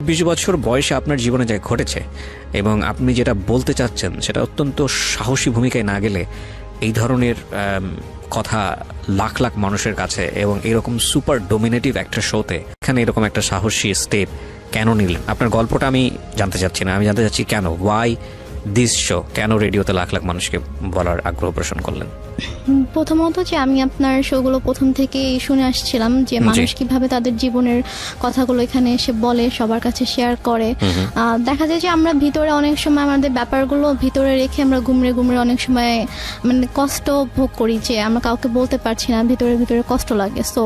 20 বছর বয়সে আপনার জীবনে যা ঘটেছে এবং আপনি যেটা বলতে চাচ্ছেন সেটা অত্যন্ত সাহসী ভূমিকায় না গেলে এই ধরনের কথা লাখ লাখ মানুষের কাছে এবং এরকম সুপার ডোমিনেটিভ একটা শোতে এখানে এরকম একটা সাহসী স্টেপ কেন নিলেন? আপনার গল্পটা আমি জানতে চাচ্ছি না, আমি জানতে চাচ্ছি কেন, ওয়াই দিস শো, কেন রেডিওতে লাখ লাখ মানুষকে বলার আগ্রহ পোষণ করলেন? প্রথমত যে আমি আপনার শোগুলো প্রথম থেকে শুনে আসছিলাম যে মানুষ কিভাবে তাদের জীবনের কথাগুলো এখানে এসে বলে, সবার কাছে শেয়ার করে। দেখা যায় যে আমরা ভিতরে অনেক সময় আমাদের ব্যাপারগুলো ভিতরে রেখে আমরা ঘুমড়ে ঘুমড়ে অনেক সময় মানে কষ্ট ভোগ করি, যে আমরা কাউকে বলতে পারছি না, ভিতরে ভিতরে কষ্ট লাগে। সো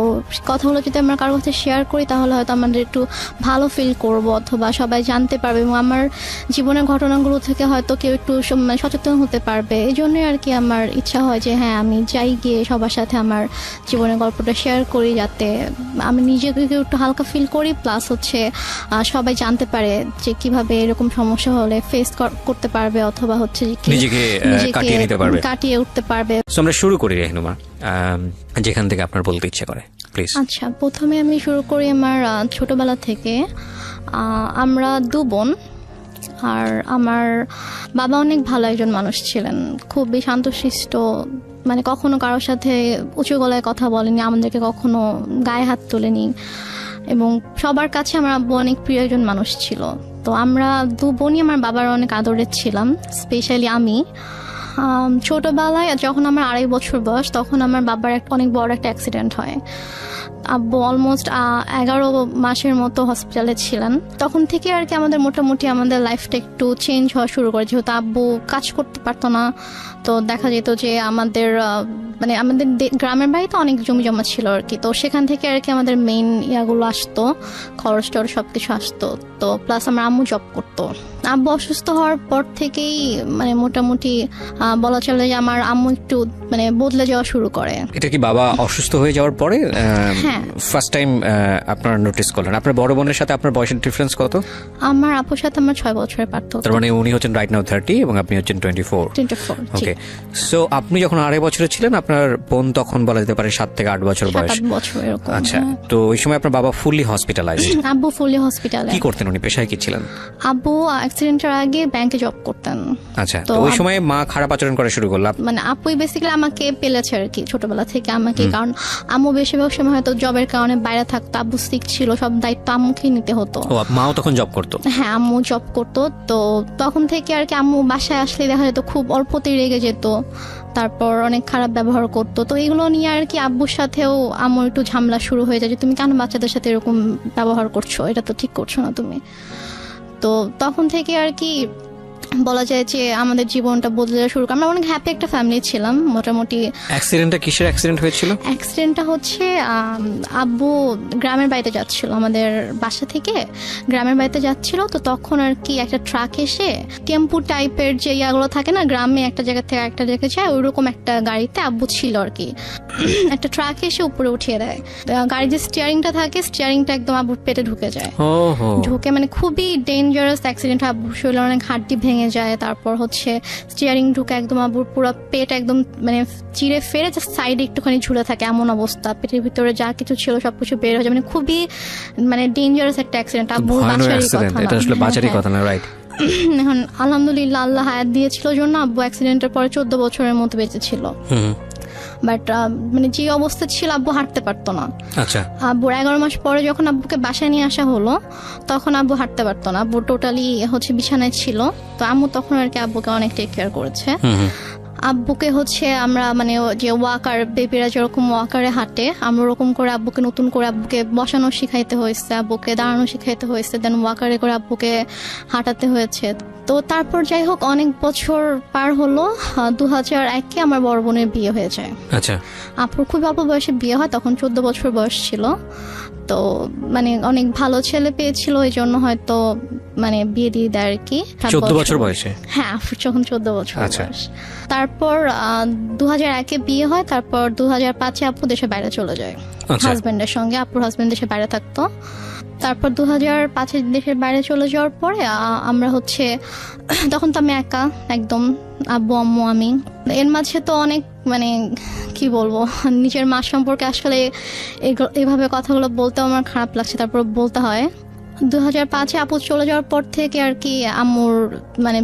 কথাগুলো যদি আমরা কারোর কাছে শেয়ার করি তাহলে হয়তো আমাদের একটু ভালো ফিল করব, অথবা সবাই জানতে পারবে এবং আমার জীবনের ঘটনাগুলো থেকে হয়তো কেউ একটু সচেতন হতে পারবে। এই জন্যই আর কি আমার ইচ্ছা হয় যে হ্যাঁ আমি যাই গিয়ে সবার সাথে আমার জীবনের গল্পটা শেয়ার করি, যাতে আমি নিজেকে একটু হালকা ফিল করি, প্লাস হচ্ছে সবাই জানতে পারে যে কিভাবে এরকম সমস্যা হলে ফেস করতে পারবে, অথবা হচ্ছে নিজেকে কাটিয়ে উঠতে পারবে। আমরা শুরু করি রেহনুমা, যেখান থেকে আপনার বলতে ইচ্ছে করে প্লিজ। আচ্ছা, প্রথমে আমি শুরু করি আমার ছোটবেলা থেকে। আমরা 2 বোন, আর আমার বাবা অনেক ভালো একজন মানুষ ছিলেন, খুবই শান্তশিষ্ট, মানে কখনো কারোর সাথে উঁচু গলায় কথা বলেনি, আমাদেরকে কখনো গায়ে হাত তোলেনি, এবং সবার কাছে আমার আব্বু অনেক প্রিয় একজন মানুষ ছিল। তো আমরা 2 বোনই আমার বাবার অনেক আদরের ছিলাম, স্পেশালি আমি। ছোটবেলায় যখন আমার 2.5 বছর বয়স, তখন আমার বাবার অনেক বড় একটা অ্যাক্সিডেন্ট হয়। আব্বু অলমোস্ট 11 মাসের মতো হসপিটালে ছিলেন। তখন থেকে আর কি আমাদের মোটামুটি আমাদের লাইফটা একটু চেঞ্জ হওয়া শুরু করে, যেহেতু আব্বু কাজ করতে পারতো না। তো দেখা যেত যে আমাদের মানে আমাদের গ্রামের বাড়িতে অনেক জমি জমা ছিল আর কি, তো সেখান থেকে আর কি আমাদের মেইন ইয়াগুলো আসতো, খরচ টরচ সব কিছু আসতো। তো প্লাস আমার আম্মু জব করতো। আব্বু অসুস্থ হওয়ার পর থেকেই মানে মোটামুটি বলা চলে যে আমার আম্মু একটু মানে বদলে যাওয়া শুরু করে। এটা কি বাবা অসুস্থ হয়ে যাওয়ার পরে ফার্স্ট টাইম আপনারা নোটিস করলেন? আপনার বড় বোনের সাথে আপনার বয়সের ডিফারেন্স কত? আমার আপুর সাথে আমার 6 বছরের পার্থক্য। তার মানে উনি হচ্ছেন রাইট নাও 30 এবং আপনি হচ্ছেন 24। ওকে, সো আপনি যখন 2.5 বছরের ছিলেন, আপনার বোন তখন বলা যেতে পারে 7 থেকে 8 বছর বয়স। 7 বছর এরকম। আচ্ছা, তো ওই সময় আপনার বাবা ফুললি হসপিটালাইজড? আব্বু ফুললি হসপিটালে। কি করতেন উনি, পেশায় কি ছিলেন? আব্বু অ্যাক্সিডেন্টের আগে ব্যাংকে জব করতেন। আচ্ছা, তো ওই সময় মা খারাপ আচরণ করা শুরু করলো? মানে আপুই বেসিক্যালি আমাকে পেলেছে আর কি ছোটবেলা থেকে আমাকে, কারণ আম্মু বেশিরভাগ সময় হয়তো জবের কারণে বাইরে থাকতো, আব্বু সিক ছিল, সব দায়িত্ব আম্মুকেই নিতে হতো। ও, মাও তখন জব করতো? হ্যাঁ, আম্মু জব করতো। তো তখন থেকে আর কি আম্মু বাসায় আসলে দেখা যেত খুব অল্পতেই রেগে যেত, তারপর অনেক খারাপ ব্যবহার করতো। তো এগুলো নিয়ে আর কি আব্বুর সাথেও আম্মুর একটু ঝামেলা শুরু হয়ে যায় যে তুমি কেন বাচ্চাদের সাথে এরকম ব্যবহার করছো, এটা তো ঠিক করছো না তুমি। তো তখন থেকে আর কি বলা যায় যে আমাদের জীবনটা বদলে যাওয়া শুরু করে। আমরা অনেক হ্যাপি একটা ফ্যামিলি ছিলাম মোটামুটি। অ্যাক্সিডেন্টটা কিসের অ্যাক্সিডেন্ট হয়েছিল? অ্যাক্সিডেন্টটা হচ্ছে আব্বু গ্রামের বাড়িতে যাচ্ছিল, আমাদের বাসা থেকে গ্রামের বাড়িতে যাচ্ছিল। তো তখন আর কি একটা ট্রাক এসে টেম্পু টাইপের যে ইয়াগুলো থাকে না, গ্রামে একটা জায়গা থেকে একটা জায়গায় যায়, ওইরকম একটা গাড়িতে আব্বু ছিল আর কি। একটা ট্রাক এসে উপরে উঠিয়ে দেয়, গাড়ির যে স্টিয়ারিংটা থাকে, স্টিয়ারিংটা একদম আব্বুর পেটে ঢুকে যায়। ঢুকে মানে খুবই ডেঞ্জারাস অ্যাক্সিডেন্ট। আব্বুর শরীরে অনেক হাড্ডি ভেঙে যায়, তারপর হচ্ছে স্টিয়ারিং ঢুকে একদম আব্বুর পুরো পেট একদম মানে চিড়ে ফেরে জাস্ট সাইডে একটুখানি ঝুলে থাকে, এমন অবস্থা। পেটের ভিতরে যা কিছু ছিল সবকিছু বের হয়ে যায়, মানে খুবই মানে ডেঞ্জারাস একটা অ্যাক্সিডেন্ট। আব্বুর বাঁচারই কথা না, রাইট? এখন আলহামদুলিল্লাহ আল্লাহ হায়াত দিয়েছিল জন্য আব্বু অ্যাক্সিডেন্টের পরে 14 বছরের মতো বেঁচে ছিল। বাট মানে যে অবস্থা ছিল আব্বু হাঁটতে পারতো না। আচ্ছা, আব্বুর 11 মাস পরে যখন আব্বুকে বাসায় নিয়ে আসা হলো, তখন আব্বু হাঁটতে পারতো না, আব্বু টোটালি হচ্ছে বিছানায় ছিল। তো আম্মু তখন আর কি আব্বুকে অনেক টেক কেয়ার করেছে। আব্বুকে হচ্ছে আমরা মানে যে ওয়াকার, বেবিরা যেরকম ওয়াকারে হাঁটে, আমরা ওরকম করে আব্বুকে নতুন করে আব্বুকে বসানো শিখাইতে হয়েছে, আব্বুকে দাঁড়ানো শিখাইতে হয়েছে, দেন ওয়াকারে করে আব্বুকে হাঁটাতে হয়েছে। তো তারপর যাই হোক অনেক বছর পার হলো, 2001-এ আমার বড় বোনের বিয়ে হয়ে যায়। আচ্ছা, আপুর খুব অল্প বয়সে বিয়ে হয়, তখন 14 বছর বয়স ছিল। তো মানে অনেক ভালো ছেলে পেয়েছিল, এই জন্য হয়তো মানে বিয়ে দিয়ে দেয় আর কি। 14 বছর বয়সে? হ্যাঁ, আপুর যখন 14 বছর বয়স। তারপর 2001-এ বিয়ে হয়, তারপর 2005-এ আপু দেশে বাইরে চলে যায় হাজবেন্ডের সঙ্গে। আপুর হাজবেন্ড দেশে বাইরে থাকতো। তারপর 2005-এ দেশের বাইরে চলে যাওয়ার পরে আমরা হচ্ছে তখন তো আমি একা একদম, আব্বু আম্মু আমি। এর মাঝে তো অনেক মানে কি বলবো, নিজের মা সম্পর্কে আসলে এভাবে কথাগুলো বলতে আমার খারাপ লাগছে, তারপর বলতে হয়। 2005-এ আপু চলে যাওয়ার পর থেকে আর কি আম্মুর মানে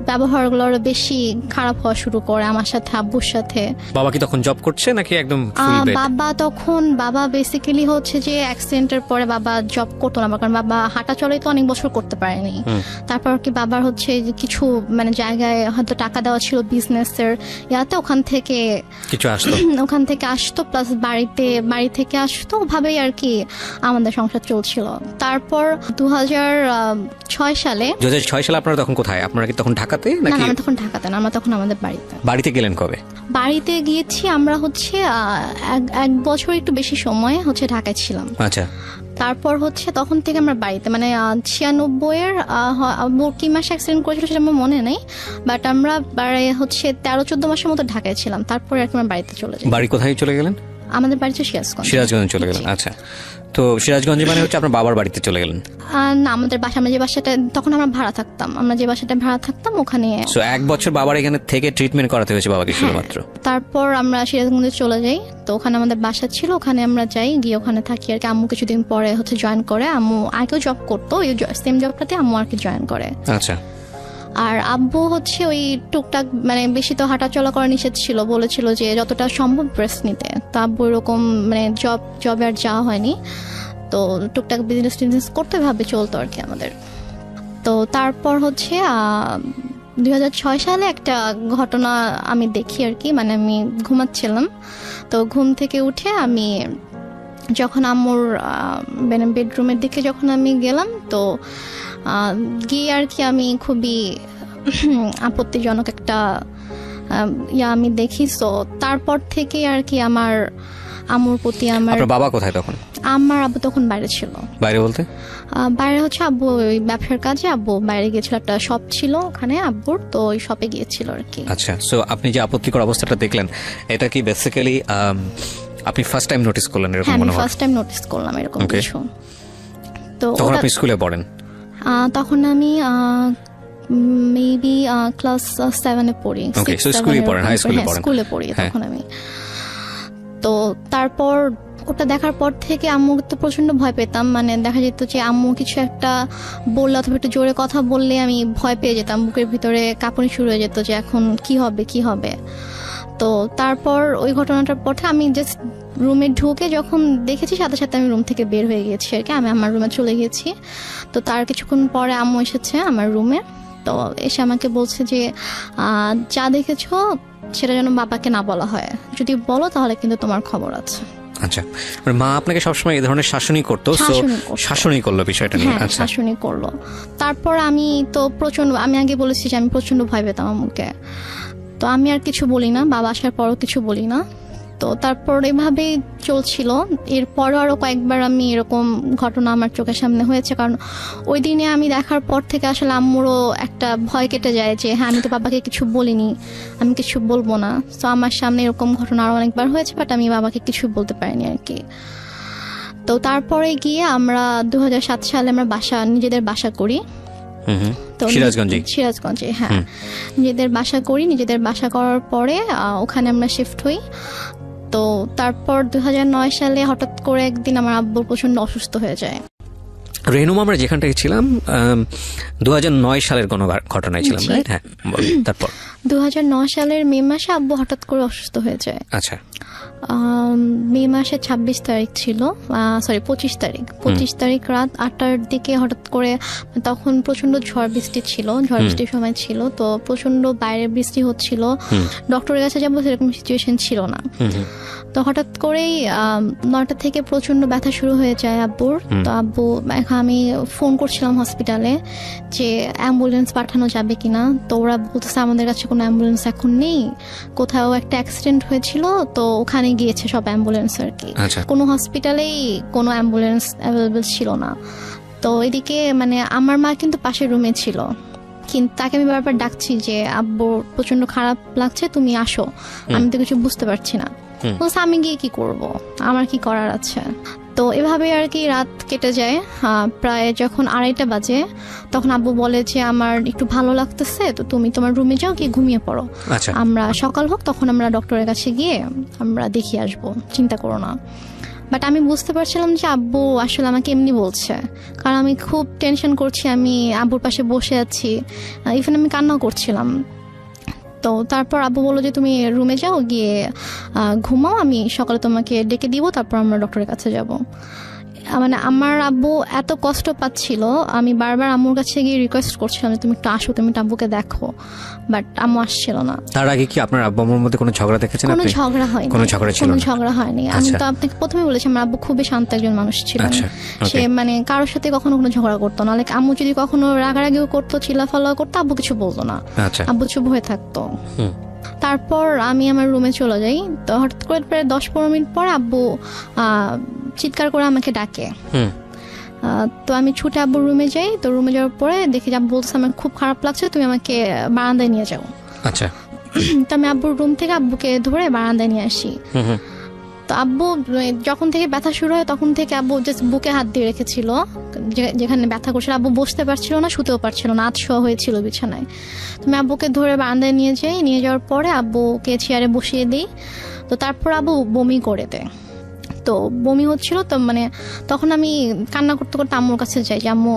ব্যবহারগুলো আরো বেশি খারাপ হওয়া শুরু করে আমার সাথে, আব্বুর সাথে। বাবা কি তখন জব করছে নাকি একদম ফুল বেড? বাবা বেসিক্যালি হচ্ছে যে অ্যাক্সিডেন্টের পরে বাবা জব করতো না, কারণ বাবা হাঁটা চলাই তো অনেক বছর করতে পারেনি। তারপর কি বাবার হচ্ছে যে কিছু মানে জায়গায় হয়তো টাকা দেওয়া ছিল বিজনেসের ইয়াতে, ওখান থেকে আসতো, প্লাস বাড়ি থেকে আসতো, ওভাবেই আর কি আমাদের সংসার চলছিল। তারপর 2006 সালে আপনারা তখন কোথায়? আপনারা কি তখন ঢাকাতে নাকি? আমরা তখন ঢাকাতে না, আমরা তখন আমাদের বাড়িতে গেলেন কবে? বাড়িতে গিয়েছি আমরা হচ্ছে 1 বছর একটু বেশি সময় হচ্ছে ঢাকায় ছিলাম। আচ্ছা। তারপর হচ্ছে তখন থেকে আমরা বাড়িতে মানে 96-এর কি মাসে অ্যাক্সিডেন্ট করেছিল সেটা আমার মনে নেই, বাট আমরা হচ্ছে 13-14 মাসের মতো ঢাকায় ছিলাম। তারপরে আর কি আমরা বাড়িতে চলে যাই। বাড়ি কোথায় চলে গেলেন? আমাদের বাড়ি হচ্ছে সিরাজগঞ্জ চলে গেলেন। আচ্ছা, তো সিরাজগঞ্জে মানে হচ্ছে আপনার বাবার বাড়িতে চলে গেলেন? না, আমাদের বাসা, আমরা যে বাসাটা তখন আমরা ভাড়া থাকতাম ওখানে। সো 1 বছর বাবার এখানে থেকে ট্রিটমেন্ট করাতে হয়েছে বাবাকে শুধুমাত্র? তারপর আমরা সিরাজগঞ্জে চলে যাই, তো ওখানে আমাদের বাসা ছিল, ওখানে আমরা যাই, গিয়ে ওখানে থাকি আর কি। আম্মু কিছুদিন পরে হচ্ছে জয়েন করে, আম্মু আগেও জব করতো, ওই সেম জবটাতে আম্মু আর কি জয়েন করে। আচ্ছা। আর আব্বু হচ্ছে ওই টুকটাক মানে বেশি তো হাঁটা চলা করা নিষেধ ছিল, বলেছিল যে যতটা সম্ভব রেস্ট নিতে। তো আব্বু এরকম মানে জবে আর যাওয়া হয়নি, তো টুকটাক বিজনেস করতে ভাবে চলতো আর কি আমাদের। তো তারপর হচ্ছে 2006 সালে একটা ঘটনা আমি দেখি আর কি, মানে আমি ঘুমাচ্ছিলাম, তো ঘুম থেকে উঠে আমি যখন আম্মুর বেডরুমের দিকে যখন আমি গেলাম, তো গিয়ে আর কি আমি খুবই আপত্তিজনক একটা আমি দেখি। তো তারপর থেকে আর কি আমার আম্মুর প্রতি আপনার বাবা কোথায় তখন? আমার আব্বু তখন বাইরে ছিল। বাইরে বলতে? বাইরে হচ্ছে আব্বু ওই ব্যবসার কাজে আব্বু বাইরে গিয়েছিল, একটা শপ ছিল ওখানে আব্বুর, তো ওই শপে গিয়েছিল আর কি। আচ্ছা, সো আপনি যে আপত্তিকর অবস্থাটা দেখলেন, এটা কি বেসিক্যালি আপনি ফার্স্ট টাইম নোটিস করলেন এরকম মনে হয়? আমি ফার্স্ট টাইম নোটিস করলাম এরকম কিছু। তো তখন আপনি স্কুলে পড়েন? তখন আমি মেবি ক্লাস 7-এ পড়ি। ওকে, সো স্কুলে পড়েন, হাই স্কুলে পড়েন? স্কুলে পড়ি তখন আমি। তো তারপর ওটা দেখার পর থেকে আম্মু তো প্রচন্ড ভয় পেতাম, মানে দেখা যেত যে আম্মু কিছু একটা বললে অথবা একটু জোরে কথা বললে আমি ভয় পেয়ে যেতাম, বুকের ভিতরে কাঁপুনি শুরু হয়ে যেত যে এখন কি হবে। তো তারপর ওই ঘটনাটার পর আমি জাস্ট রুমে ঢুকে যখন দেখেছি, সাথে সাথে আমি রুম থেকে বের হয়ে গিয়েছি আর কি, আমি আমার রুমে চলে গেছি। তো তার কিছুক্ষণ পরে আম্মু এসেছে আমার রুমে, তো এসে আমাকে বলছে যে যা দেখেছো সেটা যেন বাবাকে না বলা হয়, যদি বলো তাহলে কিন্তু তোমার খবর আছে। আচ্ছা, মা আপনাকে সবসময় এই ধরনের শাসনই করতো? শাসনই করলো বিষয়টা নিয়ে? আচ্ছা, শাসনই করলো। তারপর আমি তো আমি আগে বলেছি যে আমি প্রচন্ড ভয় পেতাম আম্মুকে, তো আমি আর কিছু বলি না, বাবা আসার পরও কিছু বলি না। তো তারপর এভাবেই চলছিল। এরপরও আরো কয়েকবার আমি এরকম ঘটনা আমার চোখের সামনে হয়েছে, কারণ ওই দিনে আমি দেখার পর থেকে আসলে আম্মুরও একটা ভয় কেটে যায় যে হ্যাঁ আমি তো বাবাকে কিছু বলিনি, আমি কিছু বলবো না। তো আমার সামনে এরকম ঘটনা আরো অনেকবার হয়েছে, বাট আমি বাবাকে কিছু বলতে পারিনি আর কি। তো তারপরে গিয়ে আমরা 2007 সালে আমরা নিজেদের বাসা করি। সিরাজগঞ্জে, হ্যাঁ, নিজেদের বাসা করার পরে ওখানে আমরা শিফট হই। তো তারপর 2009 সালে হঠাৎ করে একদিন আমার আব্বু প্রচন্ড অসুস্থ হয়ে যায়। রেহনুমা, আমরা যেখানটায় ছিলাম 2009 সালের কোনো ঘটনায় ছিলাম, রাইট? হ্যাঁ, তারপর 2009 সালের মে মাসে আব্বু হঠাৎ করে অসুস্থ হয়ে যায়। আচ্ছা, মে মাসের 26 তারিখ ছিল, 25 তারিখ রাত 8টার দিকে হঠাৎ করে, তখন প্রচন্ড ঝড় বৃষ্টির সময় ছিল, তো প্রচন্ড বাইরে বৃষ্টি হচ্ছিল, ডক্টরের কাছে যাবো সেরকম সিচুয়েশন ছিল না। তো হঠাৎ করেই 9টা থেকে প্রচন্ড ব্যথা শুরু হয়ে যায় আব্বুর। তো আব্বু, আমি ফোন করছিলাম হসপিটালে যে অ্যাম্বুলেন্স পাঠানো যাবে কিনা, তো ওরা বলতেছে আমাদের কাছে কোনো অ্যাম্বুলেন্স এখন নেই, কোথাও একটা অ্যাক্সিডেন্ট হয়েছিল তো ওখানে গিয়েছে সব অ্যাম্বুলেন্স আর কি, কোনো হসপিটালেই কোনো অ্যাম্বুলেন্স অ্যাভেলেবল ছিল না। তো এদিকে মানে আমার মা কিন্তু পাশের রুমে ছিল, কিন্তু তাকে আমি বারবার ডাকছি যে আব্বু প্রচন্ড খারাপ লাগছে, তুমি আসো, আমি তো কিছু বুঝতে পারছি না। বলছে আমি গিয়ে কি করব, আমার কি করার আছে। তো এভাবে আর কি রাত কেটে যায়। প্রায় যখন 2:30 বাজে তখন আব্বু বলে যে আমার একটু ভালো লাগতেছে, তো তুমি তোমার রুমে যাও, গিয়ে ঘুমিয়ে পড়ো, আমরা সকাল হোক তখন আমরা ডক্টরের কাছে গিয়ে আমরা দেখিয়ে আসবো, চিন্তা করো না। বাট আমি বুঝতে পারছিলাম যে আব্বু আসলে আমাকে এমনি বলছে, কারণ আমি খুব টেনশন করছি, আমি আব্বুর পাশে বসে আছি, ইভেন আমি কান্নাও করছিলাম। তো তারপর আব্বু বললো যে তুমি রুমে যাও, গিয়ে ঘুমাও, আমি সকালে তোমাকে ডেকে দিব, তারপর আমরা ডক্টরের কাছে যাব। মানে আমার আব্বু এত কষ্ট পাচ্ছিল, আমি বারবার আম্মুর কাছে গিয়ে রিকোয়েস্ট করছিলাম যে তুমি একটু আসো, তুমি আব্বুকে দেখো, বাট আম্মু আসছিল না। তার আগে কি আপনার আব্বু আম্মুর মধ্যে কোনো ঝগড়া দেখেছেন কোনো আপনি? ঝগড়া হয়নি, কোনো ঝগড়া ছিল কোনো না? ঝগড়া হয়নি। আমি তো আপনাকে প্রথমে বলেছি আমার আব্বু খুবই শান্ত একজন মানুষ ছিলেন। আচ্ছা, সে okay. মানে কারোর সাথে কখনো কোনো ঝগড়া করতো না, লাইক আম্মু যদি কখনো রাগারাগিও করতো, চিল্লাফাল্লা করতো, আব্বু কিছু বলতো না, আচ্ছা। আব্বু চুপ হয়ে থাকতো। হুম। তারপর আমি আমার রুমে চলে যাই। তো হঠাৎ করে প্রায় 10-15 মিনিট পর আব্বু চিৎকার করে আমাকে ডাকে। হুম। তো আমি ছুটে আব্বুর রুমে যাই। তো রুমে যাওয়ার পরে দেখি যে আব্বু বলছে আমার খুব খারাপ লাগছে, তুমি আমাকে বারান্দায় নিয়ে যাও। আচ্ছা। তো আমি আব্বুর রুম থেকে আব্বুকে ধরে বারান্দায় নিয়ে আসি। তো আব্বু যখন থেকে ব্যথা শুরু হয় তখন থেকে আব্বু জাস্ট বুকে হাত দিয়ে রেখেছিল, যেখানে ব্যথা করছিল। আব্বু বসতে পারছিল না, শুতেও পারছিল না, আতশোয়া হয়েছিল বিছানায়। তো আমি আব্বুকে ধরে বারান্দায় নিয়ে যাই। নিয়ে যাওয়ার পরে আব্বুকে চেয়ারে বসিয়ে দিই। তো তারপর আব্বু বমি করে দেয়। তো বমি হচ্ছিল, তো মানে তখন আমি কান্না করতে করতে আম্মুর কাছে যাই যে আম্মু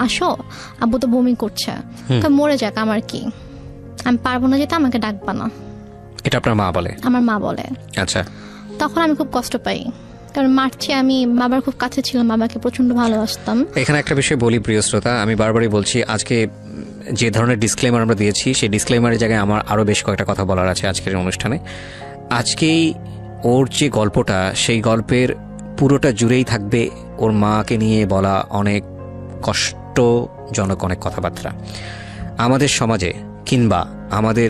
আসো, আব্বু তো বমি করছে, তো মরে যাক, আমার কি, আমি পারবো না যেতে, আমাকে ডাকবা না। এটা আপনার মা বলে? আমার মা বলে। আচ্ছা। তখন আমি খুব কষ্ট পাই, কারণ মারছে, আমি বাবার খুব কাছে ছিলাম, বাবাকে প্রচন্ড ভালোবাসতাম। এখানে একটা বিষয় বলি প্রিয় শ্রোতা, আমি বারবারই বলছি, আজকে যে ধরনের ডিসক্লেমার আমরা দিয়েছি সেই ডিসক্লেমারের জায়গায় আমার আরও বেশ কয়েকটা কথা বলার আছে আজকের অনুষ্ঠানে। আজকেই ওর যে গল্পটা, সেই গল্পের পুরোটা জুড়েই থাকবে ওর মাকে নিয়ে বলা অনেক কষ্টজনক অনেক কথাবার্তা। আমাদের সমাজে কিংবা আমাদের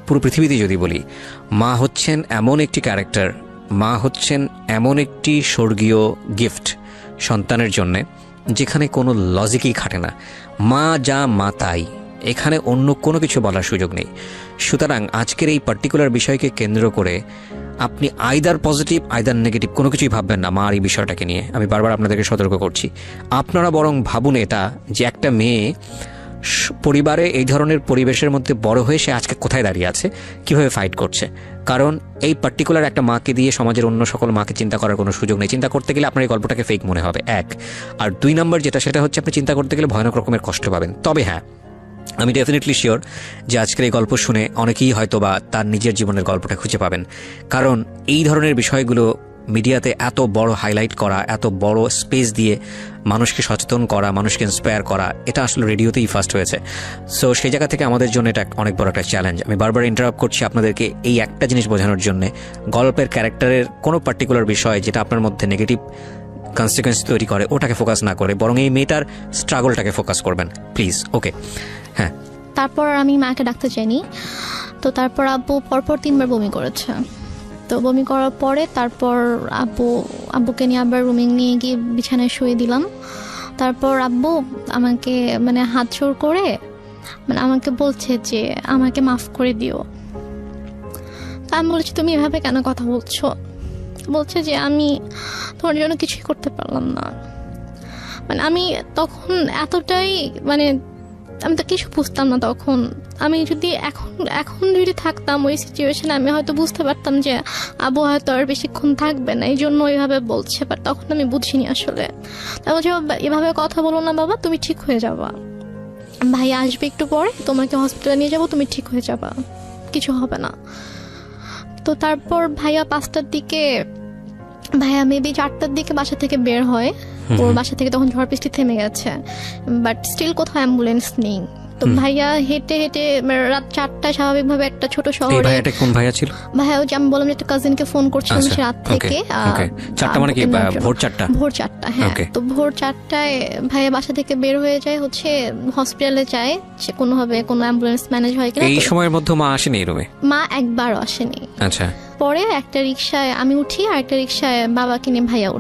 পুরো পৃথিবীতে যদি বলি, মা হচ্ছেন এমন একটি ক্যারেক্টার, মা হচ্ছেন এমন একটি স্বর্গীয় গিফট সন্তানের জন্যে, যেখানে কোনো লজিকই খাটে না। মা যা মা তাই, এখানে অন্য কোনো কিছু বলার সুযোগ নেই। সুতরাং আজকের এই পার্টিকুলার বিষয়কে কেন্দ্র করে আপনি আইদার পজিটিভ আইদার নেগেটিভ কোনো কিছুই ভাববেন না মার এই বিষয়টাকে নিয়ে। আমি বারবার আপনাদেরকে সতর্ক করছি, আপনারা বরং ভাবুন এটা যে একটা মেয়ে পরিবারে এই ধরনের পরিবেশের মধ্যে বড় হয়ে সে আজকে কোথায় দাঁড়িয়ে আছে, কিভাবে ফাইট করছে। কারণ এই পার্টিকুলার একটা মাকে দিয়ে সমাজের অন্য সকল মাকে চিন্তা করার কোনো সুযোগ নেই। চিন্তা করতে গেলে আপনার এই গল্পটাকে ফেক মনে হবে, এক। আর 2 নম্বর যেটা, সেটা হচ্ছে আপনি চিন্তা করতে গেলে ভয়ানক রকমের কষ্ট পাবেন। তবে হ্যাঁ, আমি ডেফিনেটলি শিওর যে আজকের এই গল্প শুনে অনেকেই হয়তো বা তার নিজের জীবনের গল্পটা খুঁজে পাবেন। কারণ এই ধরনের বিষয়গুলো মিডিয়াতে এত বড় হাইলাইট করা, এত বড় স্পেস দিয়ে মানুষকে সচেতন করা, মানুষকে ইন্সপায়ার করা, এটা আসলে রেডিওতেই ফার্স্ট হয়েছে। সো সেই জায়গা থেকে আমাদের জন্য এটা অনেক বড় একটা চ্যালেঞ্জ। আমি বারবার ইন্টারাপ্ট করছি আপনাদেরকে এই একটা জিনিস বোঝানোর জন্যে, গল্পের ক্যারেক্টারের কোনো পার্টিকুলার বিষয় যেটা আপনার মধ্যে নেগেটিভ কনসিকুয়েন্স তৈরি করে ওটাকে ফোকাস না করে বরং এই মেয়েটার স্ট্রাগলটাকে ফোকাস করবেন প্লিজ। ওকে, হ্যাঁ। তারপর আমি মাকে ডাকতে চাইনি। তো তারপর আব্বু পরপর 3 বার বমি করেছে। তো বমি করার পরে তারপর আব্বুকে নিয়ে আবার রুমে নিয়ে গিয়ে বিছানায় শুয়ে দিলাম। তারপর আব্বু আমাকে মানে হাত জোড় করে মানে আমাকে বলছে যে আমাকে মাফ করে দিও। তা আমি বলছি তুমি এভাবে কেন কথা বলছো? বলছে যে আমি তোমার জন্য কিছুই করতে পারলাম না। মানে আমি তখন এতটাই মানে আমি তো কিছু বুঝতাম না তখন। আমি যদি এখন যদি থাকতাম ওই সিচুয়েশনে, আমি হয়তো বুঝতে পারতাম যে আব্বু হয়তো আর বেশিক্ষণ থাকবে না, এই জন্য ওইভাবে বলছে। বাট তখন আমি বুঝিনি আসলে। তা বলছে এভাবে কথা বলো না বাবা, তুমি ঠিক হয়ে যাবা, ভাই আসবে একটু পরে, তোমাকে হসপিটালে নিয়ে যাবো, তুমি ঠিক হয়ে যাবা, কিছু হবে না। তো তারপর ভাইয়া 5টার দিকে, ভাইয়া মেবি 4টার দিকে বাসা থেকে বের হয়। ওর বাসা থেকে তখন ঝড় বৃষ্টি থেমে গেছে, বাট স্টিল কোথাও অ্যাম্বুলেন্স নেই। তো ভাইয়া হেঁটে হেঁটে রাত 4টায় স্বাভাবিকভাবে একটা ছোট শহরে। ভাইয়াটা কোন ভাইয়া ছিল? ভাইয়া ওই যে আমি বললাম যে একটা কাজিনকে ফোন করছিলাম সে রাত থেকে। 4টা মানে কি ভোর 4টা? ভোর 4টা, হ্যাঁ। তো ভোর 4টায় ভাইয়া বাসা থেকে বের হয়ে যায়, হচ্ছে হসপিটালে যায়, সে কোনোভাবে কোনো অ্যাম্বুলেন্স ম্যানেজ হয় কিনা। এই সময়ের মধ্যে মা আসেনি রুমে? মা একবারও আসেনি। আচ্ছা। পরে একটা রিক্সায় আমি উঠি, আর একটা রিক্সায় বাবাকে নিয়ে ভাইয়া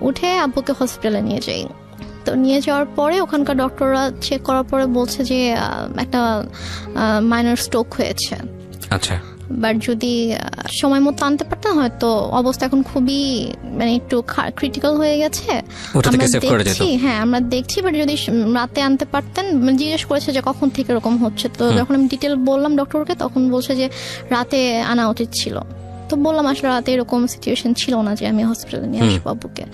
উঠে আব্বুকে হসপিটালে নিয়ে যাই। তো নিয়ে যাওয়ার পরে ওখানকার ডক্টররা চেক করার পরে বলছে যে একটা মাইনর স্ট্রোক হয়েছে। আচ্ছা। বাট যদি সময় মতো আনতে পারতাম হয়তো অবস্থা এখন খুবই মানে একটু ক্রিটিক্যাল হয়ে গেছে। হ্যাঁ আমরা দেখছি, বাট যদি রাতে আনতে পারতেন। জিজ্ঞেস করেছে যে কখন থেকে এরকম হচ্ছে। তো যখন আমি ডিটেল বললাম ডক্টরকে, তখন বলছে যে রাতে আনা উচিত ছিল। তো বললাম আসলে রাতে এরকম সিচুয়েশন ছিল না যে আমি হসপিটালে নিয়ে আসবো আব্বুকে।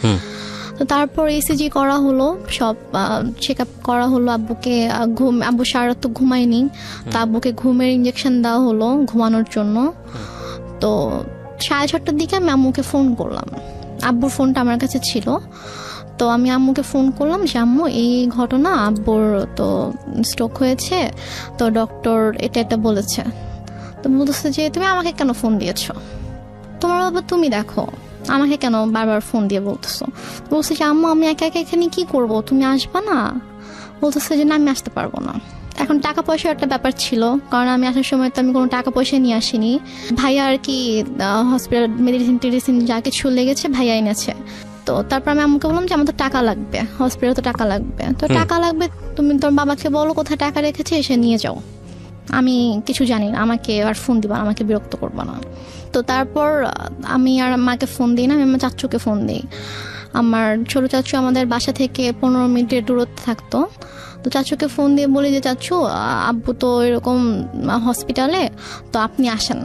তো তারপর ইসিজি করা হলো, সব চেক আপ করা হলো আব্বুকে। আব্বু সারা তো ঘুমায়নি, তো আব্বুকে ঘুমের ইঞ্জেকশন দেওয়া হলো ঘুমানোর জন্য। তো 6:30টার দিকে আমি আম্মুকে ফোন করলাম, আব্বুর ফোনটা আমার কাছে ছিল। তো আমি আম্মুকে ফোন করলাম যে আম্মু এই ঘটনা, আব্বুর তো স্ট্রোক হয়েছে, তো ডক্টর এটা বলেছে। তো বলতেছে যে তুমি আমাকে কেন ফোন দিয়েছো, তোমার বাবা তুমি দেখো, আমাকে কেন বারবার ফোন দিয়ে বলতেছো। বলছে যে আম্মু আমি একা একা এখানে কি করব, তুমি আসবা না? বলতেছে যে না আমি আসতে পারবো না। এখন টাকা পয়সার একটা ব্যাপার ছিল, কারণ আমি আসার সময় তো আমি কোনো টাকা পয়সা নিয়ে আসিনি। ভাইয়া আর কি হসপিটাল মেডিসিন যা কিছু লেগেছে ভাইয়া এনেছে। তো তারপর আমি আম্মুকে বললাম যে আমার তো টাকা লাগবে, হসপিটালে তো টাকা লাগবে, তো টাকা লাগবে, তুমি তোর বাবাকে বলো কোথায় টাকা রেখেছে এসে নিয়ে যাও, আমি কিছু জানি না, আমাকে আর ফোন দিবা, আমাকে বিরক্ত করবা না। তো তারপর আমি আর মাকে ফোন দিই না, আমি আমার চাচুকে ফোন দিই। আমার ছোট চাচু আমাদের বাসা থেকে 15 মিনিটের দূরত্বে থাকতো। তো চাচুকে ফোন দিয়ে বলি যে চাচু আব্বু তো এরকম হসপিটালে, তো আপনি আসেন।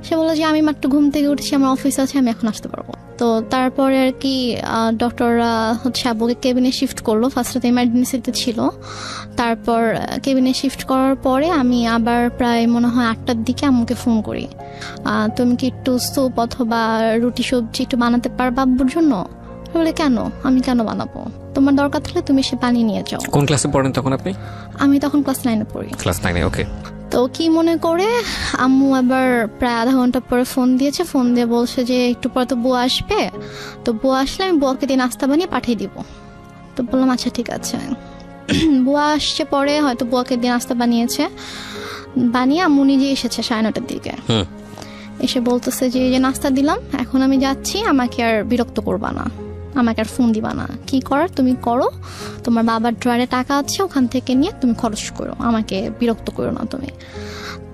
সে বললো যে আমি মাত্র ঘুম থেকে উঠেছি, আমার অফিস আছে, আমি এখন আসতে পারবো। তো তারপরে আর কি ডক্টররা হচ্ছে আব্বুকে কেবিনে শিফট করলো। ফার্স্টে তো এমার্জেন্সিতে ছিল, তারপর কেবিনে শিফট করার পরে আমি আবার প্রায় মনে হয় 8টার দিকে আম্মুকে ফোন করি, তুমি কি একটু স্যুপ অথবা রুটি সবজি একটু বানাতে পারবা আব্বুর জন্য? বলে কেন, আমি কেন বানাবো, তোমার দরকার থাকলে তুমি সে পানি নিয়ে যাও। কোন ক্লাসে পড়েন তখন আপনি? আমি তখন ক্লাস 9-এ পড়ি। ক্লাস 9-এ, ওকে। তো কি মনে করে আম্মু আবার প্রায় আধা ঘন্টা পরে ফোন দিয়েছে, ফোন দিয়ে বলছে যে একটু পরে তো বুয়া আসবে, তো বুয়া আসলে আমি বুয়াকে দিয়ে নাস্তা বানিয়ে পাঠিয়ে দিব। তো বললাম আচ্ছা ঠিক আছে। বুয়া আসছে পরে, হয়তো বুয়াকে দিয়ে নাস্তা বানিয়ে আম্মু নিজে এসেছে 9:30টার দিকে। এসে বলতেছে যে এই যে নাস্তা দিলাম, এখন আমি যাচ্ছি, আমাকে আর বিরক্ত করবা না, আমাকে আর ফোন দিবা না, কি করার তুমি করো, তোমার বাবার ড্রয়ারে টাকা আছে ওখান থেকে নিয়ে তুমি খরচ করো, আমাকে বিরক্ত করো না তুমি।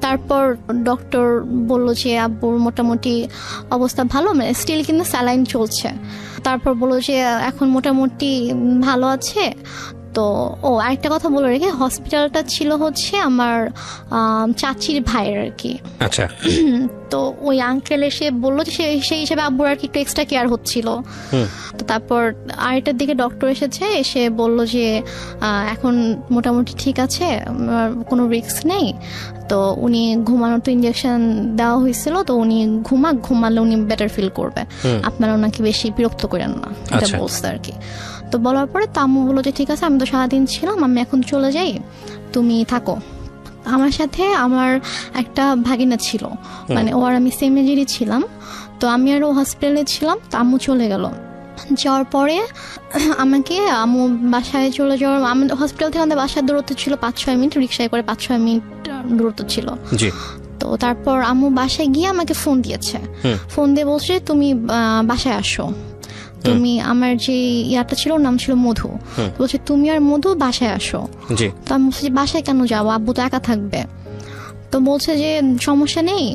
তারপর ডক্টর বললো যে আব্বুর মোটামুটি অবস্থা ভালো, মানে স্টিল কিন্তু স্যালাইন চলছে। তারপর বললো যে এখন মোটামুটি ভালো আছে। তো আরেকটা কথা বলে রেখে, হসপিটালটা ছিল হচ্ছে আমার চাচির ভাইয়ের আর কি। আচ্ছা। তো ওই আঙ্কেল এসে বললো যে সেই হিসেবে আব্বুর আর কি একটু এক্সট্রা কেয়ার হচ্ছিল। তো তারপর আরেকটার দিকে ডক্টর এসে বললো যে এখন মোটামুটি ঠিক আছে, কোনো রিস্ক নেই। তো উনি ঘুমানোর তো ইঞ্জেকশন দেওয়া হয়েছিল, তো উনি ঘুমালে উনি বেটার ফিল করবে, আপনারা ওনাকে বেশি বিরক্ত করেন না, এটা বলছে আর কি। তো বলার পরে আম্মু বললো যে ঠিক আছে, আমি তো সারাদিন ছিলাম, আমি এখন চলে যাই, তুমি থাকো। আমার সাথে আমার একটা ভাগিনা ছিল, মানে ও আর আমি সেম এজেরই ছিলাম। তো আমি আর ও হসপিটালে ছিলাম, তো আম্মু চলে গেল। যাওয়ার পরে আমাকে আম্মু বাসায় চলে যাওয়ার, আমাদের হসপিটাল থেকে আমাদের বাসার দূরত্ব ছিল 5-6 মিনিট, রিক্সায় করে 5-6 মিনিট দূরত্ব ছিল। তো তারপর আম্মু বাসায় গিয়ে আমাকে ফোন দিয়েছে, ফোন দিয়ে বলছে তুমি বাসায় আসো, তুমি আমার যে ইয়াটা ছিল ওর নাম ছিল মধু, বলছে তুমি আর মধু বাসায় আসো। তো আমি বলছি বাসায় কেন যাবো, আব্বু তো একা থাকবে। তো বলছে যে সমস্যা নেই,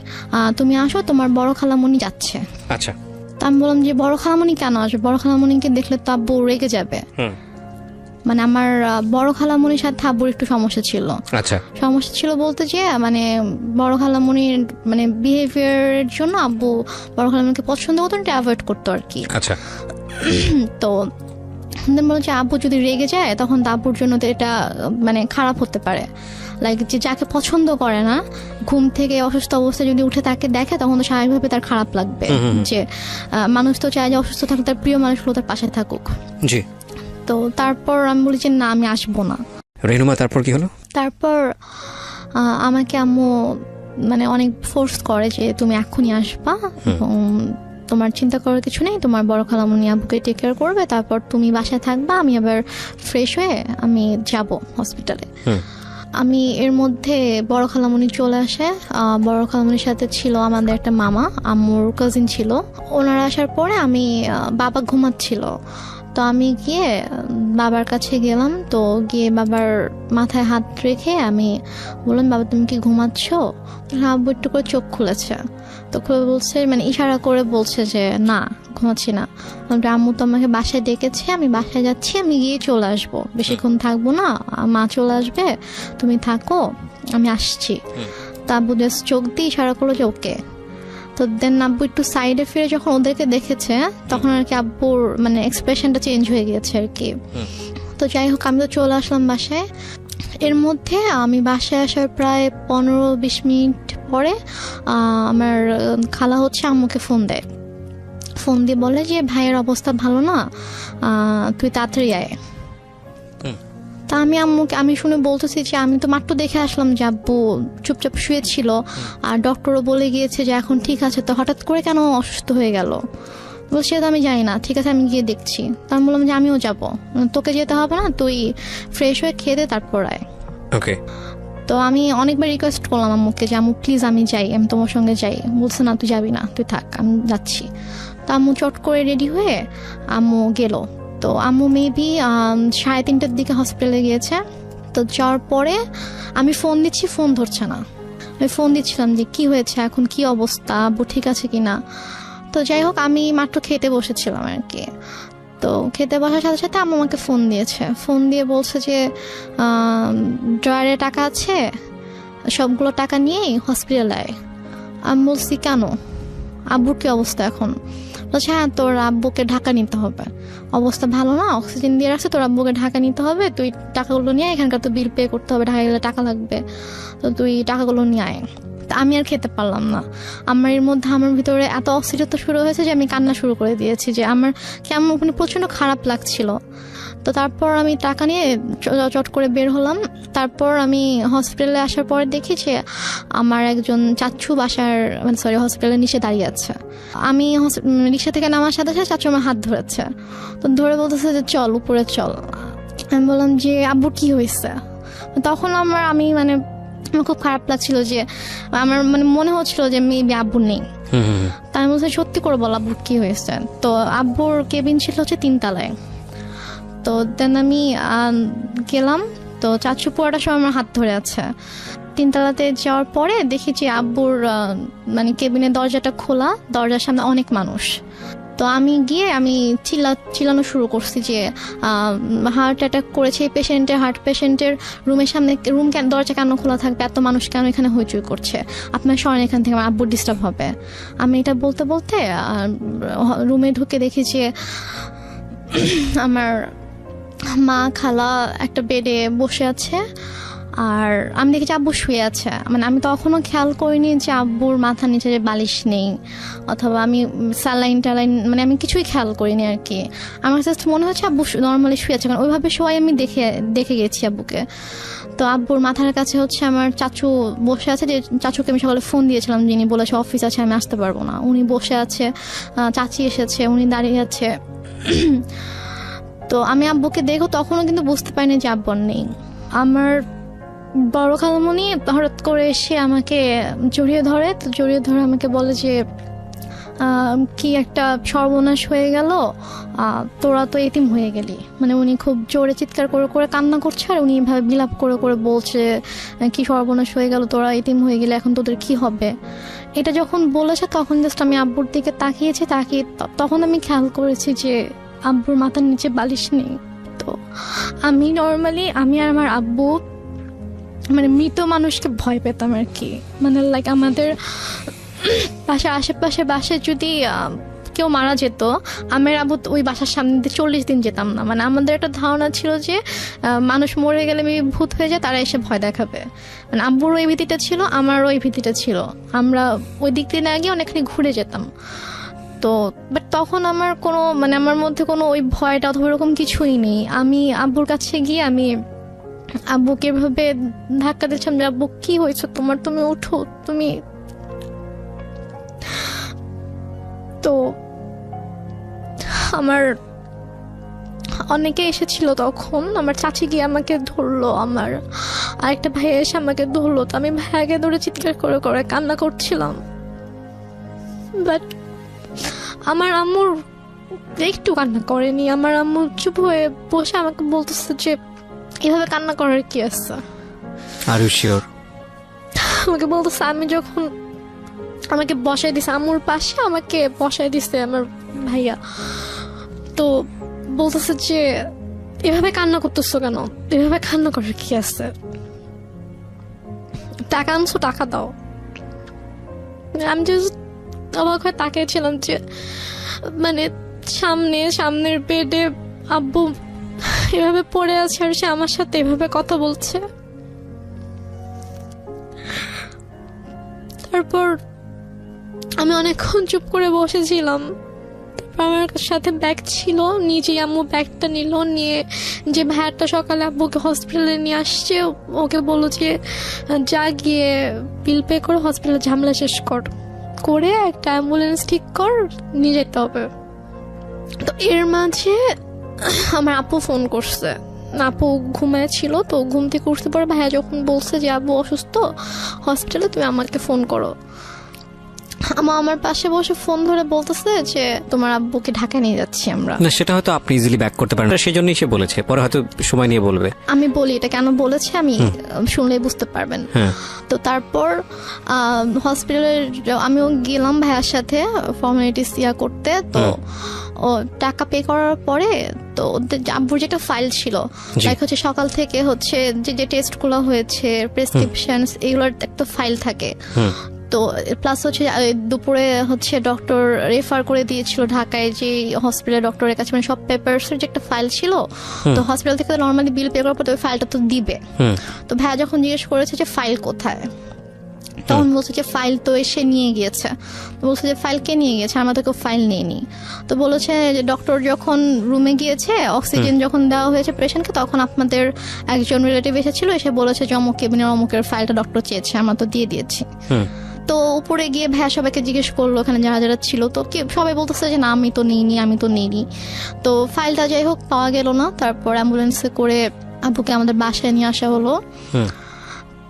তুমি আসো, তোমার বড় খালামণি যাচ্ছে। আচ্ছা। তো আমি বললাম যে বড় খালামণি কেন আসবে, বড় খালামণিকে দেখলে তো আব্বু রেগে যাবে। মানে আমার বড় খালামণির সাথে আব্বুর একটু সমস্যা ছিল। আচ্ছা। সমস্যা ছিল বলতে যে মানে বড় খালামণির মানে বিহেভিয়ারের জন্য আব্বু বড় খালামণিকে পছন্দ করতো, এটা অ্যাভয়েড করতো আর কি। আচ্ছা। তো বলছে আব্বু যদি রেগে যায় তখন আব্বুর জন্য তো এটা মানে খারাপ হতে পারে, লাইক যে যাকে পছন্দ করে না ঘুম থেকে অসুস্থ অবস্থায় যদি উঠে তাকে দেখে তখন তো স্বাভাবিকভাবে তার খারাপ লাগবে, যে মানুষ তো চায় যে অসুস্থ থাকুক, তার প্রিয় মানুষগুলো তার পাশে থাকুক। জি। তো তারপর আমি বলি যে না আমি আসবো না। রেনুমা তারপর কি হলো? তারপর আমাকে আম্মু মানে অনেক ফোর্স করে যে তুমি এখনই আসবা এবং তোমার চিন্তা করার কিছু নেই, তোমার বড় খালামণি আব্বুকে টেক কেয়ার করবে, তারপর তুমি বাসায় থাকবা, আমি আবার ফ্রেশ হয়ে আমি যাব হসপিটালে। আমি এর মধ্যে বড় খালামণি চলে আসে, বড় খালামণির সাথে ছিল আমাদের একটা মামা, আম্মুর কাজিন ছিল। ওনারা আসার পরে আমি বাবা ঘুমাচ্ছিল, তো আমি গিয়ে বাবার কাছে গেলাম। তো গিয়ে বাবার মাথায় হাত রেখে আমি বললাম বাবা তুমি কি ঘুমাচ্ছ? আব্বু একটু করে চোখ খুলেছে, তো খুলে বলছে মানে ইশারা করে বলছে যে না ঘুমাচ্ছি না। আম্মু তো আমাকে বাসায় ডেকেছে, আমি বাসায় যাচ্ছি, আমি গিয়ে চলে আসবো, বেশিক্ষণ থাকবো না, মা চলে আসবে, তুমি থাকো, আমি আসছি। তা আব্বু জাস্ট চোখ দিয়ে ইশারা করলো যে ওকে। তো দেন আব্বু একটু সাইডে ফিরে যখন ওদেরকে দেখেছে তখন আর কি আব্বুর মানে এক্সপ্রেশনটা চেঞ্জ হয়ে গিয়েছে আর কি। তো যাই হোক আমি তো চলে আসলাম বাসায়। এর মধ্যে আমি বাসায় আসার প্রায় 15-20 মিনিট পরে আমার খালা হচ্ছে আম্মুকে ফোন দেয়। ফোন দিয়ে বলে যে ভাইয়ের অবস্থা ভালো না, তুই তাড়াতাড়ি আয়। তা আমি শুনে বলতেছি যে আমি তো মাত্র দেখে আসলাম যে আব্বু চুপচাপ শুয়েছিল, আর ডক্টরও বলে গিয়েছে যে এখন ঠিক আছে, তো হঠাৎ করে কেন অসুস্থ হয়ে গেল? সে তো আমি জানি না, ঠিক আছে আমি গিয়ে দেখছি। তা আমি বললাম যে আমিও যাব, তোকে যেতে হবে না, তুই ফ্রেশ হয়ে খেয়ে দে তারপর আয়। ওকে। তো আমি অনেকবার রিকোয়েস্ট করলাম আম্মুকে যে আম্মু প্লিজ আমি যাই, আমি তোমার সঙ্গে যাই। বলছে না তুই যাবি না, তুই থাক, আমি যাচ্ছি। তো আম্মু চট করে রেডি হয়ে আম্মু গেল। তো আম্মু মেবি 3:30টার দিকে হসপিটালে গিয়েছে। তো যাওয়ার পরে আমি ফোন দিচ্ছি, ফোন ধরছে না। আমি ফোন দিচ্ছিলাম যে কি হয়েছে, এখন কি অবস্থা, আব্বু ঠিক আছে কিনা। তো যাই হোক আমি মাত্র খেতে বসেছিলাম আর কি। তো খেতে বসার সাথে সাথে আম্মু আমাকে ফোন দিয়েছে। ফোন দিয়ে বলছে যে ড্রয়ারে টাকা আছে, সবগুলো টাকা নিয়েই হসপিটালে আয়। আমি বলছি কেন, আব্বুর কি অবস্থা এখন? বলছে হ্যাঁ তোর আব্বুকে ঢাকা নিতে হবে, অবস্থা ভালো না, অক্সিজেন দিয়ে রাখছে, তোর আব্বুকে ঢাকা নিতে হবে, তুই টাকাগুলো নিয়ে আয়, এখানকার তো বিল পে করতে হবে, ঢাকা গেলে টাকা লাগবে, তো তুই টাকাগুলো নিয়ে আয়। আমি আর খেতে পারলাম না। আমার এর মধ্যে আমার ভিতরে এত অস্থিরতা শুরু হয়েছে যে আমি কান্না শুরু করে দিয়েছি, যে আমার কেমন মানে প্রচণ্ড খারাপ লাগছিল। তো তারপর আমি টাকা নিয়ে চট করে বের হলাম। তারপর আমি হসপিটালে আসার পরে দেখি যে আমার একজন চাচু বাসার মানে হসপিটালের নিচে দাঁড়িয়ে আছে। আমি রিক্সা থেকে নামার সাথে সাথে চাচু আমার হাত ধরেছে। তো ধরে বলতেছে যে চল উপরে চল। আমি বললাম যে আব্বু কি হয়েছে? তখন আমি মানে আমার খুব খারাপ লাগছিল, যে আমার মানে মনে হচ্ছিল যে মেবি আব্বু নেই। তাই আমি বলছি সত্যি করে বল আব্বুর কি হয়েছে। তো আব্বুর কেবিন ছিল হচ্ছে 3 তলায়। তো দেন আমি গেলাম, তো চাচু পুরোটা সময় আমার হাত ধরে আছে। 3 তলাতে যাওয়ার পরে দেখি যে আব্বুর মানে কেবিনের দরজাটা খোলা, দরজার সামনে অনেক মানুষ। তো আমি গিয়ে আমি চিল্লানো শুরু করছি যে হার্ট অ্যাটাক করেছে এই পেশেন্টের, হার্ট পেশেন্টের রুমের সামনে দরজা কেন খোলা থাকবে, এত মানুষ কেন এখানে হইচই করছে, আপনার সরেন এখান থেকে, আমার আব্বুর ডিস্টার্ব হবে। আমি এটা বলতে বলতে রুমে ঢুকে দেখি যে আমার মা খালা একটা বেডে বসে আছে, আর আমি দেখেছি আব্বু শুয়ে আছে। মানে আমি তখনও খেয়াল করিনি যে আব্বুর মাথার নিচে যে বালিশ নেই, অথবা আমি স্যালাইন মানে আমি কিছুই খেয়াল করিনি আর কি। আমার জাস্ট মনে হচ্ছে আব্বু নর্মালি শুয়ে আছে, কারণ ওইভাবে শোয়াই আমি দেখে গেছি আব্বুকে। তো আব্বুর মাথার কাছে হচ্ছে আমার চাচু বসে আছে, যে চাচুকে আমি সকালে ফোন দিয়েছিলাম, যিনি বলেছে অফিস আছে আমি আসতে পারবো না, উনি বসে আছে। চাচি এসেছে, উনি দাঁড়িয়ে আছে। তো আমি আব্বুকে দেখো তখনও কিন্তু বুঝতে পারিনি যে আব্বু নেই। আমার বড় খালামণি হঠাৎ করে এসে আমাকে জড়িয়ে ধরে। তো জড়িয়ে ধরে আমাকে বলে যে কি একটা সর্বনাশ হয়ে গেল, তোরা তো এতিম হয়ে গেলি। মানে উনি খুব জোরে চিৎকার করে করে কান্না করছে, আর উনি এভাবে বিলাপ করে করে বলছে কি সর্বনাশ হয়ে গেল, তোরা এতিম হয়ে গেলে এখন তোদের কি হবে। এটা যখন বলেছে তখন জাস্ট আমি আব্বুর দিকে তাকিয়েছি, তখন আমি খেয়াল করেছি যে আব্বুর মাথার নিচে বালিশ নেই। তো আমি নর্মালি আমি আর আমার আব্বু মানে মৃত মানুষকে ভয় পেতাম আর কি। মানে লাইক আমাদের বাসার আশেপাশে বাসায় যদি কেউ মারা যেত, আমার আব্বু ওই বাসার সামনে দিয়ে 40 দিন যেতাম না। মানে আমাদের একটা ধারণা ছিল যে মানুষ মরে গেলে ভূত হয়ে যায়, তারা এসে ভয় দেখাবে। মানে আব্বুর ওই ভীতিটা ছিল, আমারও ওই ভীতিটা ছিল। আমরা ওই দিক দিয়ে না গিয়ে অনেকখানি ঘুরে যেতাম। তো বাট তখন আমার কোনো মানে আমার মধ্যে কোনো ওই ভয়টা অথবা এরকম কিছুই নেই। আমি আব্বুর কাছে গিয়ে আমি আব্বুকে এভাবে ধাক্কা দিচ্ছিলাম যে আব্বু কি হয়েছে তোমার, তুমি উঠো তুমি। তো আমার অনেকে এসেছিল তখন, আমার চাচি গিয়ে আমাকে ধরলো, আমার আরেকটা ভাইয়া এসে আমাকে ধরলো। তো আমি ভাইয়াকে ধরে চিৎকার করে করে কান্না করছিলাম। বাট আমার আম্মুর একটু কান্না করেনি। আমার আম্মু চুপ হয়ে বসে আমাকে বলতেছে যে এভাবে কান্না করার কি আছে। Are you sure? আমাকে বলতেছে, আমি যখন আমাকে বসাই দিছে আম্মুর পাশে, আমাকে বসাই দিছে আমার ভাইয়া, তো বলতেছে যে এভাবে কান্না করতেছো কেন, এভাবে কান্না করার কি আছে, টাকা আনছো টাকা দাও। আমি জাস্ট অবাক হয়ে তাকিয়েছিলাম যে মানে সামনের বেডে আব্বু এভাবে পড়ে আছে আর সে আমার সাথে এভাবে কথা বলছে। তারপর আমি অনেকক্ষণ চুপ করে বসেছিলাম। তারপর আমার সাথে ব্যাগ ছিল, নিজেই আম্মু ব্যাগটা নিল, নিয়ে যে ভাইয়াটা সকালে আব্বুকে হসপিটালে নিয়ে আসছে ওকে বললো যে যা গিয়ে বিল পে করে হসপিটালে ঝামেলা শেষ করে একটা অ্যাম্বুলেন্স ঠিক কর, নিয়ে যেতে হবে। তো এর মাঝে আমার আপু ফোন করছে, আপু ঘুমাচ্ছিল, তো ঘুম থেকে উঠতে পরে ভাইয়া যখন বলছে যে আব্বু অসুস্থ হসপিটালে, তুমি আমাকে ফোন করো। আমার পাশে বসে ফোন ধরে বলতেছে যে তোমার আব্বুকে ঢাকা নিয়ে যাচ্ছি আমরা। না, সেটা হয়তো আপনি ইজিলি ব্যাক করতে পারেন, সেজন্যই সে বলেছে, পরে হয়তো সময় নিয়ে বলবে। আমি বলি এটা কেন বলেছে আমি শুনলেই বুঝতে পারবেন। তো তারপর হসপিটালে আমিও গেলাম ভাইয়ার সাথে ফর্মালিটিস করতে। তো ও টাকা পে করার পরে তো আব্বুর যেটা ফাইল ছিল, লাইক হচ্ছে সকাল থেকে হচ্ছে যে টেস্টগুলো হয়েছে, প্রেসক্রিপশন, এগুলোর একটা ফাইল থাকে। তো প্লাস হচ্ছে দুপুরে হচ্ছে ডক্টর রেফার করে দিয়েছিল ঢাকায় যে হসপিটালে ডক্টরের কাছে, মানে সব পেপারসের যে একটা ফাইল ছিল। তো হসপিটাল থেকে নর্মালি বিল পে করার পর ওই ফাইলটা তো দিবে। তো ভাইয়া যখন জিজ্ঞেস করেছে যে ফাইল কোথায়, তখন বলছে যে ফাইল তো এসে নিয়ে গিয়েছে। বলছে যে ফাইল কে নিয়ে গিয়েছে, আমরা তো কেউ ফাইল নিইনি। তো বলেছে যে ডক্টর যখন রুমে গিয়েছে, অক্সিজেন যখন দেওয়া হয়েছে পেশেন্টকে, তখন আপনাদের একজন রিলেটিভ এসেছিল, এসে বলেছে যে অমুক কেবিনের অমুকের ফাইলটা ডক্টর চেয়েছে, আমরা তো দিয়ে দিয়েছি। তো উপরে গিয়ে ভাইয়া সবাইকে জিজ্ঞেস করলো ওখানে যারা যারা ছিল, তো সবাই বলতেছে যে না আমি তো নিইনি। তো ফাইলটা যাই হোক পাওয়া গেল না। তারপর অ্যাম্বুলেন্সে করে আব্বুকে আমাদের বাসায় নিয়ে আসা হলো।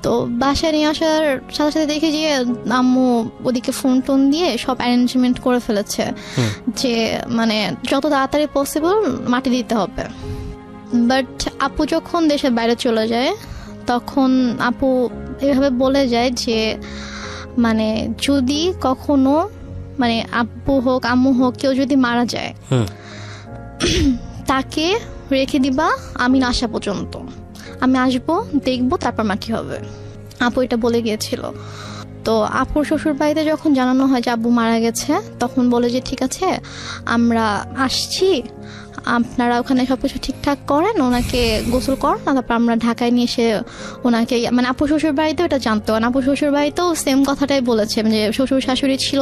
তো বাসায় নিয়ে আসার সাথে সাথে দেখি যে আম্মু ওদিকে ফোন টোন দিয়ে সব অ্যারেঞ্জমেন্ট করে ফেলেছে যে মানে যত তাড়াতাড়ি পসিবল মাটি দিতে হবে। বাট আপু যখন দেশের বাইরে চলে যায়, তখন আপু এভাবে বলে যায় যে মানে যদি কখনো মানে আব্বু হোক আম্মু হোক কেউ যদি মারা যায়, তাকে রেখে দিবা আমি না আসা পর্যন্ত, আমি আসবো দেখবো তারপর মাটি হবে। আপু এটা বলে গিয়েছিল। তো আপুর শ্বশুর বাড়িতে যখন জানানো হয় যে আব্বু মারা গেছে, তখন বলে যে ঠিক আছে আমরা আসছি, আপনারা ওখানে সবকিছু ঠিকঠাক করেন, ওনাকে গোসল করেন, তারপর আমরা ঢাকায় নিয়ে এসে ওনাকে, মানে আপু শ্বশুর বাড়িতেও এটা জানতো, আপু শ্বশুর বাড়িতেও সেম কথাটাই বলেছে, যে শ্বশুর শাশুড়ি ছিল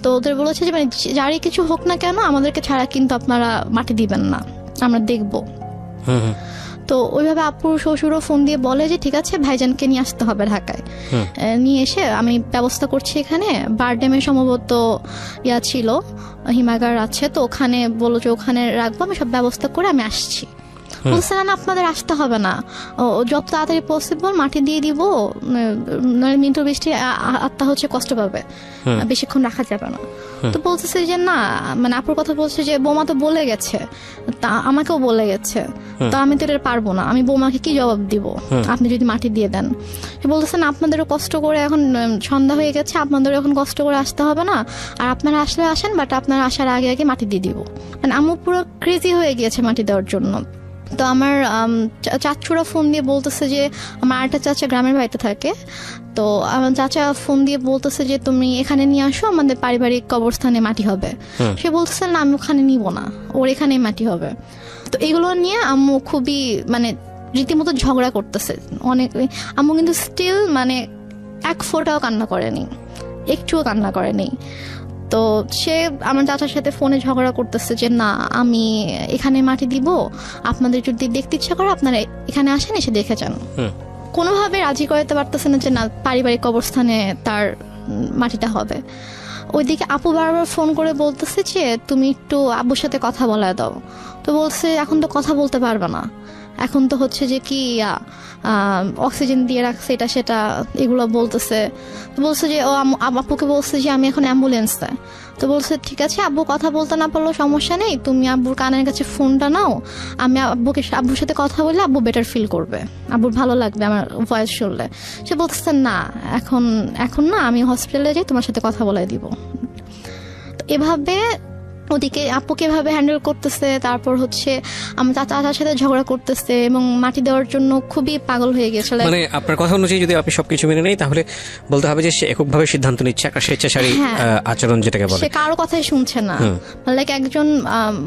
তো ওদের বলেছে যে মানে যারই কিছু হোক না কেন আমাদেরকে ছাড়া কিন্তু আপনারা মাটি দিবেন না, আমরা দেখবো। তো ওইভাবে আপুর শ্বশুরও ফোন দিয়ে বলে যে ঠিক আছে ভাইজানকে নিয়ে আসতে হবে ঢাকায়, নিয়ে এসে আমি ব্যবস্থা করছি, এখানে বারডেমে সম্ভবত ছিল হিমাগার আছে, তো ওখানে বলো যে ওখানে রাখবো, আমি সব ব্যবস্থা করে আমি আসছি। বলছে না আপনাদের আসতে হবে না, যত তাড়াতাড়ি পসিবল মাটি দিয়ে দিব, মিন্টু বৃষ্টি আত্মা হচ্ছে কষ্ট পাবে, বেশিক্ষণ রাখা যাবে না। তো বলতেছে যে না, মানে আপুর কথা বলছে যে বৌমা তো বলে গেছে, তা আমাকেও বলে গেছে, তো আমি তো এটা পারবো না, আমি বৌমাকে কি জবাব দিব আপনি যদি মাটি দিয়ে দেন। বলতেছেন আপনাদেরও কষ্ট করে, এখন সন্ধ্যা হয়ে গেছে, আপনাদেরও এখন কষ্ট করে আসতে হবে না, আর আপনারা আসলে আসেন, বাট আপনারা আসার আগে আগে মাটি দিয়ে দিব। মানে আম্মু পুরো ক্রেজি হয়ে গিয়েছে মাটি দেওয়ার জন্য। তো আমার চাচুরা ফোন দিয়ে বলতেছে যে আমার আরেকটা চাচা গ্রামের বাড়িতে থাকে, তো আমার চাচা ফোন দিয়ে বলতেছে যে তুমি এখানে নিয়ে আসো, আমাদের পারিবারিক কবরস্থানে মাটি হবে। সে বলতেছে না আমি ওখানে নিব না, ওর এখানেই মাটি হবে। তো এগুলো নিয়ে আম্মু খুবই মানে রীতিমতো ঝগড়া করতেছে অনেক। আম্মু কিন্তু স্টিল মানে এক ফোঁটাও কান্না করেনি, একটুও কান্না করেনি। তো সে আমার চাচার সাথে ফোনে ঝগড়া করতেছে যে না আমি এখানে মাটি দিব, আপনাদের যদি দেখতে ইচ্ছা করে আপনারা এখানে আসেন, এসে দেখে যান। কোনোভাবে রাজি করাতে পারতেছে না যে না পারিবারিক কবরস্থানে তার মাটিটা হবে। ওইদিকে আপু বারবার ফোন করে বলতেছে যে তুমি একটু আব্বুর সাথে কথা বলা দাও। তো বলছে এখন তো কথা বলতে পারবে না, এখন তো হচ্ছে যে কি অক্সিজেন দিয়ে রাখছে এটা সেটা এগুলো বলতেছে। বলছে যে ও আপুকে বলছে যে আমি এখন অ্যাম্বুলেন্সে। তো বলছে ঠিক আছে আব্বু কথা বলতে না পারলেও সমস্যা নেই, তুমি আব্বুর কানের কাছে ফোনটা নাও, আমি আব্বুর সাথে কথা বললে আব্বু বেটার ফিল করবে, আব্বুর ভালো লাগবে আমার ভয়েস শুনলে। সে বলতেছে না এখন না, আমি হসপিটালে যাই তোমার সাথে কথা বলে দিব। তো এভাবে ওদিকে আপুকে এভাবে হ্যান্ডেল করতেছে, তারপর হচ্ছে আমার চাচার সাথে ঝগড়া করতেছে এবং মাটি দেওয়ার জন্য খুবই পাগল হয়ে গেছিল। মানে আপনার কথা অনুযায়ী যদি আপনি সবকিছু মেনে নেই তাহলে বলতে হবে যে সে এককভাবে সিদ্ধান্ত নিচ্ছে, একটা স্বেচ্ছাচারী আচরণ যেটাকে বলে। সে কারো কথাই শুনছে না। লাইক একজন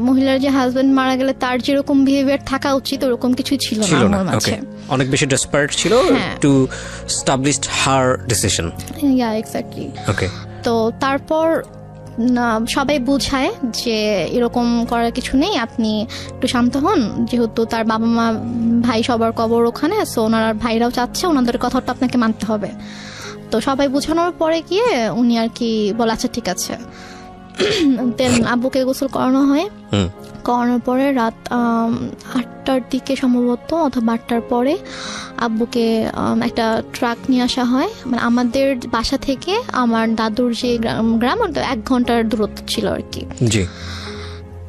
মহিলার যে হাজবেন্ড মারা গেলে তার যেরকম বিহেভিয়ার থাকা উচিত ওরকম কিছু ছিল না আমার মাঝে। অনেক বেশি ডেসপারেট ছিল to establish her decision. Yeah exactly. Okay. তো তারপর সবাই বুঝায় যে এরকম করার কিছু নেই, আপনি একটু শান্ত হন, যেহেতু তার বাবা মা ভাই সবার কবর ওখানে, সো ওনার ভাইরাও চাচ্ছে ওনাদের কথাটা আপনাকে মানতে হবে। তো সবাই বোঝানোর পরে গিয়ে উনি আর কি বলে আচ্ছা ঠিক আছে। দেন আব্বুকে গোসল করানো হয়। করানোর পরে রাত 8টার দিকে সম্ভবত অথবা 8টার পরে আব্বুকে একটা ট্রাক নিয়ে আসা হয়। মানে আমাদের বাসা থেকে আমার দাদুর যে গ্রাম 1 ঘন্টার দূরত্ব ছিল আর কি। জি।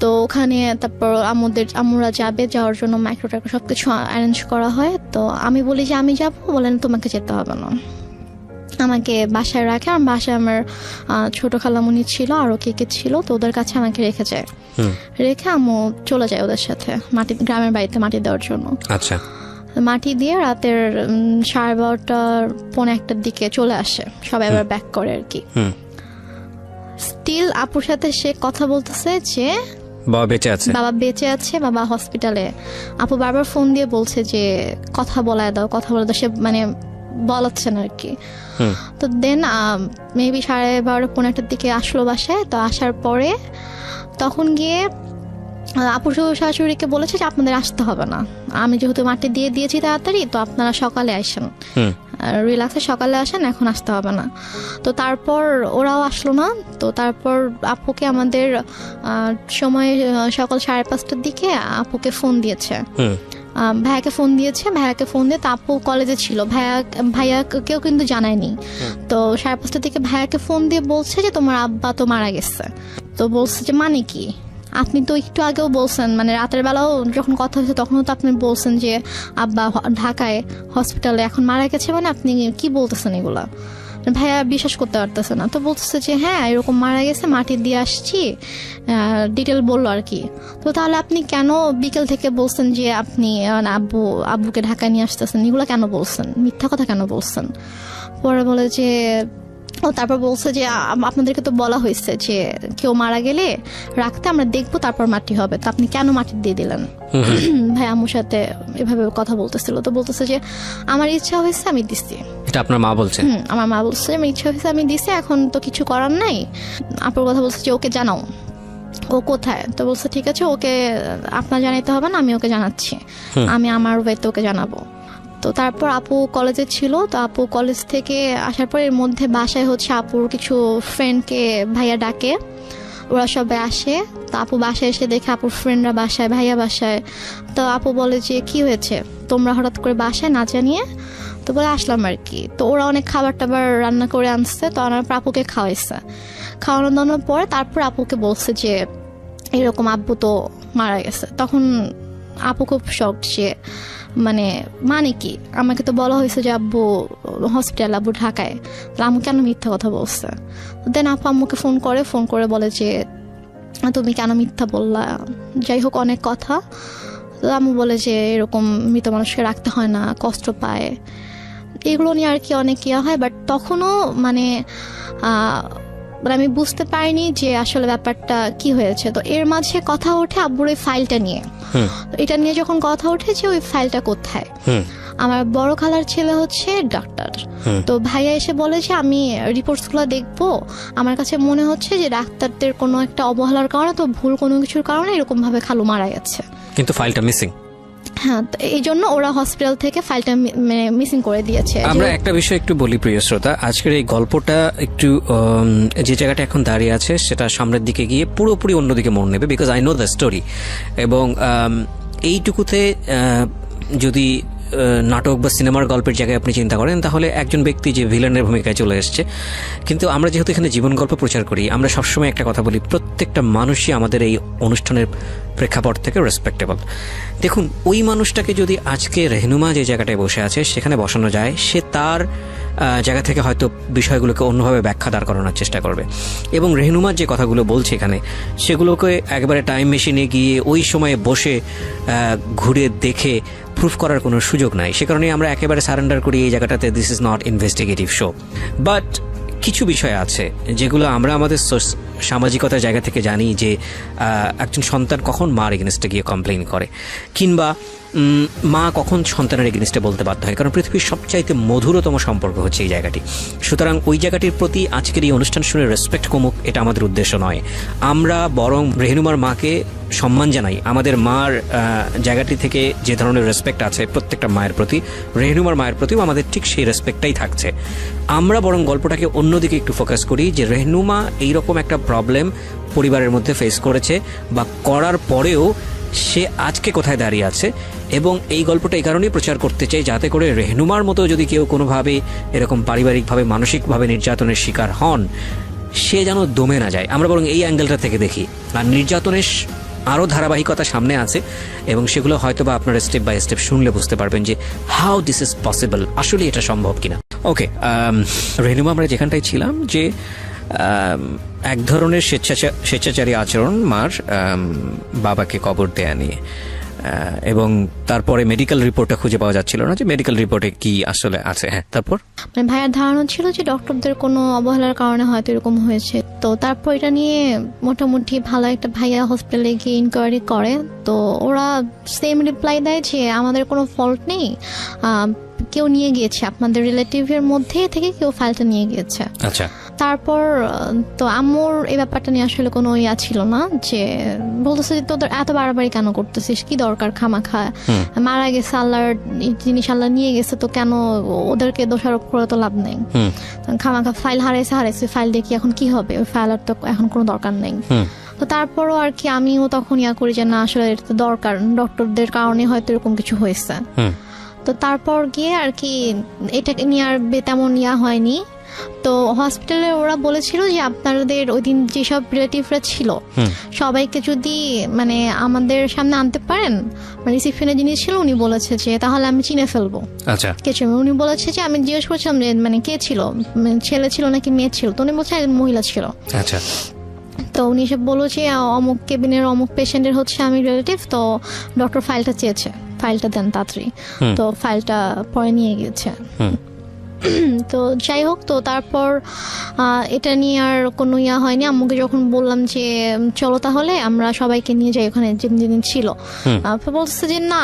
তো ওখানে তারপর আমরা যাওয়ার জন্য মাইক্রো ট্রাক সবকিছু অ্যারেঞ্জ করা হয়। তো আমি বলি যে আমি যাবো, বলেন তোমাকে যেতে হবে না, আমাকে বাসায় রাখে। আর বাসায় আমার ছোট খালামুনি ছিল, আরো কে ছিল, তো ওদের কাছে আমাকে রেখে যায়। রেখে আম্মু চলে যায় ওদের সাথে গ্রামের বাড়িতে মাটি দেওয়ার জন্য। আচ্ছা। মাটি দিয়ে রাতের 12:30 পৌনে 1টার দিকে চলে আসে, সবাই আবার ব্যাক করে আর কি। স্টিল আপুর সাথে সে কথা বলতেছে যে বাবা বেঁচে আছে, বাবা হসপিটালে। আপু বারবার ফোন দিয়ে বলছে যে কথা বলায় দাও। সে মানে বলাচ্ছে না আর কি। তো দেন মেবি 12:30 পৌনে 1টার দিকে আসলো বাসায়। তো আসার পরে তখন গিয়ে আপুর শাশুড়িকে বলেছে যে আপনাদের আসতে হবে না, আমি যেহেতু মাটি দিয়ে দিয়েছি তাড়াতাড়ি, তো আপনারা সকালে আসেন, রিল্যাক্সে সকালে আসেন, এখন আসতে হবে না। তো তারপর ওরাও আসলো না। তো তারপর আপুকে আমাদের সময় সকাল 5:30টার দিকে আপুকে ফোন দিয়েছে, ভাইয়াকে ফোন দিয়ে তো আপু কলেজে ছিল, ভাইয়াকেও কিন্তু জানায়নি। তো 5:30টার দিকে ভাইয়াকে ফোন দিয়ে বলছে যে তোমার আব্বা তো মারা গেছে। তো বলছে যে মানে কি, আপনি তো একটু আগেও বলছেন, মানে রাতের বেলাও যখন কথা হয়েছে তখনও তো আপনি বলছেন যে আব্বা ঢাকায় হসপিটালে, এখন মারা গেছে, মানে আপনি কি বলতেছেন এগুলা? ভাইয়া বিশ্বাস করতে পারতেছে না। তো বলতেছে যে হ্যাঁ এরকম মারা গেছে, মাটি দিয়ে আসছি, ডিটেল বললো আর কি। তো তাহলে আপনি কেন বিকেল থেকে বলছেন যে আপনি আব্বুকে ঢাকায় নিয়ে আসতেছেন, এগুলো কেন বলছেন, মিথ্যা কথা কেন বলছেন? পরে বলে যে তারপর বলছে যে আপনাদেরকে তো বলা হয়েছে যে কেউ মারা গেলে রাখতে, আমরা দেখবো তারপর মাটি হবে, তো আপনি কেন মাটি দিয়ে দিলেন? ভাই আম্মুর সাথে এভাবে কথা বলতেছিল। তো বলতেছে যে আমার ইচ্ছা হয়েছে আমি দিচ্ছি। এটা আপনার মা বলছে? আমার মা বলছে আমার ইচ্ছা হয়েছে আমি দিছি, এখন তো কিছু করার নাই। আপুর কথা বলছে যে ওকে জানাও, ও কোথায়? তো বলছে ঠিক আছে, ওকে আপনার জানাইতে হবে না, আমি ওকে জানাচ্ছি, আমি আমার ওয়েতে ওকে জানাবো। তো তারপর আপু কলেজে ছিল। তো আপু কলেজ থেকে আসার পর এর মধ্যে বাসায় হচ্ছে আপুর কিছু ফ্রেন্ডকে ভাইয়া ডাকে, ওরা সবাই আসে। তো আপু বাসায় এসে দেখে আপুর ফ্রেন্ডরা বাসায়, ভাইয়া বাসায়। তো আপু বলে যে কি হয়েছে তোমরা হঠাৎ করে বাসায় না জানিয়ে? তো বলে আসলাম আর কি। তো ওরা অনেক খাবার টাবার রান্না করে আনছে, তো আনার পর আপুকে খাওয়ানো দাওয়ানোর পরে তারপর আপুকে বলছে যে এরকম আব্বু তো মারা গেছে। তখন আপু খুব শক, যে মানে কি, আমাকে তো বলা হয়েছে যে আব্বু হসপিটাল, আব্বু ঢাকায়, তাহলে আম্মু কেন মিথ্যা কথা বলছে? দেন আপু আম্মুকে ফোন করে বলে যে তুমি কেন মিথ্যা বললা, যাই হোক অনেক কথা। তো আম্মু বলে যে এরকম মৃত মানুষকে রাখতে হয় না, কষ্ট পায়, এগুলো নিয়ে আর কি অনেক ইয়া হয়। বাট তখনও মানে আমি বুঝতে পারিনি যে আসলে ব্যাপারটা কি হয়েছে। তো এর মাঝে কথা ওঠে আব্বুর ওই ফাইলটা নিয়ে। এটা নিয়ে যখন কথা উঠেছে ওই ফাইলটা কোথায়, আমার বড় খালার ছেলে হচ্ছে ডাক্তার। তো ভাইয়া এসে বলে যে আমি রিপোর্টস গুলো দেখবো, আমার কাছে মনে হচ্ছে যে ডাক্তারদের কোনো একটা অবহেলার কারণে, তো ভুল কোনো কিছুর কারণে এরকম ভাবে খালু মারা গেছে, কিন্তু ফাইলটা মিসিং। হ্যাঁ, এই জন্য ওরা হসপিটাল থেকে ফাইলটা মিসিং করে দিয়েছে। আমরা একটা বিষয় একটু বলি প্রিয় শ্রোতা, আজকের এই গল্পটা একটু যে জায়গাটা এখন দাঁড়িয়ে আছে সেটা সামনের দিকে গিয়ে পুরোপুরি অন্যদিকে মোড় নেবে, because I know the story. এবং এইটুকুতে যদি নাটক বা সিনেমার গল্পের জায়গায় আপনি চিন্তা করেন তাহলে একজন ব্যক্তি যে ভিলেনের ভূমিকায় চলে এসছে। কিন্তু আমরা যেহেতু এখানে জীবন গল্প প্রচার করি, আমরা সবসময় একটা কথা বলি, প্রত্যেকটা মানুষই আমাদের এই অনুষ্ঠানের প্রেক্ষাপট থেকে রেসপেক্টেবল। দেখুন, ওই মানুষটাকে যদি আজকে রেহনুমা যে জায়গাটায় বসে আছে সেখানে বসানো যায়, সে তার জায়গা থেকে হয়তো বিষয়গুলোকে অন্যভাবে ব্যাখ্যা দাঁড় করানোর চেষ্টা করবে। এবং রেহনুমার যে কথাগুলো বলছে এখানে, সেগুলোকে একেবারে টাইম মেশিনে গিয়ে ওই সময়ে বসে ঘুরে দেখে প্রুফ করার কোনো সুযোগ নাই। সে কারণে আমরা একেবারে সারেন্ডার করি এই জায়গাটাতে, this is not investigative show. But কিছু বিষয় আছে যেগুলো আমরা আমাদের সামাজিকতার জায়গা থেকে জানি, যে একজন সন্তান কখন মার এগেনস্টে গিয়ে কমপ্লেইন করে, কিংবা মা কখন সন্তানের এগেনস্টে বলতে বাধ্য হয়। কারণ পৃথিবীর সবচাইতে মধুরতম সম্পর্ক হচ্ছে এই জায়গাটি। সুতরাং ওই জায়গাটির প্রতি আজকের এই অনুষ্ঠান শুনে রেসপেক্ট কমুক, এটা আমাদের উদ্দেশ্য নয়। আমরা বরং রেহনুমার মাকে সম্মান জানাই। আমাদের মার জায়গাটি থেকে যে ধরনের রেসপেক্ট আছে প্রত্যেকটা মায়ের প্রতি, রেহনুমার মায়ের প্রতিও আমাদের ঠিক সেই রেসপেক্টটাই থাকছে। আমরা বরং গল্পটাকে অন্যদিকে একটু ফোকাস করি, যে রেহনুমা এইরকম একটা প্রবলেম পরিবারের মধ্যে ফেস করেছে, বা করার পরেও সে আজকে কোথায় দাঁড়িয়ে আছে। এবং এই গল্পটা এই কারণেই প্রচার করতে চাই, যাতে করে রেহনুমার মতো যদি কেউ কোনোভাবে এরকম পারিবারিকভাবে মানসিকভাবে নির্যাতনের শিকার হন, সে যেন দমে না যায়। আমরা বরং এই অ্যাঙ্গেলটা থেকে দেখি। আর নির্যাতনের আরও ধারাবাহিকতা সামনে আছে, এবং সেগুলো হয়তো বা আপনারা স্টেপ বাই স্টেপ শুনলে বুঝতে পারবেন যে হাউ দিস ইজ পসিবল, আসলে এটা সম্ভব কিনা। ওকে, রেহনুমা, আমরা যেখানটায় ছিলাম, যে এক ধরনের স্বেচ্ছাচারী আচরণ মার বাবাকে কবর দেয়া নিয়ে, এবং তারপরে মেডিকেল রিপোর্টটা খুঁজে পাওয়া যাচ্ছিল না, যে মেডিকেল রিপোর্টে কি আসলে আছে। হ্যাঁ, তারপর মানে ভাইয়ের ধারণা ছিল যে ডক্টরদের কোনো অবহেলার কারণে হয়তো এরকম হয়েছে। তো তারপর এটা নিয়ে মোটামুটি ভালো একটা ভাইয়া হসপিটালে গিয়ে ইনকোয়ারি করে। তো ওরা সেম রিপ্লাই দেয় যে আমাদের কোনো ফল্ট নেই, কেউ নিয়ে গিয়েছে, আপনাদের রিলেটিভের মধ্যে থেকে কেউ ফাইলটা নিয়ে গিয়েছে। আচ্ছা। তারপর তো আম্মুর এই ব্যাপারটা নিয়ে আসলে কোনো ইয়া ছিল না, যে বলতেছে যে তোদের এত বাড়াবাড়ি কেন করতেছিস, কি দরকার খামাখা, মারা গেছে, আল্লাহর জিনিস আল্লাহ নিয়ে গেছে, তো কেন ওদেরকে দোষারোপ করে তো লাভ নেই। খামাখা ফাইল হারাইছে, ফাইল দিয়ে কি এখন কি হবে, ওই ফাইল আর তো এখন কোনো দরকার নেই। তো তারপরও আর কি আমিও তখন ইয়া করি যে না, আসলে এটা তো দরকার, ডক্টরদের কারণে হয়তো এরকম কিছু হয়েছে। তো তারপর গিয়ে আর কি এটাকে নিয়ে আর তেমন ইয়া হয়নি। তো হসপিটালে ওরা বলেছিল যে আপনাদের ওই দিন যেসব রিলেটিভরা ছিল সবাইকে যদি মানে আমাদের সামনে আনতে পারেন, মানে রিসিপশনে যিনি ছিল উনি বলেছে যে তাহলে আমি চিনে ফেলবো। আচ্ছা। কে ছিল উনি বলেছে যে, আমি জিজ্ঞেস করছিলাম যে মানে কে ছিল, ছেলে ছিল নাকি মেয়ে ছিল, তো উনি বলছে একজন মহিলা ছিল। আচ্ছা। তো উনি এসে বললো যে অমুক কেবিনের অমুক পেশেন্টের হচ্ছে আমি রিলেটিভ, তো ডক্টর ফাইলটা চেয়েছে, ফাইলটা দেন তাড়াতাড়ি। তো ফাইলটা পরে নিয়ে গিয়েছে। তো যাই হোক, তো তারপর এটা নিয়ে আর কোনো ইয়া হয়নি। আম্মুকে যখন বললাম যে চলো তাহলে আমরা সবাইকে নিয়ে যাই ওখানে যেদিন ছিল, বলছে যে না,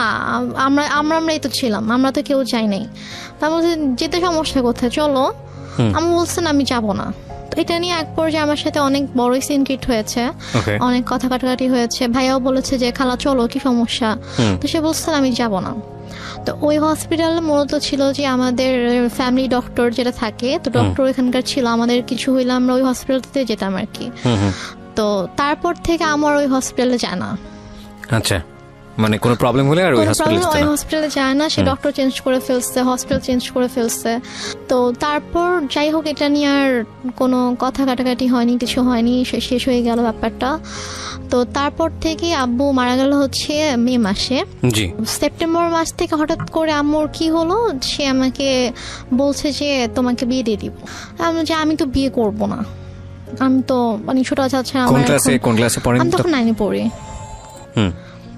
আমরাই তো ছিলাম, আমরা তো কেউ যাই নাই। তার বলছে যেতে সমস্যা কোথায়, চলো। আমি বলছেন আমি যাবো না। এটা নিয়ে এক পর্যায়ে আমার সাথে অনেক বড় সিন ক্রিয়েট হয়েছে, অনেক কথা কাটাকাটি হয়েছে। ভাইয়াও বলেছে যে খালা চলো, কি সমস্যা, তো সে বলছে আমি যাব না। তো ওই হসপিটাল মূলত ছিল যে আমাদের ফ্যামিলি ডক্টর যেটা থাকে, তো ডক্টর এখানকার ছিল, আমাদের কিছু হইলে আমরা ওই হসপিটালতে যেতাম আর কি। তো তারপর থেকে আমার ওই হসপিটালে যায় না। আচ্ছা, মানে কোনো প্রবলেম হলে আর ওই হসপিটালে যায় না, সে ডক্টর চেঞ্জ করে ফেলছে, হসপিটাল চেঞ্জ করে ফেলছে। তো তারপর যাই হোক, এটা নিয়ে আর কোনো কথা কাটাকাটি হয়নি, কিছু হয়নি, শেষ হয়ে গেল ব্যাপারটা। তো তারপর থেকে আব্বু মারা গেল হচ্ছে মে মাসে। সেপ্টেম্বর মাস থেকে হঠাৎ করে আম্মুর কি হলো, সে আমাকে বলছে যে তোমাকে বিয়ে দিয়ে দিব। আমি তো বিয়ে করব না, আমি তো মানে ছোট আছে, আমি তখন 9-এ পড়ি।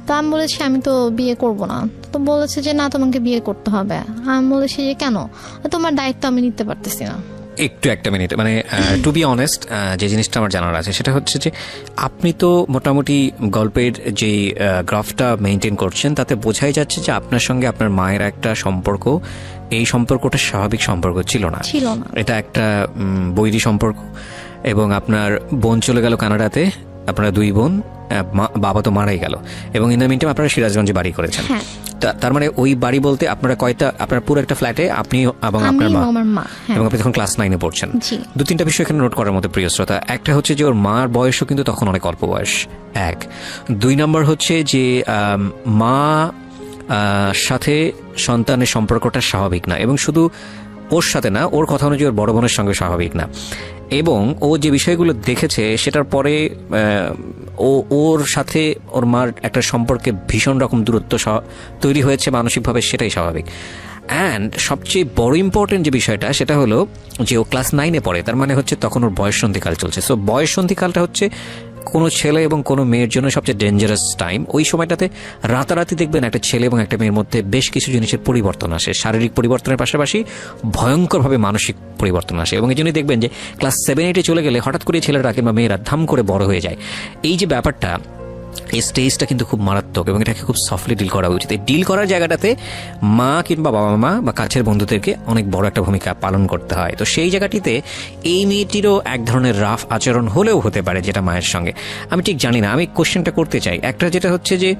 তো আমি বলেছি আমি তো বিয়ে করব না। তো বলেছে যে না, তোমাকে বিয়ে করতে হবে। আমি বলেছি যে কেন, তোমার দায়িত্ব আমি নিতে পারতেছি না। একটু একটা মিনিট, মানে টু বি অনেস্ট, যে জিনিসটা আমার জানার আছে সেটা হচ্ছে যে আপনি তো মোটামুটি গল্পের যে গ্রাফটা মেনটেন করছেন, তাতে বোঝাই যাচ্ছে যে আপনার সঙ্গে আপনার মায়ের একটা সম্পর্ক, এই সম্পর্কটা স্বাভাবিক সম্পর্ক ছিল না। এটা একটা বৈরী সম্পর্ক। এবং আপনার বোন চলে গেল কানাডাতে, আপনারা 2 বোন, বাবা তো মারাই গেল, এবং ইন দ্য মিন টাইম আপনারা সিরাজগঞ্জে বাড়ি করেছেন। তার মানে ওই বাড়ি বলতে আপনারা কয়টা, আপনার পুরো একটা ফ্ল্যাটে আপনি এবং আপনার মা, এবং আপনি তখন ক্লাস 9-এ পড়ছেন। 2-3টা বিষয় এখানে নোট করার মতো, প্রিয় শ্রোতা। একটা হচ্ছে যে ওর মার বয়সও কিন্তু তখন অনেক অল্প বয়স, 1। 2 নম্বর হচ্ছে যে মা সাথে সন্তানের সম্পর্কটা স্বাভাবিক না, এবং শুধু ওর সাথে না, ওর কথা অনুযায়ী ওর বড় বোনের সঙ্গে স্বাভাবিক না। এবং ও যে বিষয়গুলো দেখেছে সেটার পরে ওর সাথে ওর মার একটা সম্পর্কে ভীষণ রকম দূরত্ব তৈরি হয়েছে মানসিকভাবে, সেটাই স্বাভাবিক। অ্যান্ড সবচেয়ে বড় ইম্পর্টেন্ট যে বিষয়টা সেটা হলো যে ও ক্লাস 9-এ পড়ে, তার মানে হচ্ছে তখন ওর বয়ঃসন্ধিকাল চলছে। সো বয়ঃসন্ধিকালটা হচ্ছে কোনো ছেলে এবং কোনো মেয়ের জন্য সবচেয়ে ডেঞ্জারাস টাইম। ওই সময়টাতে রাতারাতি দেখবেন একটা ছেলে এবং একটা মেয়ের মধ্যে বেশ কিছু জিনিসের পরিবর্তন আসে, শারীরিক পরিবর্তনের পাশাপাশি ভয়ঙ্করভাবে মানসিক পরিবর্তন আসে। এবং এই জন্যই দেখবেন যে ক্লাস 7-8-এ চলে গেলে হঠাৎ করে ছেলেরা কিংবা মেয়েরা ধাম করে বড় হয়ে যায়। এই যে ব্যাপারটা, এই স্টেজটা কিন্তু খুব মারাত্মক এবং এটাকে খুব সফটলি ডিল করা উচিত। এই ডিল করার জায়গাটাতে মা কিংবা বাবা মা বা কাছের বন্ধুদেরকে অনেক বড় একটা ভূমিকা পালন করতে হয়। তো সেই জায়গাটিতে এই মেয়েটিরও এক ধরনের রাফ আচরণ হলেও হতে পারে যেটা মায়ের সঙ্গে, আমি ঠিক জানি না। আমি কোশ্চেনটা করতে চাই, একটা যেটা হচ্ছে যে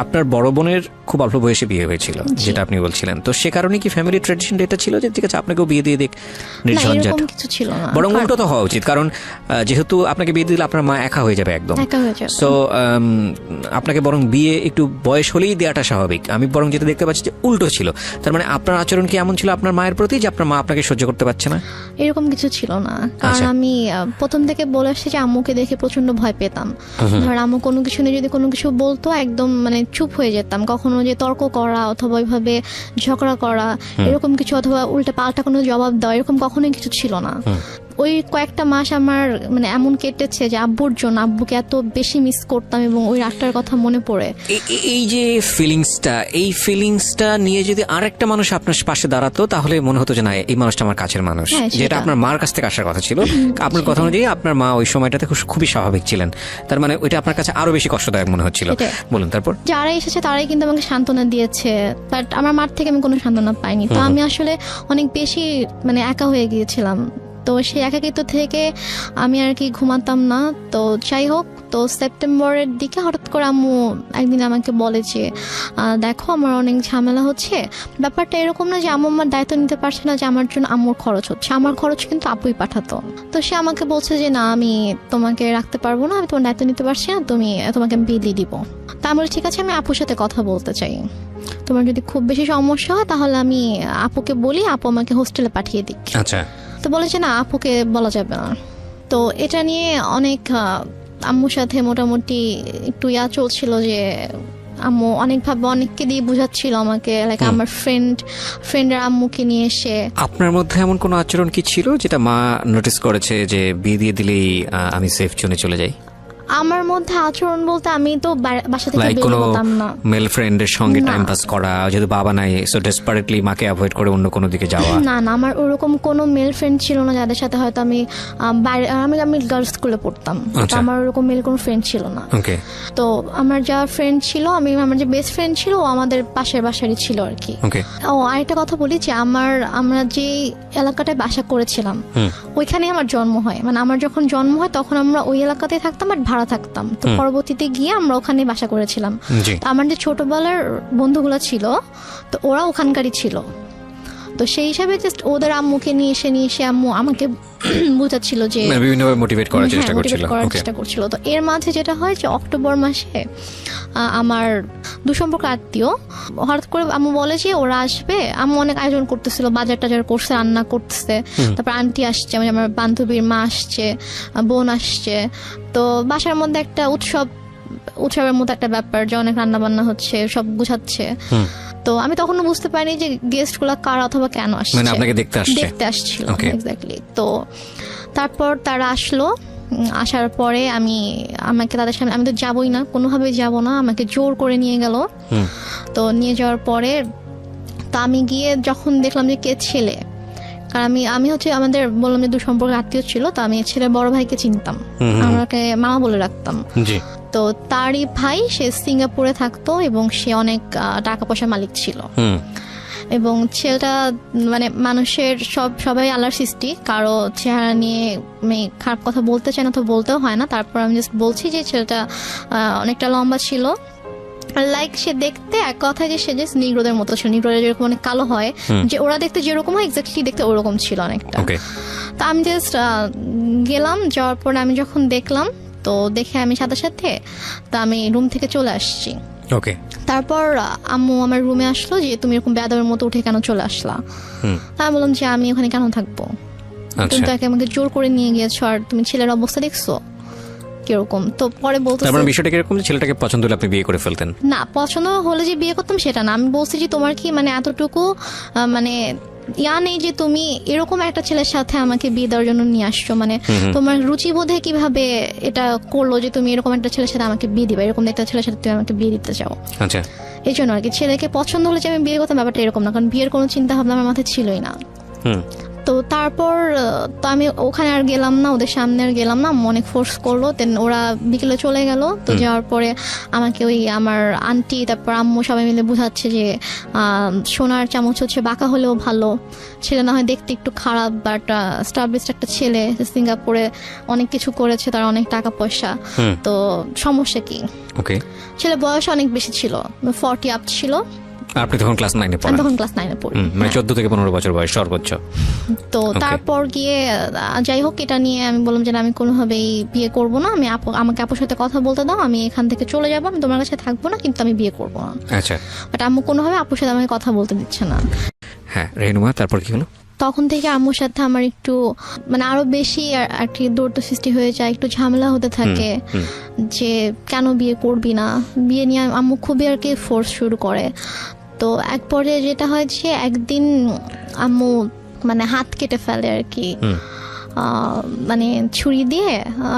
আপনার বড় বোনের খুব অল্প বয়সে বিয়ে হয়েছিল যেটা আপনি বলছিলেন, তো সে কারণে কি ফ্যামিলি ট্র্যাডিশন এটা ছিল যে ঠিক আছে আপনাকেও বিয়ে দিয়ে দিক নির্ঝঞ্ঝাট? কিছু ছিল না, বরং উল্টো তো হওয়া উচিত, কারণ যেহেতু আপনাকে বিয়ে দিলে আপনার মা একা হয়ে যাবে একদম। সো আপনাকে বরং বিয়ে একটু বয়স হলেই দেওয়াটা স্বাভাবিক। আমি বরং যেটা দেখতে পাচ্ছি যে উল্টো ছিল। তার মানে আপনার আচরণ কি এমন ছিল আপনার মায়ের প্রতি যে আপনার মা আপনাকে সহ্য করতে পারছে না? এরকম কিছু ছিল না, কারণ আমি প্রথম থেকে বলে আসছি যে আম্মুকে দেখে প্রচন্ড ভয় পেতাম। ধর আম্মু কোনো কিছু নিয়ে যদি কোনো কিছু বলতো একদম মানে চুপ হয়ে যেতাম। কখনো যে তর্ক করা অথবা ওইভাবে ঝগড়া করা এরকম কিছু, অথবা উল্টা পাল্টা কোনো জবাব দেওয়া, এরকম কখনোই কিছু ছিল না। ওই কয়েকটা মাস আমার মানে এমন কেটেছে যে আব্বুর জন্য, আব্বুকে এত বেশি মিস করতাম এবং ওই রাতটার কথা মনে পড়ে। এই যে এই ফিলিংসটা নিয়ে যদি আরেকটা মানুষ আপনার পাশে দাঁড়াতো তাহলে মনে হতো যে না এই মানুষটা আমার কাছের মানুষ, যেটা আপনার মার কাছ থেকে আসার কথা ছিল। আপনার কথা অনুযায়ী আপনার মা ওই সময়টাতে খুবই স্বাভাবিক ছিলেন, তার মানে ওইটা আপনার কাছে আরো বেশি কষ্টদায়ক মনে হচ্ছিল। বলুন তারপর। যারা এসেছে তারাই কিন্তু আমাকে সান্ত্বনা দিয়েছে, বাট আমার মার থেকে আমি কোনো সান্ত্বনা পাইনি। তো আমি আসলে অনেক বেশি মানে একা হয়ে গিয়েছিলাম। তো সেই একাকিত্ব থেকে আমি আর কি ঘুমাতাম না। তো যাই হোক, তো সেপ্টেম্বরের দিকে হঠাৎ করে আম্মু একদিন আমাকে বলে যে দেখো আমার অনেক ঝামেলা হচ্ছে। ব্যাপারটা এরকম না যে আম্মু আমার দায়িত্ব নিতে পারছে না, যে আমার জন্য আম্মুর খরচ হচ্ছে, আমার খরচ কিন্তু আপুই পাঠাতো। তো সে আমাকে বলছে যে না আমি তোমাকে রাখতে পারবো না, আমি তোমার দায়িত্ব নিতে পারছি না, তোমাকে আমি বিয়ে দিয়ে দিব। তা আমি বলি ঠিক আছে, আমি আপুর সাথে কথা বলতে চাই, তোমার যদি খুব বেশি সমস্যা হয় তাহলে আমি আপুকে বলি, আপু আমাকে হোস্টেলে পাঠিয়ে দিক। আচ্ছা। তো বলেছে না আপুকে বলা যাবে না। তো এটা নিয়ে অনেক আম্মুর সাথে মোটামুটি একটু চলছিল যে আম্মু অনেকভাবে অনেককে দিয়ে বুঝাচ্ছিল আমাকে, লাইক আমার ফ্রেন্ডের আম্মুকে নিয়ে এসে। আপনার মধ্যে এমন কোনো আচরণ কি ছিল যেটা মা নোটিস করেছে যে বিয়ে দিয়ে দিলেই আমি সেফ জোনে চলে যাই? আমার মধ্যে আচরণ বলতে আমি তো বাসা থেকে বের হতাম না। মেল ফ্রেন্ডের সঙ্গে টাইম পাস করা, যেহেতু বাবা নাই সো ডেসপারেটলি মাকে অ্যাভয়েড করে অন্য কোনো দিকে যাওয়া? না না, আমার ওরকম কোনো মেল ফ্রেন্ড ছিল না যাদের সাথে হয়তো আমি আমি গার্লস স্কুলে পড়তাম, আমার ওরকম মেল কোনো ফ্রেন্ড ছিল না। তো আমার যা ফ্রেন্ড ছিল, আমার যে বেস্ট ফ্রেন্ড ছিল ও আমাদের পাশের বাসারই ছিল আর কি। ও আরেকটা কথা বলি যে আমরা যে এলাকাটায় বাসা করেছিলাম ওইখানে আমার জন্ম হয়, মানে আমার যখন জন্ম হয় তখন আমরা ওই এলাকাতেই থাকতাম আর ভাড়া থাকতাম। তো পরবর্তীতে গিয়ে আমরা ওখানে বাসা করেছিলাম। তো আমার যে ছোটবেলার বন্ধুগুলো ছিল তো ওরা ওখানকারই ছিল। তো সেই হিসাবে জাস্ট ওদের আম্মুকে নিয়ে এসে আম্মু আমাকে বুঝাচ্ছিল যে বিভিন্নভাবে মোটিভেট করার চেষ্টা করছিল। তো এর মাঝে যেটা হয় যে অক্টোবর মাসে আমার দুসম্পর্ক আত্মীয় হঠাৎ করে আম্মু বলে যে ওরা আসবে। আম্মু অনেক আয়োজন করতেছিল, বাজার টাজার করছে, রান্না করতেছে, তারপর আন্টি আসছে, আমার বান্ধবীর মা আসছে, বোন আসছে। তো বাসার মধ্যে একটা উৎসবের মতো একটা ব্যাপার যে অনেক রান্না বান্না হচ্ছে, সব গুছাচ্ছে। তো আমি তখনও বুঝতে পারিনি যে গেস্ট গুলা কারা অথবা কেন আসছে, মানে আপনাকে দেখতে আসছিল। এক্স্যাক্টলি। তো তারপর তারা আসলো, আসার পরে আমাকে তাদের সামনে, আমি তো যাবোই না, কোনোভাবেই যাব না, আমাকে জোর করে নিয়ে গেল। তো নিয়ে যাওয়ার পরে তা আমি গিয়ে যখন দেখলাম যে কে ছেলে, কারণ আমি হচ্ছে আমাদের বললাম যে দুসম্পর্কের আত্মীয় ছিল, তো আমি ছেলের বড় ভাইকে চিনতাম, আমাকে মামা বলে রাখতাম। তো তারই ভাই সে সিঙ্গাপুরে থাকতো এবং সে অনেক টাকা পয়সার মালিক ছিল। এবং ছেলেটা মানে মানুষের সবাই আল্লাহর সৃষ্টি, কারো চেহারা নিয়ে আমি খারাপ কথা বলতে চাই না, তো বলতেও হয় না। তারপর আমি জাস্ট বলছি যে ছেলেটা অনেকটা লম্বা ছিল, লাইক সে দেখতে এক কথায় যে সে জাস্ট নিগ্রোদের মতো ছিল, নিগ্রোদের যেরকম অনেক কালো হয়, যে ওরা দেখতে যেরকম হয় এক্স্যাক্টলি দেখতে ওরকম ছিল অনেকটা। তো আমি জাস্ট গেলাম, যাওয়ার পর আমি যখন দেখলাম, তো দেখে আমি সাথে সাথে তো আমি রুম থেকে চলে আসছি। তারপর আম্মু আমার রুমে আসলো যে তুমি এরকম বেয়াদবের মতো উঠে কেন চলে আসলা? আমি বললাম যে আমি ওখানে কেন থাকবো, তুমি তাকে আমাকে জোর করে নিয়ে গিয়েছো, আর তুমি ছেলের অবস্থা দেখছো? কিরকম। তো পরে বলতে তার মানে বিষয়টা কিরকম যে ছেলেটাকে পছন্দ হলে আপনি বিয়ে করে ফেলতেন? না, পছন্দ হলে যে বিয়ে করতাম সেটা না, আমি বলছি যে তোমার কি মানে এতটুকু মানে ইয়া নেই যে তুমি এরকম একটা ছেলের সাথে আমাকে বিয়ে দেওয়ার জন্য নিয়ে আসছো, মানে তোমার রুচিবোধে কিভাবে এটা করলো যে তুমি এরকম একটা ছেলের সাথে আমাকে বিয়ে দিবা, এরকম একটা ছেলের সাথে তুমি আমাকে বিয়ে দিতে চাও। আচ্ছা, এই জন্য আর কি ছেলেকে পছন্দ হলে যে আমি বিয়ে করতাম ব্যাপারটা এরকম না, কারণ বিয়ের কোনো চিন্তা ভাবনা আমার মাথায় ছিলই না। তো তারপর তো আমি ওখানে আর গেলাম না, ওদের সামনে আর গেলাম না, অনেক ফোর্স করলো। দেন ওরা বিকেলে চলে গেল। তো যাওয়ার পরে আমাকে ওই আমার আন্টি তারপর আম্মু সবাই মিলে বুঝাচ্ছে যে সোনার চামচ হচ্ছে বাঁকা হলেও ভালো, ছেলে না হয় দেখতে একটু খারাপ বাট স্টাবলিশড একটা ছেলে, সিঙ্গাপুরে অনেক কিছু করেছে, তার অনেক টাকা পয়সা, তো সমস্যা কি। ওকে, ছেলে বয়স অনেক বেশি ছিল, 40 আপ ছিল। আপনি তখন ক্লাস 9 এ পড়েন? আমি তখন ক্লাস 9 এ পড়ি, মানে 14 থেকে 15 বছর বয়স সর্বোচ্চ। তো তারপর গিয়ে যাই হোক এটা নিয়ে আমি বললাম যে আমি কোনোভাবেই বিয়ে করব না, আমি আমাকে আপুর সাথে কথা বলতে দাও, আমি এখান থেকে চলে যাবো, আমি তোমার কাছে থাকবো না, কিন্তু আমি বিয়ে করবো না। আচ্ছা, বাট আম্মু কোনোভাবে আপুর সাথে আমাকে কথা বলতে দিচ্ছে না। হ্যাঁ রেনুমা, তারপর কি হলো? তখন থেকে আম্মুর সাথে আমার একটু মানে আরো বেশি আর কি দৌড় সৃষ্টি হয়ে যায়, একটু ঝামেলা হতে থাকে যে কেন বিয়ে করবি না, বিয়ে নিয়ে আম্মু খুবই আর কি ফোর্স শুরু করে। তো এক পর্যায়ে যেটা হয় যে একদিন আম্মু মানে হাত কেটে ফেলে আর কি, মানে ছুরি দিয়ে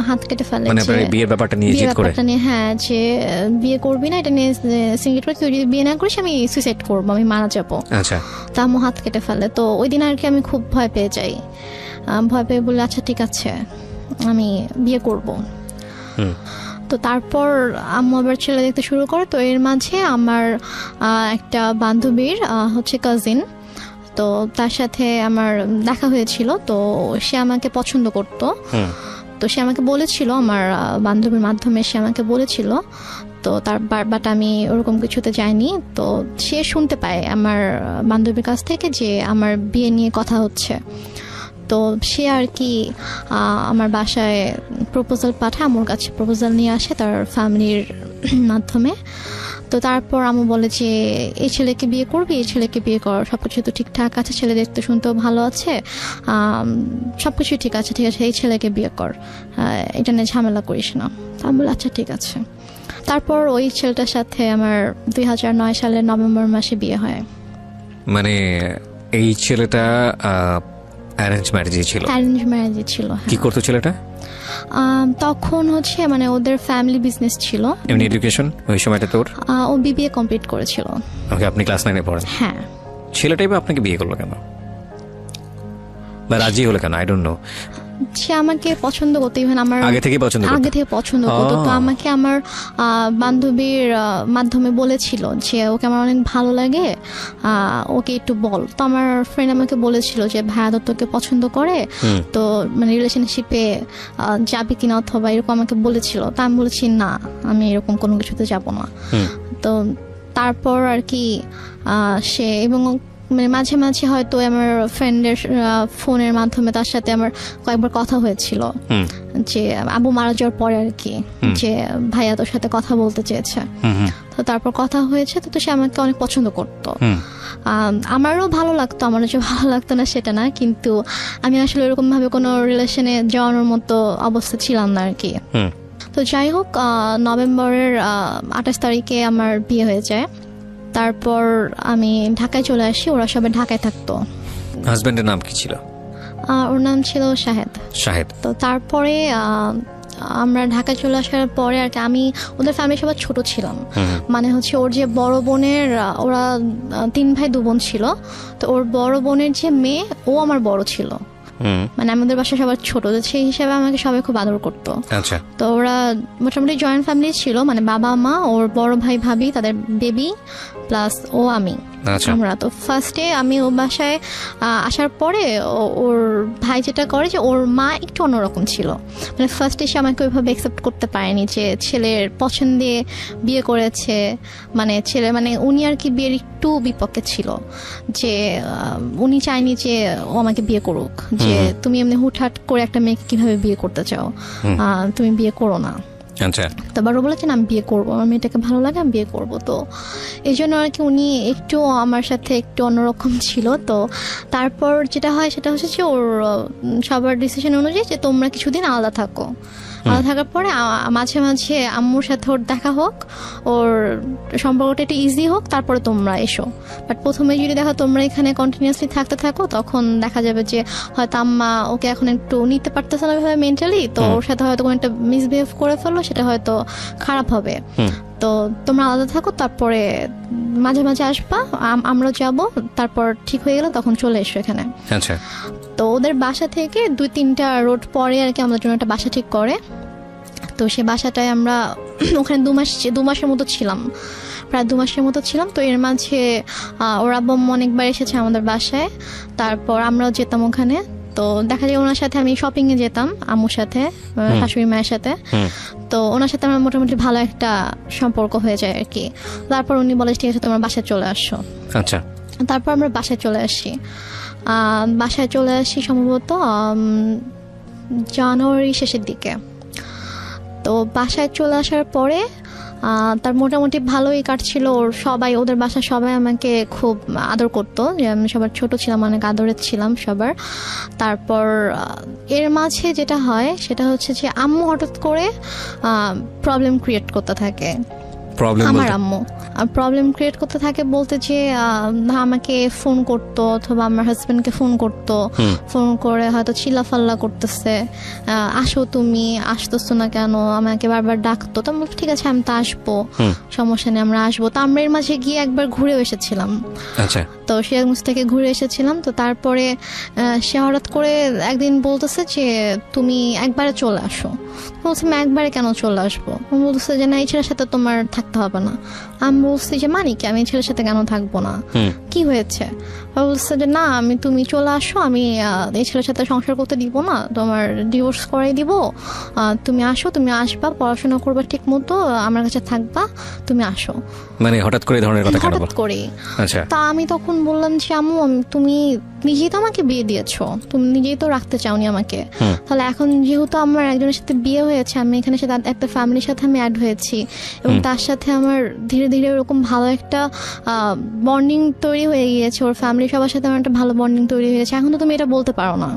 হাত কেটে ফেলে, মানে বিয়ের ব্যাপারটা নিয়ে জিদ করে। হ্যাঁ, যে বিয়ে করবি না এটা নিয়ে সিঙ্গেট করে, তুই যদি বিয়ে না করিস আমি সুইসাইড করবো, আমি মারা যাবো। আচ্ছা, তা আম্মু হাত কেটে ফেলে। তো ওই দিন আর কি আমি খুব ভয় পেয়ে যাই, ভয় পেয়ে বলে আচ্ছা ঠিক আছে আমি বিয়ে করব। তো তারপর আম্মু আবার ছেলে দেখতে শুরু করে। তো এর মাঝে আমার একটা বান্ধবীর হচ্ছে কাজিন, তো তার সাথে আমার দেখা হয়েছিল। তো সে আমাকে পছন্দ করত, তো সে আমাকে বলেছিল, আমার বান্ধবীর মাধ্যমে সে আমাকে বলেছিল। তো তার বাট আমি ওরকম কিছুতে যাইনি। তো সে শুনতে পায় আমার বান্ধবীর কাছ থেকে যে আমার বিয়ে নিয়ে কথা হচ্ছে। তো সে আর কি আমার বাসায় প্রপোজাল পাঠায়, আমার কাছে প্রপোজাল নিয়ে আসে তার ফ্যামিলির মাধ্যমে। তো তারপর আম্মু বলে যে এই ছেলেকে বিয়ে করবি, এই ছেলেকে বিয়ে কর, সবকিছু তো ঠিকঠাক আছে, ছেলে দেখতে শুনতেও ভালো আছে, সবকিছু ঠিক আছে, ঠিক আছে এই ছেলেকে বিয়ে কর, এটা নিয়ে ঝামেলা করিস না। আমি বলি আচ্ছা ঠিক আছে। তারপর ওই ছেলেটার সাথে আমার 2009 সালের নভেম্বর মাসে বিয়ে হয়। মানে এই ছেলেটা অ্যারেঞ্জ ম্যারেজে ছিল? অ্যারেঞ্জ ম্যারেজে ছিল। কি করতো ছেলেটা তখন? হচ্ছে মানে ওদের ফ্যামিলি বিজনেস ছিল। এমনি এডুকেশন ওই সময়টা তোর? ও বিবিএ কমপ্লিট করেছিল। ওকে, আপনি ক্লাস 9 এ পড়েন? হ্যাঁ। ছেলেটাই বা আপনাকে বিয়ে করলো কেন, বা রাজি হলো কেন? I don't know. সে আমাকে পছন্দ করতো, ইভেন আমার আগে থেকে পছন্দ করতো। তো আমাকে আমার বান্ধবীর মাধ্যমে বলেছিল যে ওকে আমার অনেক ভালো লাগে, ওকে একটু বল। তো আমার ফ্রেন্ড আমাকে বলেছিল যে ভাইয়া তো তোকে পছন্দ করে, তো মানে রিলেশনশিপে যাবি কিনা অথবা এরকম আমাকে বলেছিল। তা আমি বলেছি না, আমি এরকম কোনো কিছুতে যাব না। তো তারপর আর কি সে এবং মানে মাঝে মাঝে হয়তো আমার ফ্রেন্ডের ফোনের মাধ্যমে তার সাথে আমার কয়েকবার কথা হয়েছিল, যে আবু মারা যাওয়ার পরে আর কি, যে ভাইয়া তোর সাথে কথা বলতে চেয়েছে। তো তারপর কথা হয়েছে। তো সে আমাকে অনেক পছন্দ করতো, আমারও ভালো লাগতো, আমারও যে ভালো লাগতো না সেটা না, কিন্তু আমি আসলে এরকম ভাবে কোনো রিলেশনে যাওয়ানোর মতো অবস্থা ছিলাম না আর কি। তো যাই হোক, নভেম্বরের 28 তারিখে আমার বিয়ে হয়ে যায়। তারপর আমি ঢাকায় চলে আসি, ওরা সবাই ঢাকায় থাকতো। হাজবেন্ডের নাম কি ছিল? ওর নাম ছিল শাহেদ। তো তারপরে আমরা ঢাকায় চলে আসার পরে আর কি আমি ওদের ফ্যামিলি সবাই ছোট ছিলাম, মানে হচ্ছে ওর যে বড় বোনের, ওরা 3 ভাই 2 বোন ছিল, তো ওর বড় বোনের যে মেয়ে ও আমার বড় ছিল, মানে আমাদের বাসায় সবার ছোট, সেই হিসাবে আমাকে সবাই খুব আদর করতো। আচ্ছা। তো ওরা মোটামুটি জয়েন্ট ফ্যামিলি ছিল, মানে বাবা মা, ওর বড় ভাই ভাবি, তাদের বেবি প্লাস ও আমি, আমরা। তো ফার্স্টে আমি ও বাসায় আসার পরে ওর ভাই যেটা করে যে ওর মা একটু অন্যরকম ছিল, মানে ফার্স্টে সে আমাকে ওইভাবে অ্যাকসেপ্ট করতে পারেনি যে ছেলের পছন্দে বিয়ে করেছে, মানে ছেলে মানে উনি আর কি বিয়ের একটু বিপক্ষে ছিল, যে উনি চায়নি যে ও আমাকে বিয়ে করুক, যে তুমি এমনি হুটহাট করে একটা মেয়েকে কিভাবে বিয়ে করতে চাও, তুমি বিয়ে করো না। আচ্ছা। তো বারো বলেছেন আমি বিয়ে করবো, আমার মেয়েটাকে ভালো লাগে, আমি বিয়ে করবো। তো এই জন্য আর কি উনি একটু আমার সাথে একটু অন্যরকম ছিল। তো তারপর যেটা হয় সেটা হচ্ছে যে ওর সবার ডিসিশন অনুযায়ী যে তোমরা কিছুদিন আলাদা থাকো, আলাদা থাকার পরে মাঝে মাঝে আম্মুর সাথে ওর দেখা হোক, ওর সম্পর্কটা একটু ইজি হোক, তারপরে তোমরা এসো। বাট প্রথমে যদি দেখো তোমরা এখানে কন্টিনিউয়াসলি থাকতে থাকো, তখন দেখা যাবে যে হয়তো আম্মা ওকে এখন একটু নিতে পারতেছে না মেন্টালি, তো ওর সাথে হয়তো কোনো একটা মিসবিহেভ করে ফেললো, সেটা হয়তো খারাপ হবে। তো তোমরা আলাদা থাকো, তারপরে মাঝে মাঝে আসবা, আমরা যাব, তারপর ঠিক হয়ে গেলে তখন চলে এসো এখানে। আচ্ছা। তো ওদের বাসা থেকে 2-3টা রোড পরে আর কি আমাদের জন্য একটা বাসা ঠিক করে। তো সে বাসাটায় আমরা ওখানে 2 মাসের মতো ছিলাম, প্রায় 2 মাসের মতো ছিলাম। তো এর মাঝে ওর আব্বু অনেকবার এসেছে আমাদের বাসায়, তারপর আমরাও যেতাম ওখানে। তো দেখা যায় ওনার সাথে আমি শপিং এ যেতাম আম্মুর সাথে, শাশুড়ি মায়ের সাথে। তো ওনার সাথে আমার মোটামুটি ভালো একটা সম্পর্ক হয়ে যায় আর কি। তারপর উনি বলে ঠিক আছে তোমার বাসায় চলে আসো। আচ্ছা। তারপর আমরা বাসায় চলে আসি সম্ভবত জানুয়ারি শেষের দিকে। তো বাসায় চলে আসার পরে তার মোটামুটি ভালোই কাটছিল। ওদের বাসার সবাই আমাকে খুব আদর করতো, যে আমি সবার ছোট ছিলাম, অনেক আদরের ছিলাম সবার। তারপর এর মাঝে যেটা হয় সেটা হচ্ছে যে আম্মু হঠাৎ করে প্রবলেম ক্রিয়েট করতে থাকে। আমার আম্মু প্রবলেম ক্রিয়েট করতে থাকে বলতে যে আমাকে ফোন করতো অথবা আমার হাজবেন্ডকে ফোন করতো, ফোন করে হয়তো চিল্লাফাল্লা করতেছে, আসো তুমি, আসতেছো না কেন, আমাকে বারবার ডাকতো। তো আমি ঠিক আছে আমি তো আসবো, সমস্যা নেই আমরা আসবো। তো আমরা এর মাঝে গিয়ে একবার ঘুরেও এসেছিলাম। আচ্ছা। তো সিরাজগঞ্জ থেকে ঘুরে এসেছিলাম। তো তারপরে সে হঠাৎ করে একদিন বলতেছে যে তুমি একবারে চলে আসো। বলছি আমি একবারে কেন চলে আসবো? বলতেছে যে না এই ছেলের সাথে তোমার থাকতে হবে না। আমি বলছি যে মানি কি, আমি এই ছেলের সাথে কেন থাকবো না, কি হয়েছে? বলছে যে না তুমি চলে আসো, আমি এই ছেলের সাথে সংসার করতে দিব না, তোমার ডিভোর্স করাই দিব। তুমি আসো, তুমি আসবা, পড়াশোনা করবা ঠিক মতো, আমার কাছে থাকবা, তুমি আসো। মানে হঠাৎ করে ধরনের কথা কেন? হঠাৎ করে। আচ্ছা। তা আমি তখন বললাম যে আম্মু তুমি নিজেই তো আমাকে বিয়ে দিয়েছো, তুমি নিজেই তো রাখতে চাওনি আমাকে, তাহলে এখন যেহেতু আমার একজনের সাথে বিয়ে হয়েছে, আমি এখানে সাথে একটা ফ্যামিলির সাথে আমি অ্যাড হয়েছি, এবং তার সাথে আমার ধীরে ধীরে ওরকম ভালো একটা বন্ডিং তৈরি হয়ে গিয়েছে, ওর ফ্যামিলির সবার সাথে আমার একটা ভালো বন্ডিং তৈরি হয়ে গেছে, এখন তো তুমি এটা বলতে পারো না।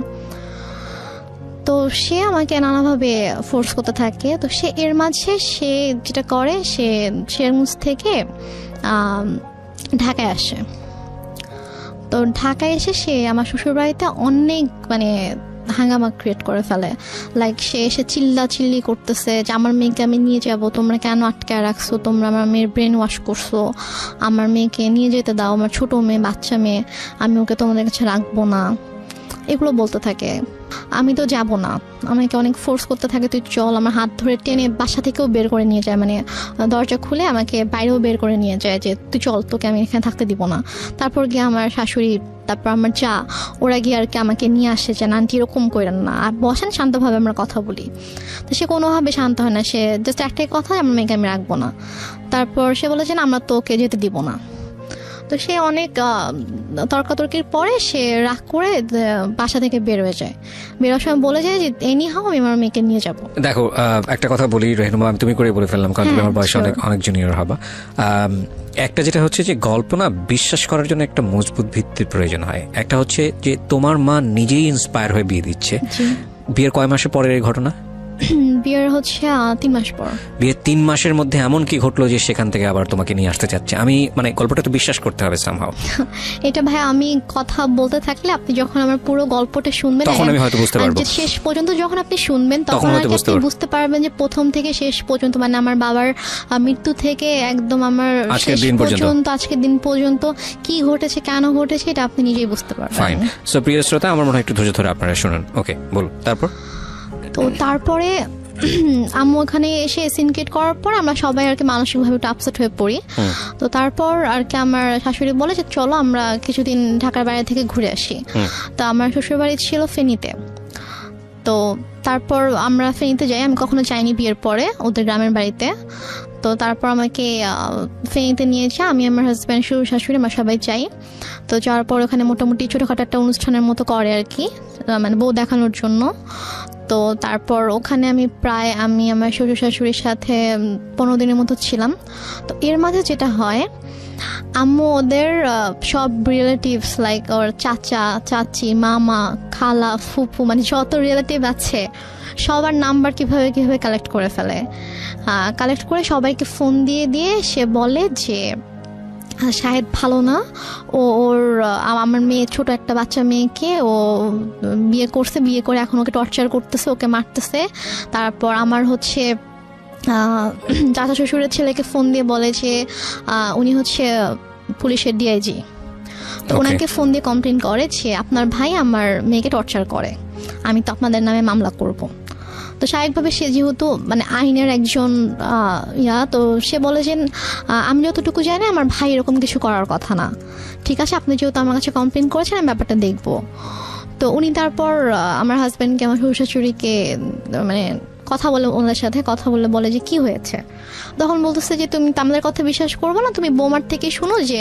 তো সে আমাকে নানাভাবে ফোর্স করতে থাকে। তো সে এর মাঝে সে যেটা করে, সে সিরাজগঞ্জ থেকে ঢাকায় আসে। তো ঢাকায় এসে সে আমার শ্বশুরবাড়িতে অনেক হাঙ্গামা ক্রিয়েট করে ফেলে। লাইক সে এসে চিল্লি করতেছে যে আমার মেয়েকে আমি নিয়ে যাব, তোমরা কেন আটকায় রাখছো, তোমরা আমার মেয়ের ব্রেন ওয়াশ করছো, আমার মেয়েকে নিয়ে যেতে দাও, আমার ছোট মেয়ে, বাচ্চা মেয়ে, আমি ওকে তোমাদের কাছে রাখবো না, এগুলো বলতে থাকে। আমি তো যাব না, আমাকে অনেক ফোর্স করতে থাকে, তুই চল। আমার হাত ধরে টেনে বাসা থেকেও বের করে নিয়ে যায়, দরজা খুলে আমাকে বাইরেও বের করে নিয়ে যায় যে তুই চল, তোকে আমি এখানে থাকতে দিব না। তারপর গিয়ে আমার শাশুড়ি, তারপর আমার যা, ওরা গিয়ে আর কি আমাকে নিয়ে আসে যে আন্টি এরকম করেন না, আর বসেন শান্তভাবে আমরা কথা বলি। তো সে কোনোভাবে শান্ত হয় না, সে জাস্ট একটাই কথা, আমার মেয়েকে আমি রাখবো না। তারপর সে বলেছে না আমরা তোকে যেতে দিব না। তো সে অনেক তর্কাতর্কির পরে সে রাগ করে বাসা থেকে বের হয়ে যায়। বেরোর সময় বলে যায় যে এনি হাও আমি আমার মেয়েকে নিয়ে যাব। দেখো একটা কথা বলি রেহনুমা, আমি তুমি করে বলে ফেললাম কারণ তুমি আমার বয়সে অনেক জুনিয়র হবা। একটা যেটা হচ্ছে যে গল্প না বিশ্বাস করার জন্য একটা মজবুত ভিত্তির প্রয়োজন হয়। একটা হচ্ছে যে তোমার মা নিজেই ইন্সপায়ার হয়ে বিয়ে দিচ্ছে। বিয়ের কয় মাসের পরের এই ঘটনা? বিয়ের হচ্ছে 3 মাস পর। বিয়ের 3 মাসের মধ্যে এমন কি ঘটলো যে সেখান থেকে আবার তোমাকে নিয়ে আসতে চাচ্ছে? আমি গল্পটা তো বিশ্বাস করতে হবে সামহাও। এটা ভাই আমি কথা বলতে থাকলে আপনি যখন আমার পুরো গল্পটা শুনবেন তখন আমি হয়তো বুঝতে পারবো, শেষ পর্যন্ত যখন আপনি শুনবেন তখন আপনি বুঝতে পারবেন যে প্রথম থেকে শেষ পর্যন্ত, আমার বাবার মৃত্যু থেকে একদম আমার শেষ পর্যন্ত, আজকের দিন পর্যন্ত কি ঘটেছে, কেন ঘটেছে, এটা আপনি নিজেই বুঝতে পারবেন। ফাইন। সো প্রিয় শ্রোতা, আমার মনে হয় একটু ধৈর্য ধরে আপনারা শুনুন। ওকে, বলুন। তো তারপরে আম্মু ওখানে এসে সিনকেট করার পর আমরা সবাই আর কি মানসিকভাবে একটু আপসেট হয়ে পড়ি। তো তারপর আর কি আমার শাশুড়ি বলে যে চলো আমরা কিছুদিন ঢাকার বাইরে থেকে ঘুরে আসি। তো আমার শ্বশুরবাড়ি ছিল ফেনীতে। তো তারপর আমরা ফেনীতে যাই, আমি কখনো যাইনি বিয়ের পরে ওদের গ্রামের বাড়িতে। তো তারপর আমাকে ফেনীতে নিয়ে যায়, আমি আমার হাজব্যান্ড, শ্বশুর শাশুড়ি, আমরা সবাই যাই। তো যাওয়ার পর ওখানে মোটামুটি ছোটোখাটো একটা অনুষ্ঠানের মতো করে আর কি, বউ দেখানোর জন্য। তো তারপর ওখানে আমি আমার শ্বশুর শাশুড়ির সাথে 15 দিনের মতো ছিলাম। তো এর মাঝে যেটা হয়, আম্মু ওদের সব রিলেটিভস লাইক ওর চাচা চাচি মামা খালা ফুপু মানে যত রিলেটিভ আছে সবার নাম্বার কিভাবে কালেক্ট করে ফেলে। কালেক্ট করে সবাইকে ফোন দিয়ে সে বলে যে শাহেদ ভালো না, ওর আমার মেয়ে ছোট একটা বাচ্চা মেয়েকে ও বিয়ে করছে, বিয়ে করে এখন ওকে টর্চার করতেছে, ওকে মারতেছে। তারপর আমার হচ্ছে চাচা শ্বশুরের ছেলেকে ফোন দিয়ে বলে যে উনি হচ্ছে পুলিশের ডিআইজি, তো ওনাকে ফোন দিয়ে কমপ্লেন করে যে আপনার ভাই আমার মেয়েকে টর্চার করে, আমি তো আপনাদের নামে মামলা করব। তো স্বাভাবিকভাবে সে যেহেতু মানে আইনের একজন তো সে বলে যে আমি যতটুকু জানি আমার ভাই এরকম কিছু করার কথা না, ঠিক আছে আপনি যেহেতু আমার কাছে কমপ্লেন করেছেন আমি ব্যাপারটা দেখবো। তো উনি তারপর আমার হাজব্যান্ডকে আমার শ্বশুর শাশুড়িকে মানে কথা বলে ওনাদের সাথে কথা বলে যে কি হয়েছে, তখন বলতেছে যে তুমি আমাদের কথা বিশ্বাস করবো না, তুমি বোমার থেকে শুনো যে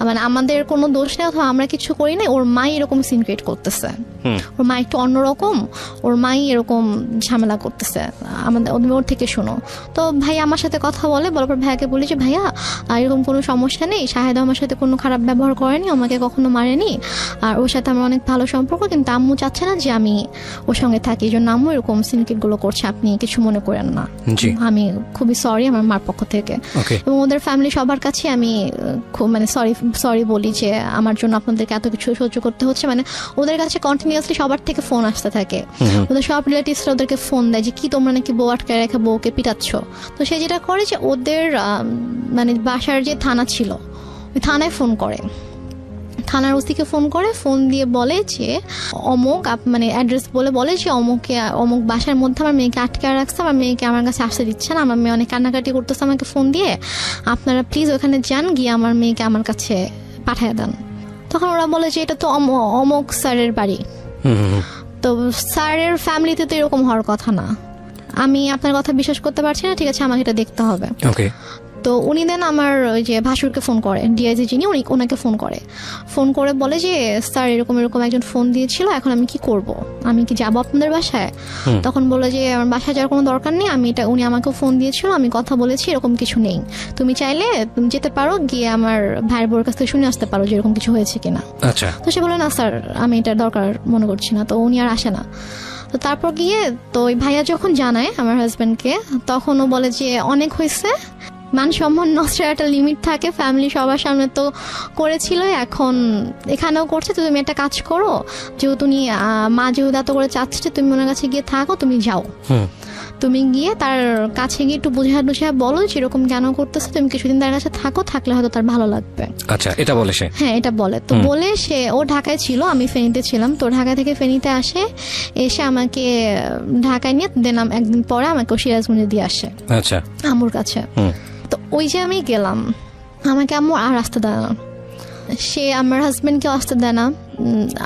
মানে আমাদের কোনো দোষ নেই অথবা আমরা কিছু করি না, ওর মাই এরকম সিন ক্রিয়েট করতেছে, ওর মা একটু অন্যরকম, ওর মাই এরকম ঝামেলা করতেছে, আমাদের ওর থেকে শোনো। তো ভাই আমার সাথে কথা বলার পর ভাইয়াকে বলি যে ভাইয়া এরকম কোনো সমস্যা নেই, শাহেদ আমার সাথে কোনো খারাপ ব্যবহার করেনি, আমাকে কখনো মারেনি, আর ওর সাথে আমার অনেক ভালো সম্পর্ক, কিন্তু আম্মু চাচ্ছে না যে আমি ওর সঙ্গে থাকি, এই জন্য আম্মু এরকম সিনক্রিয়েটগুলো করছে, আপনি কিছু মনে করেন না, আমি খুবই সরি আমার মার পক্ষ থেকে। এবং ওদের ফ্যামিলি সবার কাছে আমি খুব মানে সরি বলি যে আমার জন্য আপনাদেরকে এত কিছু সহ্য করতে হচ্ছে। মানে ওদের কাছে কন্টিনিউয়াসলি সবার থেকে ফোন আসতে থাকে, ওদের সব রিলেটিভসরা ওদেরকে ফোন দেয় যে কি তোমরা নাকি বউ আটকায় রেখে বউকে পিটাচ্ছ। তো সে যেটা করে যে ওদের মানে বাসার যে থানা ছিল ওই থানায় ফোন করে, থানার ওসিকে ফোন দিয়ে বলে যে অমুক মানে অ্যাড্রেস বলে যে অমুক বাসার মধ্যে আমার মেয়েকে আটকে রাখছে, আমার মেয়েকে আমার কাছে আসতে দিচ্ছে না, আমার মেয়ে অনেক কান্নাকাটি করতেছে আমাকে ফোন দিয়ে, আপনারা প্লিজ ওখানে যান, গিয়ে আমার মেয়েকে আমার কাছে পাঠিয়ে দেন। তখন ওরা বলে যে এটা তো অমুক স্যারের বাড়ি, তো স্যারের ফ্যামিলিতে তো এরকম হওয়ার কথা না, আমি আপনার কথা বিশ্বাস করতে পারছি না, ঠিক আছে আমাকে এটা দেখতে হবে। তো উনি দেন আমার ওই যে ভাসুরকে ফোন করে, ডিআইজি যিনি ওনাকে ফোন করে বলে যে স্যার এরকম একজন ফোন দিয়েছিল, এখন আমি কি করব, আমি কি যাবো আপনাদের বাসায়? তখন বলে যে আমার বাসায় যাওয়ার কোনো দরকার নেই, উনি আমাকে ফোন দিয়েছিল, আমি কথা বলেছি, এরকম কিছু নেই, তুমি চাইলে তুমি যেতে পারো, গিয়ে আমার ভাইয়ের বোর কাছ থেকে শুনে আসতে পারো যে এরকম কিছু হয়েছে কিনা। তো সে বলে না স্যার আমি এটা দরকার মনে করছি না, তো উনি আর আসে না। তো তারপর গিয়ে তো ওই ভাইয়া যখন জানায় আমার হাজব্যান্ডকে, তখন ও বলে যে অনেক হয়েছে, মান সম্মান নষ্টের একটা লিমিট থাকে, ফ্যামিলি সবার সামনে তো করেছিল, এখন এখানেও করছে, তো তুমি একটা কাজ করো, যেহেতু তুমি মা যেহেতু এত করে চাচ্ছে তুমি ওনার কাছে গিয়ে থাকো, তুমি যাও, তুমি গিয়ে তার কাছে গিয়ে একটু বুঝিয়ে বলো যে এরকম কেন করতেছে, তুমি কিছুদিন তার কাছে থাকলে হয়তো তার ভালো লাগবে। আচ্ছা, এটা বলে সে? হ্যাঁ এটা বলে। তো বলে সে ও ঢাকায় ছিল, আমি ফেনীতে ছিলাম, তো ঢাকা থেকে ফেনীতে এসে আমাকে ঢাকায় নিয়ে দেন একদিন পরে আমাকে সিরাজগঞ্জে দিয়ে আসে আম্মুর কাছে। তো ওই যে আমি গেলাম, আমাকে আম্মু আর আসতে দেয় না, সে আমার হাজবেন্ডকে আসতে দেয় না,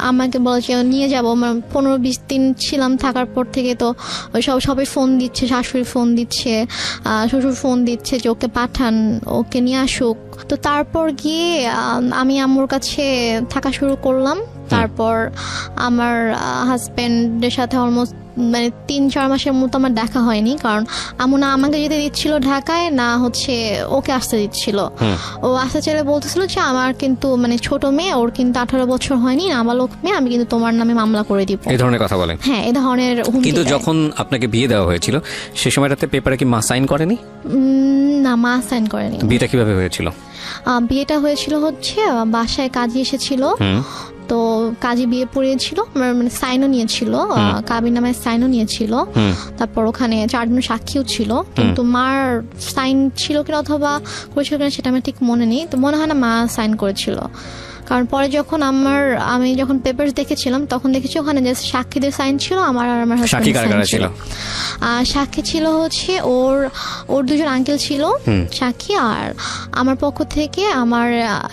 আমাকে বলে যে নিয়ে যাবো। 15-20 দিন ছিলাম, থাকার পর থেকে তো সবাই ফোন দিচ্ছে, শাশুড়ি ফোন দিচ্ছে, শ্বশুর ফোন দিচ্ছে যে ওকে পাঠান, ওকে নিয়ে আসুক। তো তারপর গিয়ে আমি আম্মুর কাছে থাকা শুরু করলাম। তারপর আমার হাজবেন্ডের সাথে অলমোস্ট মানে 3-4 মাসের মতো আমার দেখা হয়নি, কারণ আম্মু না আমাকে যেতে দিচ্ছিল ঢাকায়, না হচ্ছে ওকে আসতে দিচ্ছিল। ও আসতে চাইলে বলতেছিল যে আমার কিন্তু মানে ছোট মেয়ে, ওর কিন্তু 18 বছর হয়নি, নাবালক মেয়ে, আমি কিন্তু তোমার নামে মামলা করে দিব, এই ধরনের কথা বলে। হ্যাঁ এই ধরনের হুমকি। কিন্তু যখন আপনাকে বিয়ে দেওয়া হয়েছিল সেই সময়টাতে পেপারে কি মা সাইন করেনি? না, মা সাইন করেনি। বিয়েটা কিভাবে হয়েছিল? বিয়েটা হয়েছিল হচ্ছে বাসায় কাজী এসেছিল, তো কাজী বিয়ে পড়িয়েছিল, মানে সাইনও নিয়েছিল, কাবির নামে সাইনও নিয়েছিল, তারপর ওখানে 4 জন সাক্ষীও ছিল, কিন্তু মার সাইন ছিল কিনা অথবা করেছিল কিনা সেটা আমার ঠিক মনে নেই, তো মনে হয় না মা সাইন করেছিল। কারণ পরে যখন আমি যখন পেপারস দেখেছিলাম তখন দেখেছি ওখানে যে সাক্ষীদের সাইন ছিল, আমার আর আমার হাজবেন্ডের ছিল। সাক্ষী ছিল হচ্ছে ওর 2 জন আঙ্কেল ছিল সাক্ষী, আর আমার পক্ষ থেকে আমার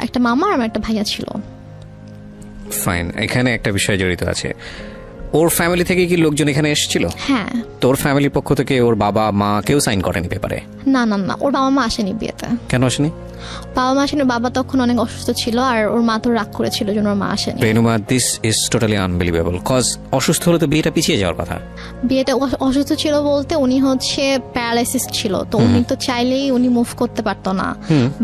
একটা মামা আর আমার একটা ভাইয়া ছিল। ফাইন, এখানে একটা বিষয় জড়িত আছে, ওর ফ্যামিলি থেকে কি লোকজন এখানে এসেছিল? হ্যাঁ। তোর ফ্যামিলির পক্ষ থেকে ওর বাবা মা কেউ সাইন করেনি পেপারে? না, ওর বাবা মা আসেনি বিয়েতে। কেন আসেনি? বাবা মা আসেনি, বাবা তখন অনেক অসুস্থ ছিল আর ওর মা তো রাগ করেছিল জন্য ওর মা আসেনি। Renuma, this is totally unbelievable, cause অসুস্থ হলে তো বিয়েটা পিছিয়ে যাওয়ার কথা। বিয়েটা অসুস্থ ছিল বলতে উনি হচ্ছে প্যারালাইসিস ছিল, তো উনি তো চাইলেই উনি মুভ করতে পারতো না,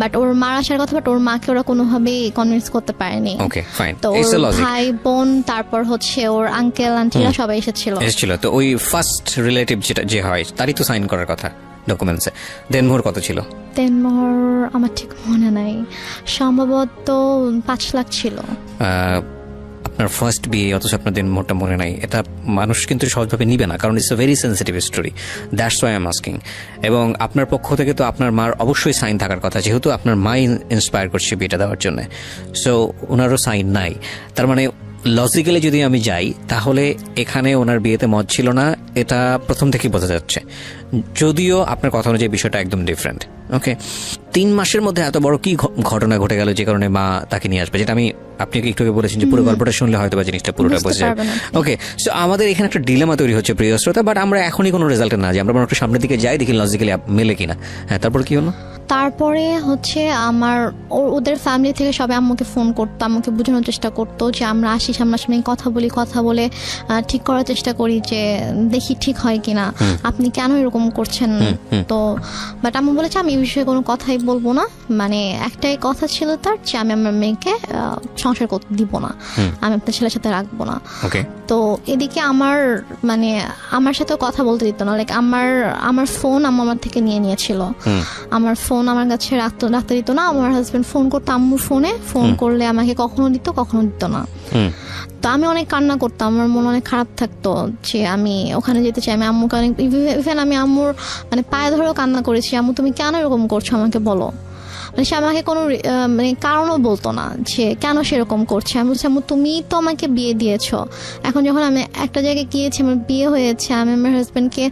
বাট ওর মার আসার কথা, বাট ওর মাকে ওরা কোনোভাবেই কনভিন্স করতে পারেনি। ওকে ফাইন, তো ইটস ওর আ লজিক। ভাই বোন তারপর হচ্ছে ওর আঙ্কেল আন্টিরা সবাই এসেছিল। তো ওই ফার্স্ট রিলেটিভ যেটা যে হয় তারই তো সাইন করার কথা ডকুমেন্টসে। দেনমোহর কত ছিল? দেনমোহর আমার ঠিক মনে নাই, সম্ভবত 5 লাখ ছিল। আপনার ফার্স্ট বিয়ে অথচ আপনার দিনমোহরটা মনে নাই, এটা মানুষ কিন্তু সহজভাবে নিবে না, কারণ it's a very sensitive story. That's why I am asking. এবং আপনার পক্ষ থেকে তো আপনার মার অবশ্যই সাইন থাকার কথা, যেহেতু আপনার মাই ইন্সপায়ার করছে বিয়েটা দেওয়ার জন্য, সো ওনারও সাইন নাই। তার মানে লজিক্যালি যদি আমি যাই তাহলে এখানে ওনার বিয়েতে মত ছিল না, এটা প্রথম থেকেই বোঝা যাচ্ছে, যদিও আপনার কথা অনুযায়ী বিষয়টা একদম ডিফারেন্ট। ওকে, 3 মাসের মধ্যে এত বড় কি ঘটনা ঘটে গেল যে কারণে মা তাকে নিয়ে আসবে, যেটা আমি আপনাকে একটু আগে বলেছেন যে পুরো গল্পটা শুনলে হয়তো বা জিনিসটা পুরোটা বোঝা যাবে। ওকে, সো আমাদের এখানে একটা ডিলেমা তৈরি হচ্ছে প্রিয় শ্রোতা, বাট আমরা এখনই কোনো রেজাল্টে না যাই, আমরা একটু সামনের দিকে যাই, দেখি লজিক্যালি মেলে কিনা। হ্যাঁ, তারপর কি হলো? তারপরে হচ্ছে আমার ওদের ফ্যামিলি থেকে সবাই আম্মুকে ফোন করতো, আম্মুকে বোঝানোর চেষ্টা করতো যে আমরা আসি সামনাসামনি কথা বলে ঠিক করার চেষ্টা করি যে দেখি ঠিক হয় কিনা, আপনি কেন এরকম করছেন। তো বাট আম্মু বলেছে আমি এই বিষয়ে কোনো কথাই বলবো না, মানে একটাই কথা ছিল তার যে আমি আমার মেয়েকে সংসার করতে দিব না, আমি আপনার ছেলের সাথে রাখবো না। তো এদিকে আমার সাথেও কথা বলতে দিত না, লাইক আমার ফোন আম্মু আমার থেকে নিয়েছিল, আমার ফোন আমার কাছে রাখতে দিত না। আমার হাজবেন্ড ফোন করতো আম্মুর ফোনে, ফোন করলে আমাকে কখনো দিত কখনো দিত না। তো আমি অনেক কান্না করতাম, আমার মন অনেক খারাপ থাকতো যে আমি ওখানে যেতে চাই। আমি আম্মুকে অনেক ইভেন আমি আম্মুর পায়ে ধরেও কান্না করেছি, আম্মু তুমি কেন এরকম করছো আমাকে বলো। সে আমাকে কোনো কারণও বলতো না যে কেন সেরকম করছে। আমি বলছি আম্মু তুমি তো আমাকে বিয়ে দিয়েছো, এখন যখন আমি একটা জায়গায় গিয়েছি, আমার বিয়ে হয়েছে, আমি আমার হাজব্যান্ডকে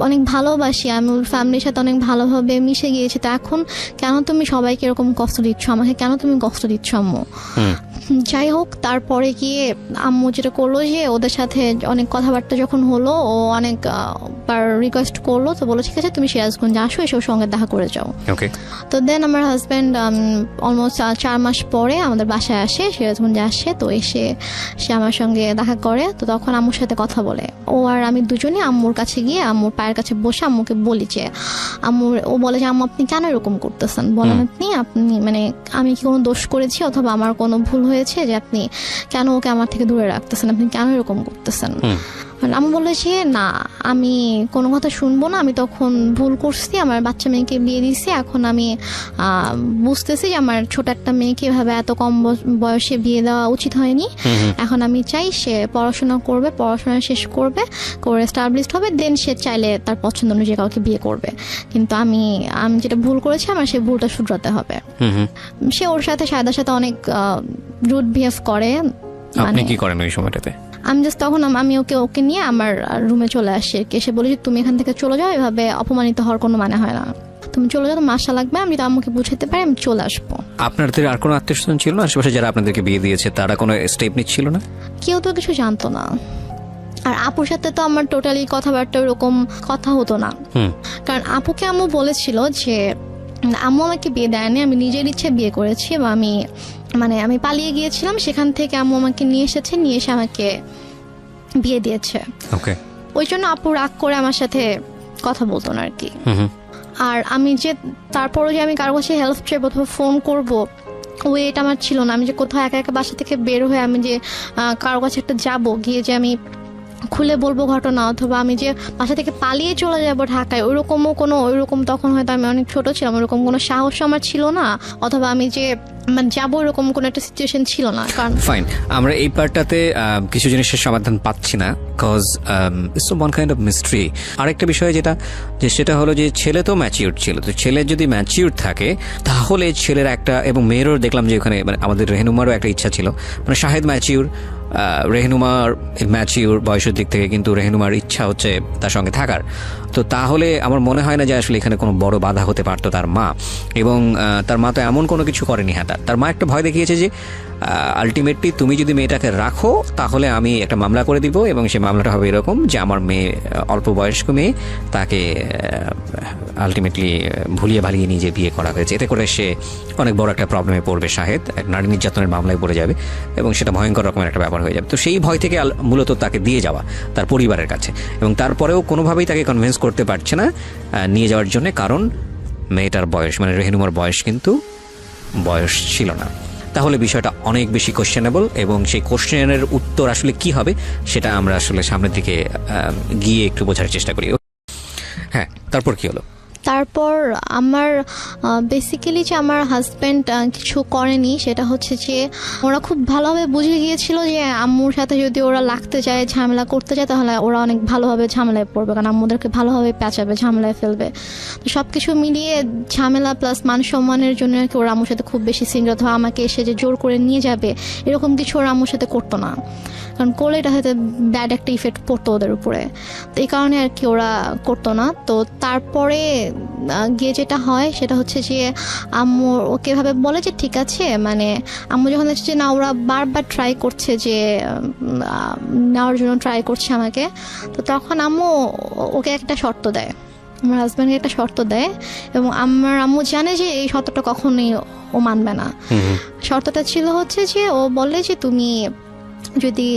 অনেক ভালোবাসি, আমি ওর ফ্যামিলির সাথে অনেক ভালোভাবে মিশে গিয়েছি, তো এখন কেন তুমি সবাইকে এরকম কষ্ট দিচ্ছ, আমাকে কেন তুমি কষ্ট দিচ্ছ আম্মু। যাই হোক, তারপরে গিয়ে আম্মু যেটা করলো যে ওদের সাথে অনেক কথাবার্তা যখন হলো, ও অনেক রিকোয়েস্ট করলো, তো বলো ঠিক আছে তুমি সিরাজগঞ্জে আসো, এসে ওর সঙ্গে দেখা করে যাও। তো দেন আমার হাজব্যান্ড অলমোস্ট 4 মাস পরে আমাদের বাসায় আসে, সিরাজগঞ্জে আসে। তো এসে সে আমার সঙ্গে দেখা করে, তো তখন আম্মুর সাথে কথা বলে। ও আর আমি দুজনে আম্মুর কাছে গিয়ে আম্মুর পায়ের কাছে বসে আম্মুকে বলি যে ও বলে যে আম্মু আপনি কেন এরকম করতেছেন, বলেন আপনি আমি কি কোনো দোষ করেছি অথবা আমার কোনো ভুল হয়েছে যে আপনি কেন ওকে আমার থেকে দূরে রাখতেছেন, আপনি কেন এরকম করতেছেন। আম্মু বললো যে না আমি কোনো কথা শুনবো না, আমি তখন ভুল করছি, আমার বাচ্চা মেয়েকে বিয়ে দিছি, এখন আমি বুঝতেছি যে আমার ছোট একটা মেয়েকে এভাবে এত কম বয়সে বিয়ে দেওয়া উচিত হয়নি। এখন আমি চাই সে পড়াশোনা করবে, পড়াশোনা শেষ করে এস্টাবলিশড হবে, দেন সে চাইলে তার পছন্দ অনুযায়ী কাউকে বিয়ে করবে, কিন্তু আমি যেটা ভুল করেছি আমার সেই ভুলটা শুধরাতে হবে। সে ওর সাথে সায়দার সাথে অনেক রুড বিহেভ করে। আপনি কি করেন ওই সময়টাতে? আমি জাস্ট তখন আমি ওকে নিয়ে আমার রুমে চলে আসি, এসে বলি যে তুমি এখান থেকে চলে যাও, এভাবে অপমানিত হওয়ার কোনো মানে হয় না, তুমি চলে যাও, তোমার আশা লাগবে, আমি তো আম্মুকে বুঝাতে পারি, আমি চলে আসবো। আপনাদের আর কোনো আত্মীয়স্বজন ছিল না আশেপাশে যারা আপনাদেরকে বিয়ে দিয়েছে, তারা কোনো স্টেপ নিচ্ছিল না? কেউ তো কিছু জানতো না, আর আপুর সাথে তো আমার টোটালি কথাবার্তা ওরকম কথা হতো না, কারণ আপুকে আম্মু বলেছিল যে আম্মু আমাকে বিয়ে দেয়নি, আমি নিজের ইচ্ছে বিয়ে করেছি, বা আমি পালিয়ে গিয়েছিলাম, সেখান থেকে আম্মু আমাকে নিয়ে এসে আমাকে বিয়ে দিয়েছে। ওই জন্য আপু রাগ করে আমার সাথে কথা বলতো না আর কি। আর আমি যে তারপরও যে আমি কারো কাছে হেল্প চাইবো অথবা ফোন করবো, ওয়েট আমার ছিল না। আমি যে কোথাও একা একা বাসা থেকে বের হয়ে আমি যে কারো কাছে একটা যাবো, গিয়ে যে আমি খুলে বলবো ঘটনা, অথবা আমি যে বাসা থেকে পালিয়ে চলে যাবো ঢাকায়, ওইরকম তখন হয়তো আমি অনেক ছোট ছিলাম, ওইরকম কোনো সাহস আমার ছিল না, অথবা আমি যে যাবো এরকম কোনো একটা সিচুয়েশন ছিল না। কারণ ফাইন, আমরা এই পার্টটাতে কিছু জিনিসের সমাধান পাচ্ছি না, cause it's one kind of mystery. আরেকটা বিষয় সেটা হলো যে ছেলে তো ম্যাচিউর ছিল, তো ছেলে যদি ম্যাচিউর থাকে তাহলে ছেলের একটা, এবং মেয়েরও দেখলাম যে ওখানে আমাদের রেহনুমারও একটা ইচ্ছা ছিল, শাহেদ ম্যাচিউর, রেহনুমার ম্যাচিউর বয়সের দিক থেকে, কিন্তু রেহনুমার ইচ্ছা হচ্ছে তার সঙ্গে থাকার। তো তাহলে আমার মনে হয় না যে আসলে এখানে কোনো বড় বাধা হতে পারতো তার মা, এবং তার মা তো এমন কোনো কিছু করেনি। হ্যাঁ, তার মা একটা ভয় দেখিয়েছে যে আলটিমেটলি তুমি যদি মেয়েটাকে রাখো তাহলে আমি একটা মামলা করে দিব, এবং সেই মামলাটা হবে এরকম যে আমার মেয়ে অল্প বয়স্ক মেয়ে, তাকে আলটিমেটলি ভুলিয়ে ভালিয়ে নিয়ে যে বিয়ে করা হয়েছে, এতে করে সে অনেক বড় একটা প্রবলেমে পড়বে শাহেদ, এক নারী নির্যাতনের মামলায় পড়ে যাবে এবং সেটা ভয়ঙ্কর রকমের একটা ব্যাপার হয়ে যাবে। তো সেই ভয় থেকে মূলত তাকে দিয়ে যাওয়া তার পরিবারের কাছে, এবং তারপরেও কোনোভাবেই তাকে কনভিন্স করতে পারছে না নিয়ে যাওয়ার জন্য, কারণ মেয়েটার বয়স মানে রেহেনুমার বয়স কিন্তু বয়স ছিল না। তাহলে বিষয়টা অনেক বেশি কোশ্চেনেবল, এবং সেই কোশ্চেনের উত্তর আসলে কি হবে সেটা আমরা আসলে সামনের দিকে গিয়ে একটু বোঝার চেষ্টা করি। হ্যাঁ, তারপর কি হলো? তারপর আমার বেসিক্যালি যে আমার হাজব্যান্ড কিছু করেনি, সেটা হচ্ছে যে ওরা খুব ভালোভাবে বুঝে গিয়েছিল যে আম্মুর সাথে যদি ওরা লাগতে যায়, ঝামেলা করতে যায়, তাহলে ওরা অনেক ভালোভাবে ঝামেলায় পড়বে, কারণ আম্মুদেরকে ভালোভাবে পেঁচাবে, ঝামেলায় ফেলবে। তো সব কিছু মিলিয়ে ঝামেলা প্লাস মান সম্মানের জন্য আর কি ওরা আম্মুর সাথে খুব বেশি সিরিয়াস, অথবা আমাকে এসে যে জোর করে নিয়ে যাবে এরকম কিছু ওরা আম্মুর সাথে করতো না, কারণ করলে এটা হয়তো ব্যাড একটা ইফেক্ট পড়তো ওদের উপরে। তো এই কারণে আর কি ওরা করতো না। তো তারপরে গিয়ে যেটা হয় সেটা হচ্ছে যে আম্মু ওকে ভাবে বলে যে ঠিক আছে, মানে আম্মু যখন দেখছে যে না ওরা বারবার ট্রাই করছে যে নেওয়ার জন্য ট্রাই করছে আমাকে, তো তখন আম্মু ওকে একটা শর্ত দেয়, আমার হাজব্যান্ডকে একটা শর্ত দেয়, এবং আমার আম্মু জানে যে এই শর্তটা কখনোই ও মানবে না। শর্তটা ছিল হচ্ছে যে ও বলে যে তুমি যদি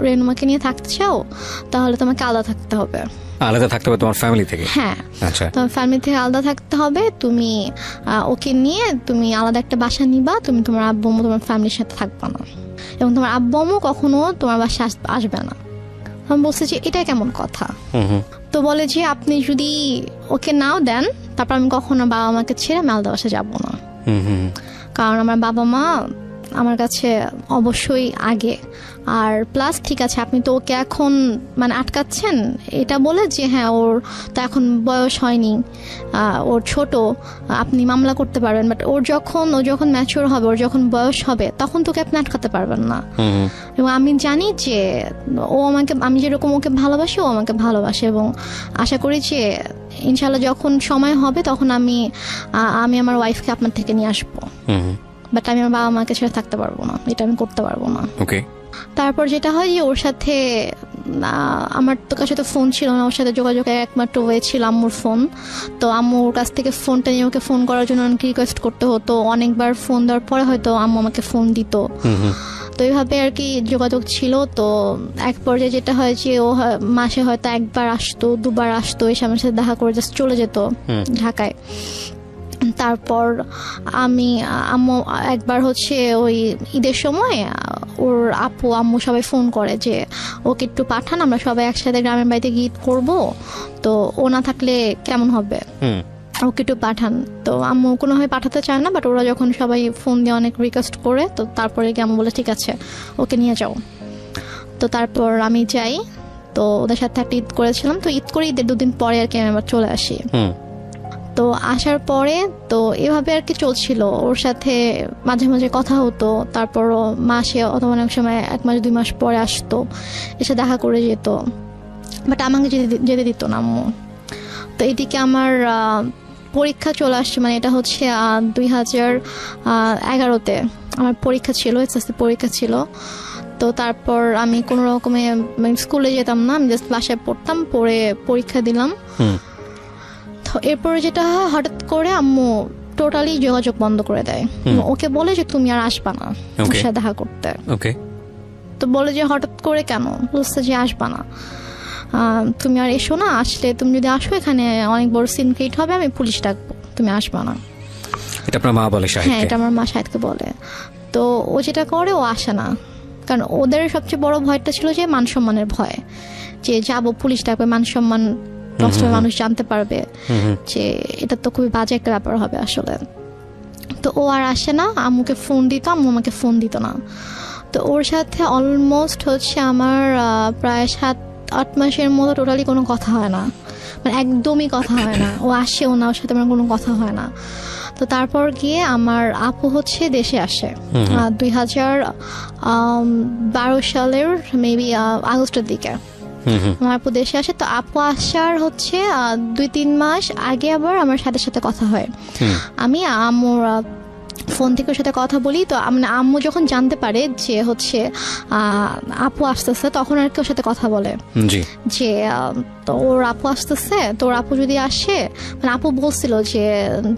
রেনুমাকে নিয়ে থাকতে চাও তাহলে তোমাকে আলাদা থাকতে হবে। আলাদা থাকতে হবে তোমার ফ্যামিলি থেকে? হ্যাঁ, আচ্ছা, তোমার ফ্যামিলি থেকে আলাদা থাকতে হবে, তুমি ওকে নিয়ে তুমি আলাদা একটা বাসা নিবা, তুমি তোমার আব্বু আম্মু তোমার ফ্যামিলির সাথে থাকবা না, এবং তোমার আব্বু আম্মু কখনো তোমার বাসায় আসবে না। আমি বলছি যে এটা কেমন কথা? তো বলে যে আপনি যদি ওকে নাও দেন তারপর আমি কখনো বাবা মাকে ছেড়ে আমি আলাদা বাসায় যাবো না, কারণ আমার বাবা মা আমার কাছে অবশ্যই আগে। আর প্লাস ঠিক আছে আপনি তো ওকে এখন মানে আটকাচ্ছেন এটা বলে যে হ্যাঁ ওর তো এখন বয়স হয়নি, ওর ছোট, আপনি মামলা করতে পারবেন, বাট ও যখন ম্যাচিওর হবে, ওর যখন বয়স হবে তখন তোকে আপনি আটকাতে পারবেন না। এবং আমি জানি যে ও আমাকে, আমি যেরকম ওকে ভালোবাসি ও আমাকে ভালোবাসে, এবং আশা করি যে ইনশাল্লাহ যখন সময় হবে তখন আমি আমার ওয়াইফকে আপনার থেকে নিয়ে আসবো, বাট আমি আমার বাবা মাকে ছেড়ে থাকতে পারবো না, এটা আমি করতে পারবো না। ওকে। তারপর যেটা হয় যে ওর সাথে আমার তো কাছে তো ফোন ছিল না, ওর সাথে যোগাযোগের একমাত্র ওয়ে ছিল আম্মুর ফোন। তো আম্মুর কাছ থেকে ফোনটা নিয়ে ওকে ফোন করার জন্য অনেক রিকোয়েস্ট করতে হতো, অনেকবার ফোন দেওয়ার পরে হয়তো আম্মু আমাকে ফোন দিত। তো এইভাবে আর কি যোগাযোগ ছিল। তো এক পর্যায়ে যেটা হয় যে ও মাসে হয়তো একবার আসতো, দুবার আসতো, এসে আমার সাথে দেখা করে জাস্ট চলে যেত ঢাকায়। তারপর আম্মু একবার হচ্ছে ওই ঈদের সময় ওর আপু আম্মু সবাই ফোন করে যে ওকে একটু পাঠান, আমরা সবাই একসাথে গ্রামের বাড়িতে গিয়ে ঈদ করবো, তো ও না থাকলে কেমন হবে, ওকে একটু পাঠান। তো আম্মু কোনোভাবে পাঠাতে চায় না, বাট ওরা যখন সবাই ফোন দিয়ে অনেক রিকোয়েস্ট করে, তো তারপরে কি আম্মু বলে ঠিক আছে ওকে নিয়ে যাও। তো তারপর আমি যাই, তো ওদের সাথে একটা ঈদ করেছিলাম। তো ঈদ করে ঈদের 2 দিন পরে আর কি আমি আবার চলে আসি। তো আসার পরে তো এভাবে আর কি চলছিল, ওর সাথে মাঝে মাঝে কথা হতো, তারপর মাসে অথবা অনেক সময় 1 মাস 2 মাস পরে আসতো, এসে দেখা করে যেত, বাট আমাকে যেতে দিত না আম্মু। তো এদিকে আমার পরীক্ষা চলে আসছে, মানে এটা হচ্ছে 2011-তে আমার পরীক্ষা ছিল, এসএসসি পরীক্ষা ছিল। তো তারপর আমি কোনো রকমে স্কুলে যেতাম না, আমি জাস্ট বাসায় পড়তাম, পড়ে পরীক্ষা দিলাম। তো এরপরে যেটা হঠাৎ করে আম্মু টোটালি যোগাযোগ বন্ধ করে দেয়, ওকে বলে যে তুমি আর আসবা না ওর সাথে দেখা করতে। তো বলে যে হঠাৎ করে কেন, বলছে যে আসবা না, তুমি আর এসো না, আসলে তুমি যদি আসো এখানে অনেক বড় সিন ক্রিয়েট হবে, আমি পুলিশ ডাকবো, তুমি আসবা না। এটা আপনার মা বলে? হ্যাঁ, এটা আমার মা শাহেদকে বলে। তো ও যেটা করে ও আসে না, কারণ ওদের সবচেয়ে বড় ভয়টা ছিল যে মান সম্মানের ভয়, যে যাবো পুলিশ ডাকবে, মান সম্মান নষ্ট মানুষ জানতে পারবে, যে এটা তো খুবই বাজে একটা ব্যাপার হবে আসলে। তো ও আর আসে না, আম্মুকে ফোন দিত, আম্মু আমাকে ফোন দিত না। তো ওর সাথে অলমোস্ট হচ্ছে আমার প্রায় 7-8 মাসের মতো টোটালি কোনো কথা হয় না, মানে একদমই কথা হয় না। ও আসেও না, ওর সাথে আমার কোনো কথা হয় না। তো তারপর গিয়ে আমার আপু হচ্ছে দেশে আসে 2012 সালের মেবি আগস্টের দিকে আমার আপু দেশে আসে। তো আপু আসার হচ্ছে 2-3 মাস আগে আবার আমার সাথে কথা হয়। আমি আম্মুর ফোন থেকে ওর সাথে কথা বলি। তো মানে আম্মু যখন জানতে পারে যে হচ্ছে আপু আসতেছে, তখন আর কি ওর সাথে কথা বলে জি। যে তো ওর আপু আসতেছে, তো ওর আপু যদি আসে, মানে আপু বলছিল যে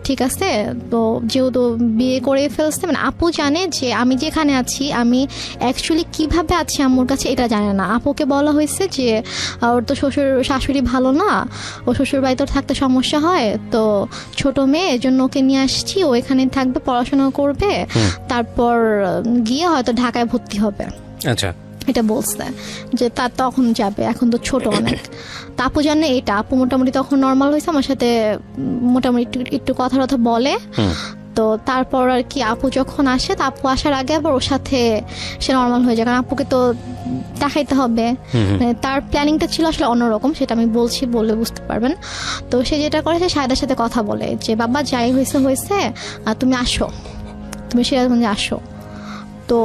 ঠিক আছে, তো যেহেতু বিয়ে করে ফেলছে, মানে আপু জানে যে আমি যেখানে আছি আমি অ্যাকচুয়ালি কিভাবে আছি আম্মুর কাছে এটা জানে না। আপুকে বলা হয়েছে যে ওর তো শ্বশুর শাশুড়ি ভালো না, ও শ্বশুর বাড়িতে থাকতে সমস্যা হয়, তো ছোট মেয়ে এজন্য ওকে নিয়ে আসছি, ও এখানে থাকবে, পড়াশোনা করবে, তারপর গিয়ে হয়তো ঢাকায় ভর্তি হবে। আচ্ছা, এটা বলছে যে তার তখন যাবে, এখন তো ছোট অনেক। তা আপু জানে এটা, আপু মোটামুটি তখন নর্মাল হয়েছে, আমার সাথে মোটামুটি একটু কথা টথা বলে। তো তারপর আর কি আপু যখন আসে, তা আপু আসার আগে আবার ওর সাথে সে নর্মাল হয়ে যায়, কারণ আপুকে তো দেখাইতে হবে। মানে তার প্ল্যানিংটা ছিল আসলে অন্যরকম, সেটা আমি বলছি, বললে বুঝতে পারবেন। তো সে যেটা করে, সে সায়দার সাথে কথা বলে যে বাবা যাই হয়েছে হয়েছে, তুমি আসো, তুমি সিরাজগঞ্জে আসো। তো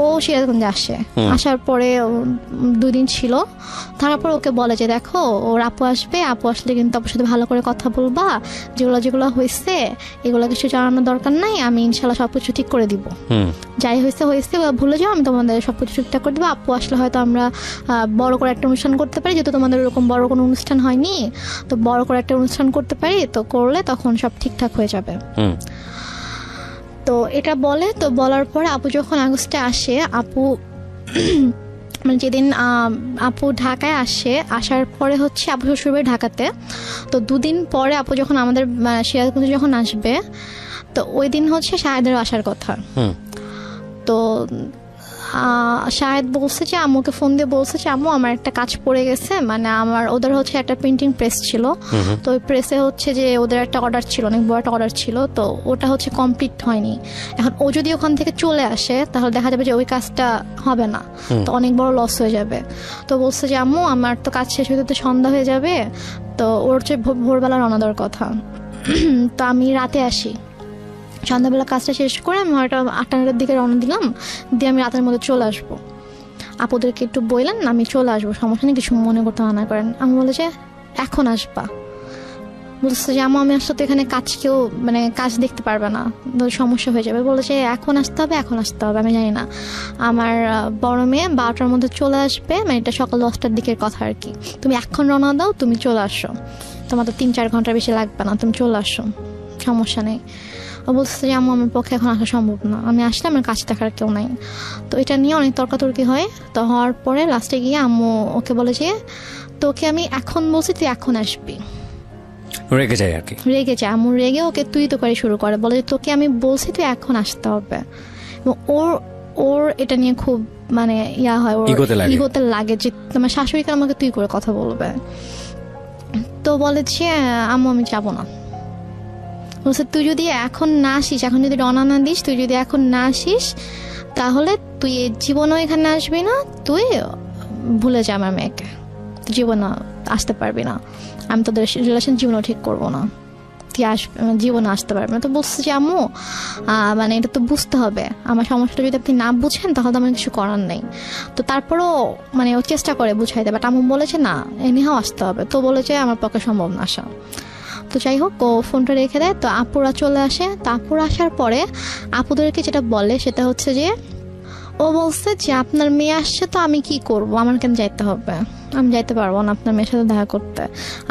ও সিরাজগঞ্জে আসে, আসার পরে 2 দিন ছিল, তারপর ওকে বলে যে দেখো ওর আপু আসবে, আপু আসলে কিন্তু আপুর সাথে ভালো করে কথা বলবা, যেগুলো যেগুলো হয়েছে এগুলো কিছু জানানোর দরকার নাই, আমি ইনশাল্লাহ সবকিছু ঠিক করে দিব, যাই হয়েছে হয়েছে ভুলে যাও, আমি তোমাদের সবকিছু ঠিকঠাক করে দেবো। আপু আসলে হয়তো আমরা বড় করে একটা অনুষ্ঠান করতে পারি, যেহেতু তোমাদের ওরকম বড় কোনো অনুষ্ঠান হয়নি, তো বড় করে একটা অনুষ্ঠান করতে পারি, তো করলে তখন সব ঠিকঠাক হয়ে যাবে। তো এটা বলে, তো বলার পরে আপু যখন আগস্টে আসে, আপু মানে যেদিন আপু ঢাকায় আসে, আসার পরে হচ্ছে আপু শ্বশুরবাড়ি ঢাকাতে, তো 2 দিন পরে আপু যখন আমাদের সিরাজগঞ্জে যখন আসবে, তো ওই দিন হচ্ছে শাহেদের আসার কথা। তো শাহেদ বলছে যে আম্মুকে ফোন দিয়ে বলছে যে আম্মু আমার একটা কাজ পড়ে গেছে, মানে আমার ওদের হচ্ছে একটা প্রিন্টিং প্রেস ছিল, তো ওই প্রেসে হচ্ছে যে ওদের একটা অর্ডার ছিল, অনেক বড় একটা অর্ডার ছিল, তো ওটা হচ্ছে কমপ্লিট হয়নি। এখন ও যদি ওখান থেকে চলে আসে তাহলে দেখা যাবে যে ওই কাজটা হবে না, তো অনেক বড় লস হয়ে যাবে। তো বলছে যে আম্মু আমার তো কাজ শেষ হতে সন্ধ্যা হয়ে যাবে, তো ওর হচ্ছে ভোরবেলা রওনা দেওয়ার কথা, তো আমি রাতে আসি, সন্ধ্যাবেলা কাজটা শেষ করে আমি হয়তো 8টার দিকে রওনা দিলাম, দিয়ে আমি রাতের মধ্যে চলে আসবো, আপুদেরকে একটু বললেন আমি চলে আসবো, সমস্যা নেই, কিছু মনে করতে মানা করেন। আমি বলে যে এখন আসবা, বলছে যে আমি আসলে তো এখানে কাজ কেউ মানে কাজ দেখতে পারবে না, সমস্যা হয়ে যাবে। বলে যে এখন আসতে হবে, এখন আসতে হবে, আমি জানি না, আমার বড় মেয়ে 12টার মধ্যে চলে আসবে, মানে এটা সকাল 10টার দিকের কথা আর কি, তুমি এখন রওনা দাও, তুমি চলে আসো, তোমার তো 3-4 ঘন্টার বেশি লাগবে না, তুমি চলে আসো, সমস্যা নেই। ও বলছে যে আম্মু আমার পক্ষে এখন আসা সম্ভব না, আমি আসলে আমার কাছে দেখার কেউ নাই। তো এটা নিয়ে অনেক তর্কাতর্কি হয়, তো হওয়ার পরে লাস্টে গিয়ে আম্মু ওকে বলে যে তোকে আমি এখন বলছি তুই এখন আসবি, রেগে যায় আর কি, রেগে যায়। আম্মু রেগে ওকে তুই তো করে শুরু করে, বলে যে তোকে আমি বলছি তুই এখন আসতে হবে। এবং ওর এটা নিয়ে খুব মানে ইয়া হয়, ওর ইগোতে লাগে যে তোমার শাশুড়িকে আমাকে তুই করে কথা বলবে। তো বলে যে আম্মু আমি যাবো না, বলছে তুই যদি এখন না আসিস, এখন যদি রওনা না দিস, তুই যদি এখন না আসিস তাহলে তুই জীবনও এখানে আসবি না, তুই ভুলে যা আমার মেয়েকে, তুই জীবনে আসতে পারবি না, আমি তোদের রিলেশন জীবনও ঠিক করবো না, তুই আসবে জীবনে আসতে পারবি না। তো বলছে যে আম্মু মানে এটা তো বুঝতে হবে, আমার সমস্যাটা যদি আপনি না বুঝেন তাহলে তো আমার কিছু করার নেই। তো তারপরও মানে ও চেষ্টা করে বুঝাইতে, বাট আম্মু বলেছে না এনিহাও আসতে হবে, তো বলেছে আমার পক্ষে সম্ভব না আসা। তো যাই হোক ও ফোনটা রেখে দেয়, তো আপুরা চলে আসে। তো আপুরা আসার পরে আপুদেরকে যেটা বলে সেটা হচ্ছে যে ও বলছে যে আপনার মেয়ে আসছে, তো আমি কি করব, আমার কেন যাইতে হবে, আমি যাইতে পারবো না আপনার মেয়ের সাথে দেখা করতে,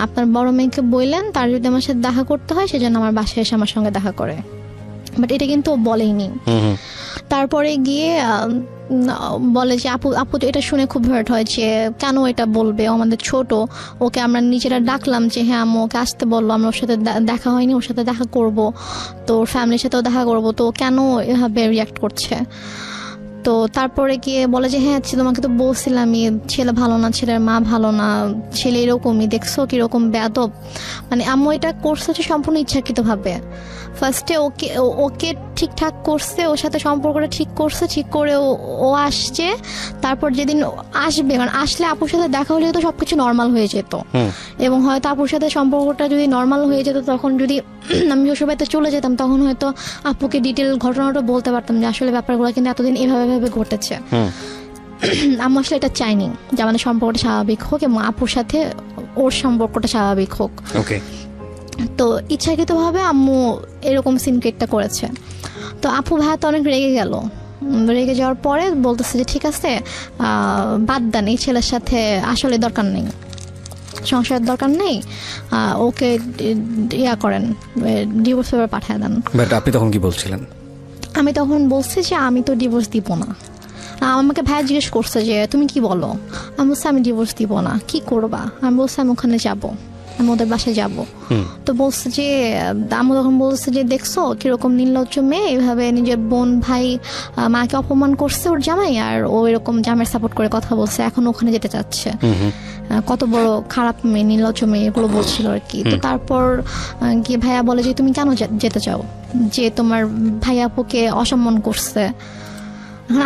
আপনার বড় মেয়েকে বললেন তার যদি আমার সাথে দেখা করতে হয় সেজন্য আমার বাসায় এসে আমার সঙ্গে দেখা করে, বাট এটা কিন্তু ও বলেইনি। তারপরে গিয়ে বলে যে আপু এটা শুনে খুব হার্ট হয় যে কেন এটা বলবে, আমাদের ছোট, ওকে আমরা নিজেরা ডাকলাম যে হ্যাঁ আম্মু ওকে আসতে বললো, আমরা ওর সাথে দেখা হয়নি, ওর সাথে দেখা করব, তো ওর ফ্যামিলির সাথেও দেখা করব, তো কেন এভাবে রিয়াক্ট করছে। তো তারপরে গিয়ে বলে যে হ্যাঁ তোমাকে তো বলছিলামই ছেলে ভালো না, ছেলের মা ভালো না, ছেলে এরকমই, দেখছো কিরকম বেয়াদব, মানে আম্মু এটা করছে হচ্ছে সম্পূর্ণ ইচ্ছাকৃতভাবে। ফার্স্টে ওকে ঠিকঠাক করছে, ওর সাথে সম্পর্কটা ঠিক করছে, ঠিক করে ও আসছে, তারপর যেদিন আসবে মানে আসলে আপুর সাথে দেখা হলে তো সবকিছু নর্মাল হয়ে যেত, এবং হয়তো আপুর সাথে সম্পর্কটা যদি নর্মাল হয়ে যেত, তখন যদি আমি শ্বশুরবাড়িতে চলে যেতাম তখন হয়তো আপুকে ডিটেল ঘটনাটা বলতে পারতাম যে আসলে ব্যাপারগুলো কিন্তু এতদিন এভাবে ঘটেছে। আম্মু আসলে এটা চাইনি যে আমাদের সম্পর্কটা স্বাভাবিক হোক এবং আপুর সাথে ওর সম্পর্কটা স্বাভাবিক হোক। তো ইচ্ছাকৃতভাবে আম্মু এরকম সিনক্রেটটা করেছে। তো আপু ভাইয়া তো অনেক রেগে গেল। রেগে যাওয়ার পরে বলতেছে যে ঠিক আছে বাদ দেন, এই ছেলের সাথে আসলে দরকার নেই, সংসারের দরকার নেই, ওকে ইয়া করেন, ডিভোর্স পেপার পাঠিয়ে দেন। বাট আপনি তখন কি বলছিলেন? আমি তখন বলছি যে আমি তো ডিভোর্স দিব না। আমাকে ভাইয়া জিজ্ঞেস করছে যে তুমি কি বলো, আমি বলছি আমি ডিভোর্স দিব না। কি করবা? আমি বলছি আমি ওখানে যাবো, আমি ওদের বাসায় যাব। তো বলছে যে আমি তখন বলছে যে দেখছো কিরকম নির্লজ্জ মেয়ে, এইভাবে নিজের বোন ভাই মাকে অপমান করছে ওর জামাই, আর ও এরকম জামাইয়ের সাপোর্ট করে কথা বলছে, এখন ওখানে যেতে চাচ্ছে, কত বড় খারাপ মেয়ে, নির্লজ্জ মেয়ে, এগুলো বলছিল আর কি। তো তারপর গিয়ে ভাইয়া বলে যে তুমি কেন যেতে চাও, যে তোমার ভাই আপুকে অসম্মান করছে।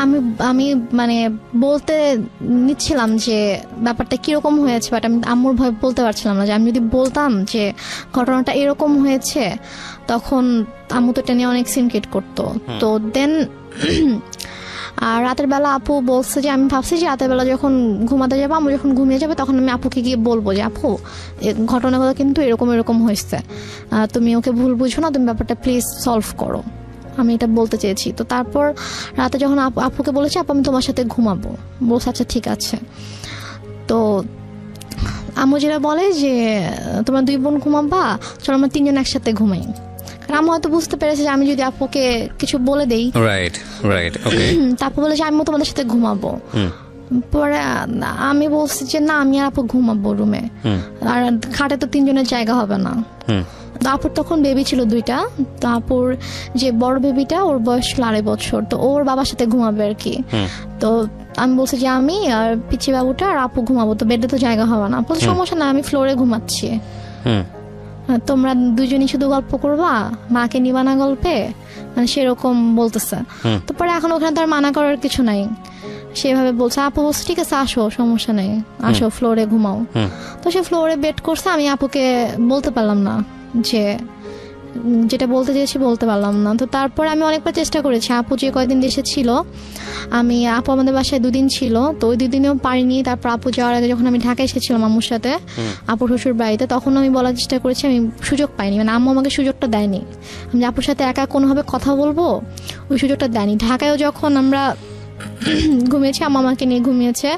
আমি আমি মানে বলতে নিচ্ছিলাম যে ব্যাপারটা কিরকম হয়েছে, বাট আমি আম্মুর ভয় বলতে পারছিলাম না। যে আমি যদি বলতাম যে ঘটনাটা এরকম হয়েছে, তখন আম্মু তো এটা নিয়ে অনেক সিনক্রেট করতো। তো দেন আর রাতের বেলা আপু বলছে যে আমি ভাবছি যে রাতের বেলা যখন ঘুমাতে যাবো, আম্মু যখন ঘুমিয়ে যাবে, তখন আমি আপুকে গিয়ে বলবো যে আপু ঘটনাগুলো কিন্তু এরকম এরকম হয়েছে, তুমি ওকে ভুল বুঝো না, তুমি ব্যাপারটা প্লিজ সলভ করো, আমি এটা বলতে চেয়েছি। তো তারপর রাতে যখন আপুকে বলেছি আপু আমি তোমার সাথে ঘুমাবো, বলছে আচ্ছা ঠিক আছে। তো আম্মু যেটা বলে যে তোমরা 2 বোন ঘুমাবা, চলো আমরা 3 জন একসাথে ঘুমাই। কারণ আম্মু হয়তো বুঝতে পেরেছে যে আমি যদি আপুকে কিছু বলে দেই, রাইট রাইট, ওকে। তারপর বলে যে আমি তোমাদের সাথে ঘুমাবো। পরে আমি বলছি যে না, আমি আর আপু ঘুমাবো রুমে, আর খাটে তো 3 জনের জায়গা হবে না। তো আপুর তখন বেবি ছিল 2টা। তো আপুর যে বড় বেবিটা, ওর বয়স ছিল 2.5 বছর, তো ওর বাবার সাথে ঘুমাবে আর কি। তো আমি বলছি যে আমি আর পিচি বাবুটা আর আপু ঘুমাবো, তো বেডে তো জায়গা হবে না। বলছে সমস্যা না, আমি ফ্লোরে ঘুমাচ্ছি, তোমরা 2 জনই শুধু গল্প করবা, মাকে নিবা না গল্পে, মানে সেরকম বলতেছে। তো পরে এখন ওখানে তো আর মানা করার কিছু নাই, সেভাবে বলছে। আপু বলছে ঠিক আছে আসো, সমস্যা নেই, আসো ফ্লোরে ঘুমাও। তো সে ফ্লোরে বেড করছে, আমি আপুকে বলতে পারলাম না, যে যেটা বলতে চেয়েছি বলতে পারলাম না। তো তারপর আমি অনেকবার চেষ্টা করেছি, আপু যে কয়েকদিন দেশে ছিল, আপু আমাদের বাসায় 2 দিন ছিল, তো ওই 2 দিনেও পারিনি। তারপর আপু যাওয়ার আগে যখন আমি ঢাকা এসেছিলাম আম্মুর সাথে আপুর শ্বশুর বাড়িতে, তখন আমি বলার চেষ্টা করেছি, আমি সুযোগ পাইনি, মানে আম্মু আমাকে সুযোগটা দেয়নি, আমি আপুর সাথে একা কোনোভাবে কথা বলবো, ওই সুযোগটা দেয়নি। ঢাকায়ও যখন আমরা ঘুমিয়েছি, আম্মা আমাকে নিয়ে ঘুমিয়েছে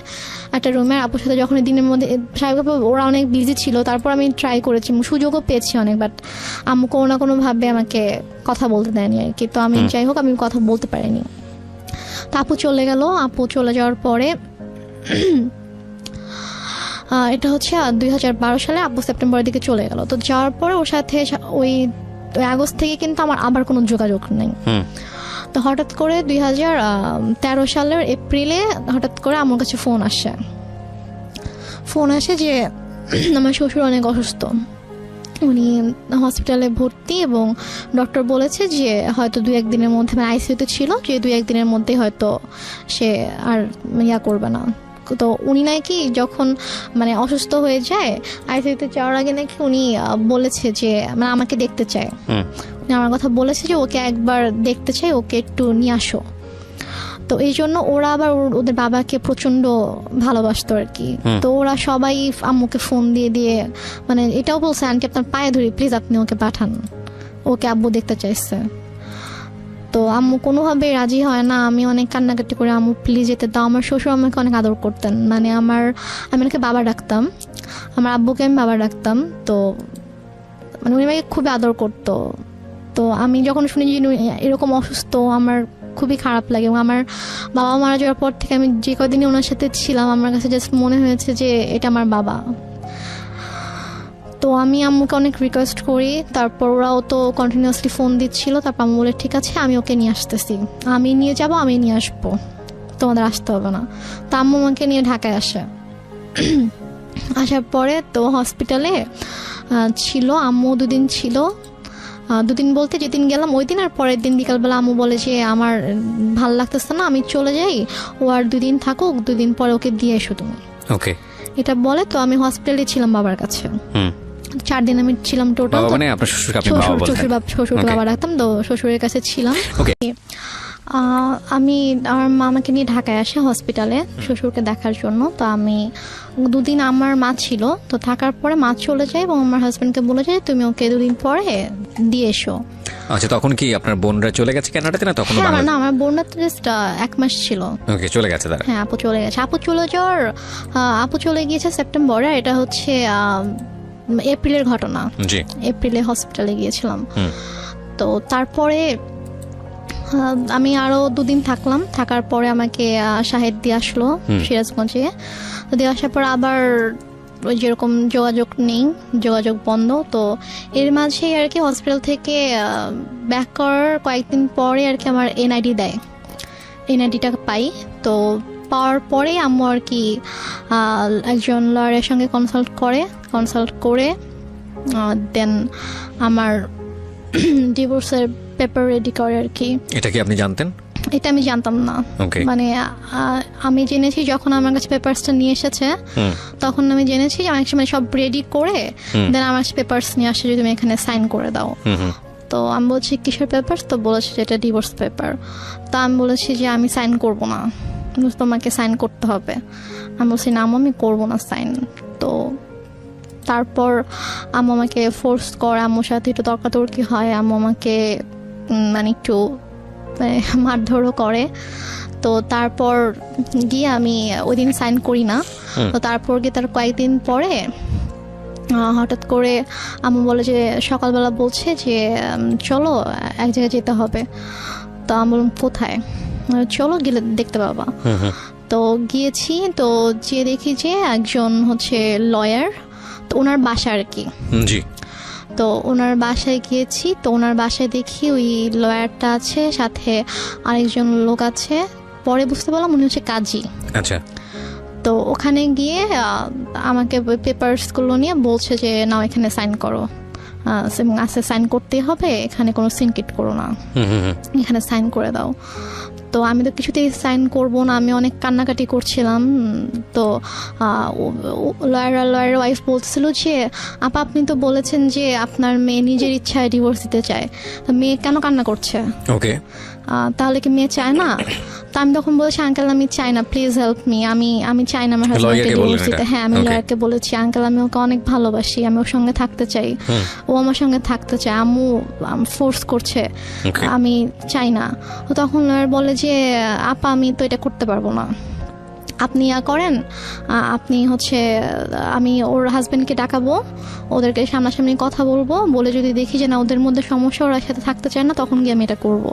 একটা রুমে, আপুর সাথে যখন দিনের মধ্যে স্বাভাবিকভাবে ওরা অনেক বিজি ছিল, তারপর আমি ট্রাই করেছি, সুযোগও পেয়েছি অনেক, বাট আম্মু কোনো না কোনোভাবে আমাকে কথা বলতে দেয়নি আর কি। তো আমি যাই হোক আমি কথা বলতে পারিনি। তো আপু চলে গেল। আপু চলে যাওয়ার পরে এটা হচ্ছে 2012 সালে আপু সেপ্টেম্বরের দিকে চলে গেল। তো যাওয়ার পরে ওর সাথে ওই আগস্ট থেকে কিন্তু আমার আবার কোনো যোগাযোগ নেই। তো হঠাৎ করে 2013 সালের এপ্রিলে হঠাৎ করে আমার কাছে ফোন আসে যে আমার শ্বশুর অনেক অসুস্থ, উনি হসপিটালে ভর্তি, এবং ডক্টর বলেছে যে হয়তো 2-1 দিনের মধ্যে, মানে আইসিইউতে ছিল, যে 2-1 দিনের মধ্যে হয়তো সে আর ইয়া করবে না। তো উনি নাকি যখন মানে অসুস্থ হয়ে যায়, আইসিইউতে যাওয়ার আগে নাকি উনি বলেছে যে মানে আমাকে দেখতে চায়, আমার কথা বলেছে যে ওকে একবার দেখতে চাই, ওকে একটু নিয়ে আসো। তো এই জন্য ওরা আবার ওদের বাবাকে প্রচন্ড ভালোবাসতো আর কি। তো ওরা সবাই আম্মুকে ফোন দিয়ে মানে এটাও বলছে, আন্টি আপনার পায়ে ধরি প্লিজ আপনি ওকে পাঠান, ওকে আব্বু দেখতে চাইছে। তো আম্মু কোনোভাবে রাজি হয় না, আমি অনেক কান্নাকাটি করে আম্মু প্লিজ যেতে দাও। আমার শ্বশুর আমাকে অনেক আদর করতেন, মানে আমি ওনাকে বাবা ডাকতাম, আমার আব্বুকে আমি বাবা ডাকতাম। তো মানে উনি আমাকে খুবই আদর করতো। তো আমি যখন শুনি যে এরকম অসুস্থ, আমার খুবই খারাপ লাগে। এবং আমার বাবা মারা যাওয়ার পর থেকে আমি যে কদিনই ওনার সাথে ছিলাম, আমার কাছে জাস্ট মনে হয়েছে যে এটা আমার বাবা। তো আমি আম্মুকে অনেক রিকোয়েস্ট করি, তারপর ওরাও তো কন্টিনিউয়াসলি ফোন দিচ্ছিল। তারপর আম্মু বলে ঠিক আছে আমি ওকে নিয়ে আসতেছি, আমি নিয়ে যাব, আমি নিয়ে আসবো, তোমাদের আসতে হবে না। তো আম্মু আমাকে নিয়ে ঢাকায় আসার পরে তো হসপিটালে ছিল আম্মু 2 দিন ছিল। 2 দিন বলতে যেদিন গেলাম ওই দিন, আর পরের দিন বিকালবেলা আম্মু বলে যে আমার ভালো লাগতেছে না, আমি চলে যাই, ও আর 2 দিন থাকুক, 2 দিন পরে ওকে দিয়ে এসো তুমি। ওকে, এটা বলে। তো আমি হসপিটালে ছিলাম বাবার কাছে, 4 দিন আমি ছিলাম টোটাল। মানে আপনার শ্বশুরকে বাবা রাখতাম, তো শ্বশুরের কাছে ছিলাম। আমি আমার মামাকে নিয়ে ঢাকায় আসে হসপিটালে শ্বশুরকে দেখার জন্য। তো আমি 2 দিন আমার মা ছিল, তো থাকার পরে মা চলে যায় এবং আমার হাজব্যান্ডকে বলে যায় তুমি ওকে 2 দিন পরে দিয়ে এসো। আচ্ছা, তখন কি আপনার বোনরা চলে গেছে কানাডাতে না তখন? হ্যাঁ, না আমার বোনরা তো জাস্ট 1 মাস ছিল। ওকে, চলে গেছে তারা। হ্যাঁ, আপু চলে গেছে। আপু চলে গিয়েছে সেপ্টেম্বরে। এটা হচ্ছে এপ্রিলের ঘটনা। জি। এপ্রিলে হসপিটালে গিয়েছিলাম। তো তারপরে আমি আরো 2 দিন থাকলাম। থাকার পরে আমাকে শাহেদ দিয়ে আসলো সিরাজগঞ্জে। তো দিয়ে আসার পর আবার ওই যেরকম যোগাযোগ বন্ধ। তো এর মাঝে আর কি হসপিটাল থেকে ব্যাক করার কয়েকদিন পরে আর কি আমার এনআইডি দেয়। এনআইডিটা পাই। তো পাওয়ার পরে আম্মু আর কি একজন লয়ারের সঙ্গে কনসাল্ট করে দেন আমার ডিভোর্সের পেপার রেডি করে আর কি। এটা কি আপনি জানতেন? এটা আমি জানতাম না। মানে আমি জেনেছি যখন আমার কাছে পেপারসটা নিয়ে এসেছে, তখন আমি জেনেছি অনেক সময় সব রেডি করে দেন আমার পেপারস নিয়ে আসে, যদি তুমি এখানে সাইন করে দাও। তো আমি বলছি কিসের পেপারস? তো বলেছি যে এটা ডিভোর্স পেপার। তো আমি বলেছি যে আমি সাইন করব না, তোমাকে সাইন করতে হবে। আমি বলছি না আমি করবো না সাইন। তো তারপর আম্মু আমাকে ফোর্স করে, আম্মুর সাথে একটু তর্কাতর্কি হয়, আম্মু আমাকে মানে একটু মারধরও করে। তো তারপর গিয়ে আমি ওই দিন সাইন করি না। তো তারপর গিয়ে তার কয়েকদিন পরে হঠাৎ করে আম্মু বলে যে সকালবেলা বলছে যে চলো এক জায়গায় যেতে হবে। তো আমি বললাম কোথায়? চলো গেলে দেখতে পাবা। তো গিয়েছি। তো গিয়ে দেখি যে একজন হচ্ছে লয়ার, তো ওনার বাসা আর কি। জি। তো ওনার বাসায় গিয়েছি। তো ওনার বাসায় দেখি ওই লয়ারটা আছে, সাথে আরেকজন লোক আছে। পরে বুঝতে পারলাম উনি হচ্ছে কাজী। আচ্ছা। তো ওখানে গিয়ে আমাকে পেপারসগুলো নিয়ে বলছে যে নাও এখানে সাইন করো, এবং আজকে সাইন করতেই হবে, এখানে কোনো সিনকিট করো না, এখানে সাইন করে দাও। তো আমি তো কিছুতেই সাইন করব না, আমি অনেক কান্নাকাটি করছিলাম। তো লয়ারের ওয়াইফ বলছিল যে আপা আপনি তো বলেছেন যে আপনার মেয়ে নিজের ইচ্ছায় ডিভোর্স দিতে চায়, তো মেয়ে কেন কান্না করছে? ওকে, তাহলে কি মেয়ে চায় না? তো আমি তখন বলেছি আঙ্কেল আমি চাই না, প্লিজ হেল্প মি, আমি চাই না আমার হাজবেন্ডকে ডিভোর্স দিতে। হ্যাঁ, আমি লয়ারকে বলেছি আঙ্কেল আমি ওকে অনেক ভালোবাসি, আমি ওর সঙ্গে থাকতে চাই, ও আমার সঙ্গে থাকতে চায়, আম্মু ফোর্স করছে, আমি চাই না। তখন লয়ার বলে যে আপা আমি তো এটা করতে পারবো না, আপনি করেন, আপনি হচ্ছে আমি ওর হাজবেন্ডকে ডাকাবো, ওদেরকে সামনাসামনি কথা বলবো, বলে যদি দেখি যে না ওদের মধ্যে সমস্যা, ওরা সাথে থাকতে চায় না, তখন গিয়ে আমি এটা করবো।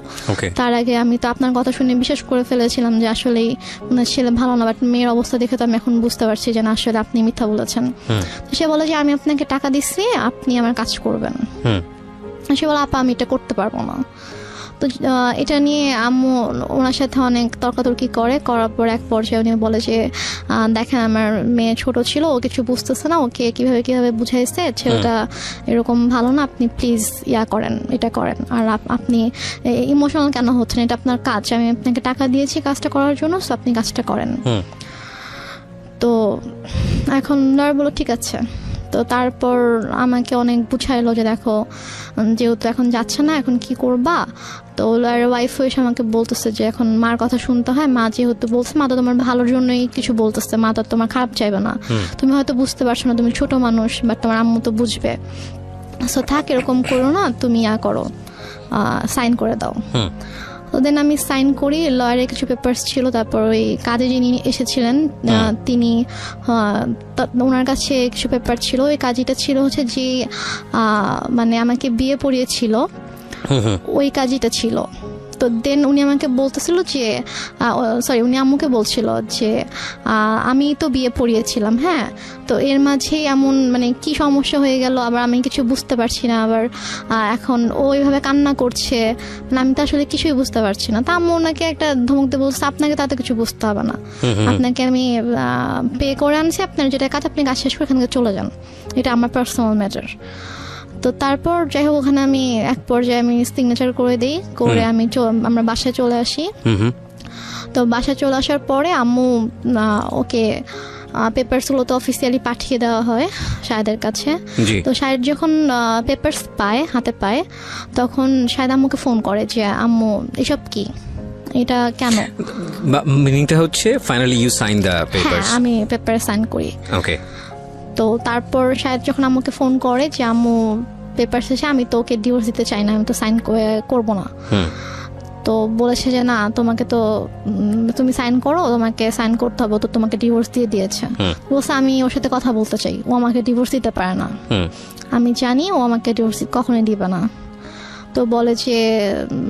তার আগে আমি তো আপনার কথা শুনে বিশ্বাস করে ফেলেছিলাম যে আসলেই ছেলে ভালো না, বাট মেয়ের অবস্থা দেখে তো আমি এখন বুঝতে পারছি যে না আসলে আপনি মিথ্যা বলেছেন। সে বলে যে আমি আপনাকে টাকা দিচ্ছি, আপনি আমার কাজ করবেন। সে বলে আপা আমি এটা করতে পারবো না। তো এটা নিয়ে আম্মু ওনার সাথে অনেক তর্কাতর্কি করার পর এক পর্যায়ে উনি বলে যে দেখেন আমার মেয়ে ছোট ছিল, ও কিছু বুঝতেছে না, ওকে কিভাবে বুঝাইছে, ছেলেটা এরকম ভালো না, আপনি প্লিজ এটা করেন। আর আপনি ইমোশনাল কেন হচ্ছেন? এটা আপনার কাজ, আমি আপনাকে টাকা দিয়েছি কাজটা করার জন্য, সো আপনি কাজটা করেন। তো এখন লয়ার বলল ঠিক আছে। তো তারপর আমাকে অনেক বুঝাইলো যে দেখো যেহেতু এখন যাচ্ছে না, এখন কি করবা? তো লয়ারের ওয়াইফ এসে আমাকে বলতেছে যে এখন মার কথা শুনতে হয়, মা যেহেতু বলছে, মা তো তোমার ভালোর জন্যই কিছু বলতেছে, মা তো তোমার খারাপ চাইবে না, তুমি হয়তো বুঝতে পারছো না, তুমি ছোট মানুষ, বাট তোমার আম্মু তো বুঝবে, সো থাক এরকম করো না, তুমি করো, সাইন করে দাও। তো দেন আমি সাইন করি, লয়ারের কিছু পেপারস ছিল, তারপর ওই কাজে যিনি এসেছিলেন তিনি ওনার কাছে কিছু পেপার ছিল, ওই কাজীটা ছিল হচ্ছে যে মানে আমাকে বিয়ে পড়িয়েছিল, ওই কাজীটা ছিল। তো দেন উনি আমাকে বলতেছিল যে উনি আম্মুকে বলছিল যে আমি তো বিয়ে পড়িয়েছিলাম, হ্যাঁ, তো এর মাঝে এমন মানে কি সমস্যা হয়ে গেল, আবার আমি কিছু বুঝতে পারছি না, আবার এখন ও এইভাবে কান্না করছে, মানে আমি তো আসলে কিছুই বুঝতে পারছি না। তা আম্মু ওনাকে একটা ধমক দিয়ে বলছে আপনাকে তাতে কিছু বুঝতে হবে না, আপনাকে আমি পে করে আনছি, আপনার যেটা কাজ আপনি কাজ শেষ করে এখান থেকে চলে যান, এটা আমার পার্সোনাল ম্যাটার। তো তারপর যাই হোক ওখানে আমি এক পর্যায়ে আমি সিগনেচার করে দিই, করে আমরা বাসায় চলে আসি। তো বাসায় চলে আসার পরে আম্মু ওকে পেপারসগুলো তো অফিসিয়ালি পাঠিয়ে দেওয়া হয় শাহেদের কাছে। তো শাহেদ যখন পেপারস হাতে পায়, তখন শাহেদ আম্মুকে ফোন করে যে আম্মু এসব কি, এটা কেন? মিনিংটা হচ্ছে finally you sign the papers. আমি পেপারে সাইন করি। ওকে। তো তারপর শাহেদ যখন আম্মুকে ফোন করে যে আম্মু পেপার শেষে আমি তো ওকে ডিভোর্স দিতে চাই না, আমি তো সাইন করবো না। তো বলেছে যে না তোমাকে তো তুমি সাইন করো, তোমাকে সাইন করতে হবে, তো তোমাকে ডিভোর্স দিয়ে দিয়েছে। বলছে আমি ওর সাথে কথা বলতে চাই, ও আমাকে ডিভোর্স দিতে পারে না, আমি জানি ও আমাকে ডিভোর্স কখনোই দিবে না। তো বলে যে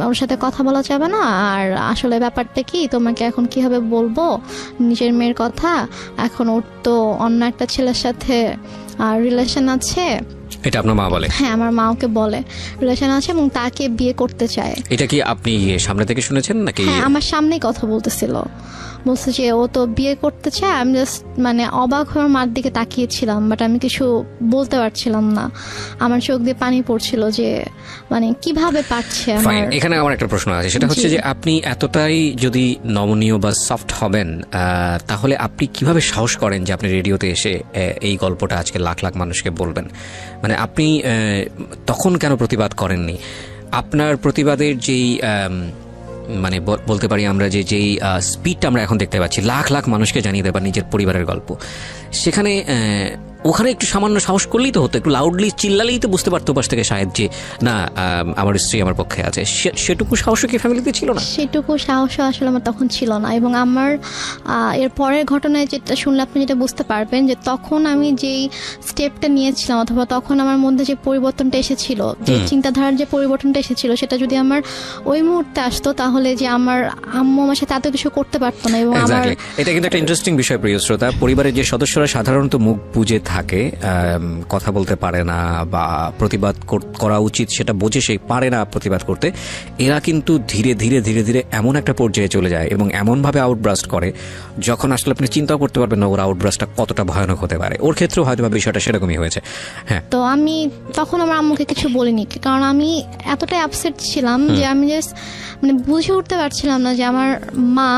ওর সাথে কথা বলা যাবে না, আর আসলে ব্যাপারটা কি তোমাকে এখন কিভাবে বলবো নিজের মেয়ের কথা, এখন ওর তো অন্য একটা ছেলের সাথে রিলেশন আছে। এটা আপনার মা বলে? হ্যাঁ, আমার মা ওকে বলে রিলেশন আছে এবং তাকে বিয়ে করতে চায়। এটা কি আপনি সামনে থেকে শুনেছেন নাকি? হ্যাঁ, আমার সামনেই কথা বলতেছিল, বলছে যে ও তো বিয়ে করতে চায়। আমি জাস্ট মানে অবাক হয়ে মার দিকে তাকিয়েছিলাম, বাট আমি কিছু বলতে পারছিলাম না, আমার চোখ দিয়ে পানি পড়ছিল যে মানে কিভাবে পারছে। ফাইন, এখানে আমার একটা প্রশ্ন আছে, সেটা হচ্ছে যে আপনি এতটাই যদি নমনীয় বা সফট হবেন, তাহলে আপনি কিভাবে সাহস করেন যে আপনি রেডিওতে এসে এই গল্পটা আজকে লাখ লাখ মানুষকে বলবেন? মানে আপনি তখন কেন প্রতিবাদ করেননি? আপনার প্রতিবাদের যেই মানে বলতে পারি আমরা যে যেই স্পিডটা আমরা এখন দেখতে পাচ্ছি, লাখ লাখ মানুষকে জানিয়ে দেবার নিজের পরিবারের গল্প, সেখানে ওখানে একটু সামান্য সাহস করলেই তো হতো, একটু লাউডলি চিল্লালেই তো বুঝতে পারতো পাশ থেকে শায়দ যে না আমার স্ত্রী আমার পক্ষে আছে। সেটুকু সাহসও কি ফ্যামিলিতে ছিল না? সেটুকু সাহসও আসলে আমার তখন ছিল না। এবং আমার এর পরের ঘটনায় যেটা শুনলে আপনি যেটা বুঝতে পারবেন যে তখন আমি যেই স্টেপটা নিয়েছিলাম, অথবা তখন আমার মধ্যে যে পরিবর্তনটা এসেছিল, যে চিন্তাধারার যে পরিবর্তনটা এসেছিল, সেটা যদি আমার ওই মুহূর্তে আসতো তাহলে যে আমার আম্মু আমার সাথে এত কিছু করতে পারতো না। এবং এটা কিন্তু একটা ইন্টারেস্টিং বিষয় প্রিয় শ্রোতা। পরিবারের যে সদস্যরা সাধারণত মুখ বুজে থাকে, কথা বলতে পারে না বা প্রতিবাদ করা উচিত সেটা বোঝে সে পারে না প্রতিবাদ করতে, এরা কিন্তু ধীরে ধীরে ধীরে ধীরে এমন একটা পর্যায়ে চলে যায় এবং এমনভাবে আউটব্রাস্ট করে যখন আসলে আপনি চিন্তাও করতে পারবেন না ওর আউটব্রাস্টটা কতটা ভয়ানক হতে পারে। ওর ক্ষেত্রেও হয়তো বা বিষয়টা সেরকমই হয়েছে। হ্যাঁ, তো আমি তখন আমার আম্মুকে কিছু বলিনি, কারণ আমি এতটাই আপসেট ছিলাম যে আমি জাস্ট মানে বুঝে উঠতে পারছিলাম না যে আমার মা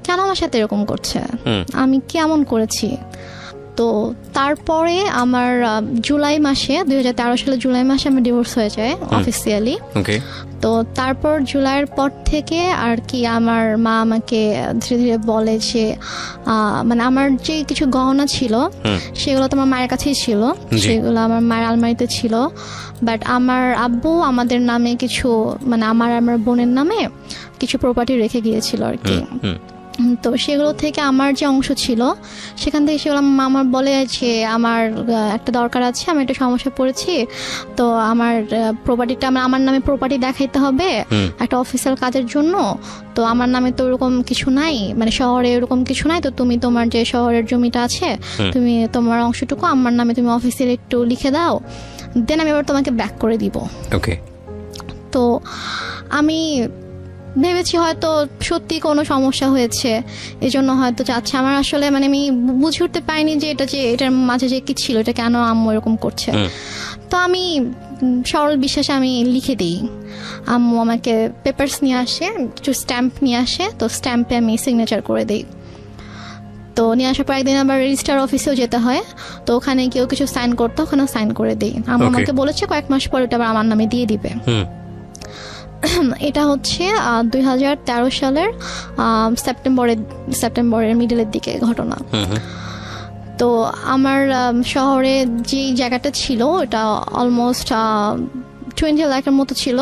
কেন আমার সাথে এরকম করছে, আমি কেমন করেছি। তো তারপরে আমার জুলাই মাসে 2013 সালে জুলাই মাসে আমার ডিভোর্স হয়ে যায় অফিসিয়ালি। তো তারপর জুলাইয়ের পর থেকে আর কি আমার মা আমাকে ধীরে ধীরে বলে যে মানে আমার যে কিছু গহনা ছিল সেগুলো তো আমার মায়ের কাছেই ছিল, সেগুলো আমার মায়ের আলমারিতে ছিল, বাট আমার আব্বু আমাদের নামে কিছু মানে আমার বোনের নামে কিছু প্রপার্টি রেখে গিয়েছিল আর কি। তো সেগুলো থেকে আমার যে অংশ ছিল সেখান থেকে সেগুলো আমার বলে যে আমার একটা দরকার আছে, আমি একটা সমস্যা পড়েছি, তো আমার প্রপার্টিটা আমার নামে প্রপার্টি দেখাইতে হবে একটা অফিসিয়াল কাজের জন্য। তো আমার নামে তো ওরকম কিছু নাই, মানে শহরে ওরকম কিছু নাই, তো তুমি তোমার যে শহরের জমিটা আছে তুমি তোমার অংশটুকু আমার নামে তুমি অফিসিয়াল একটু লিখে দাও, দেন আমি এবার তোমাকে ব্যাক করে দিব। তো আমি ভেবেছি হয়তো সত্যি কোনো সমস্যা হয়েছে, এই জন্য হয়তো চাচ্ছে। আমার আসলে মানে আমি বুঝে উঠতে পারিনি যে এটার মাঝে যে কি ছিল, এটা কেন আম্মু এরকম করছে। তো আমি সরল বিশ্বাসে আমি লিখে দিই, আম্মু আমাকে পেপারস নিয়ে আসে, কিছু স্ট্যাম্প নিয়ে আসে, তো স্ট্যাম্পে আমি সিগনেচার করে দিই। তো নিয়ে আসার পর একদিন আবার রেজিস্ট্রার অফিসেও যেতে হয়, তো ওখানে কেউ কিছু সাইন করতে, ওখানে সাইন করে দিই। আম্মু আমাকে বলেছে কয়েক মাস পর ওটা আবার আমার নামে দিয়ে দিবে। এটা হচ্ছে 2013 সালের সেপ্টেম্বরের মিডলের দিকে ঘটনা। তো আমার শহরে যে জায়গাটা ছিল ওটা অলমোস্ট 20 লাখের মতো ছিল,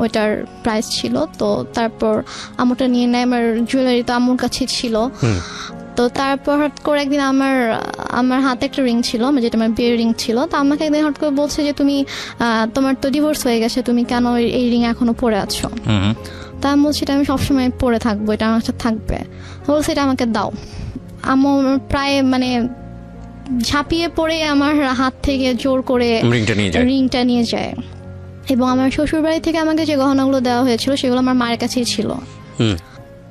ওইটার প্রাইস ছিল। তো তারপর আম্মুটা নিয়ে নেয়, আমার জুয়েলারি তো আম্মুর কাছে ছিল। তো তারপর হঠাৎ করে একদিন আমার হাতে একটা রিং ছিল, যেটা আমার বিয়ের রিং ছিল। তো আমাকে একদিন হঠাৎ করে বলছে যে তুমি তোমার তো ডিভোর্স হয়ে গেছে, তুমি কেন এই রিং এখনো পরে আছো? তা আমি বলছি এটা আমি সবসময় পরে থাকবো, এটা আমার সাথে থাকবে। বলছে এটা আমাকে দাও। আম্মু প্রায় মানে ঝাঁপিয়ে পড়ে আমার হাত থেকে জোর করে রিংটা নিয়ে যায়। এবং আমার শ্বশুর বাড়ি থেকে আমাকে যে গহনাগুলো দেওয়া হয়েছিল সেগুলো আমার মায়ের কাছেই ছিল।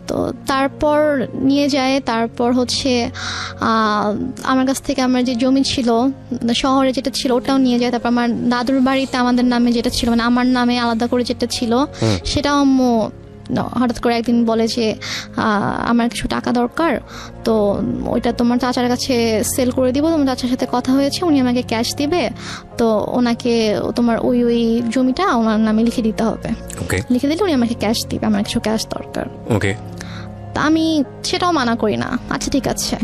তো তারপর নিয়ে যায়, তারপর হচ্ছে আমার কাছ থেকে আমার যে জমি ছিল শহরে যেটা ছিল ওটাও নিয়ে যায়। তারপর আমার দাদুর বাড়িতে আমাদের নামে যেটা ছিল মানে আমার নামে আলাদা করে যেটা ছিল সেটাও আম্মু হঠাৎ করে একদিন বলে যে আমার কিছু টাকা দরকার, তো ওইটা তোমার চাচার কাছে সেল করে দিব, তোমার চাচার সাথে কথা হয়েছে, উনি আমাকে ক্যাশ দিবে, তো ওনাকে তোমার ওই জমিটা ওনার নামে লিখে দিতে হবে। লিখে দিলে উনি আমাকে ক্যাশ দিবে, আমার কিছু ক্যাশ দরকার। তা আমি সেটাও মানা করি না, আচ্ছা ঠিক আছে।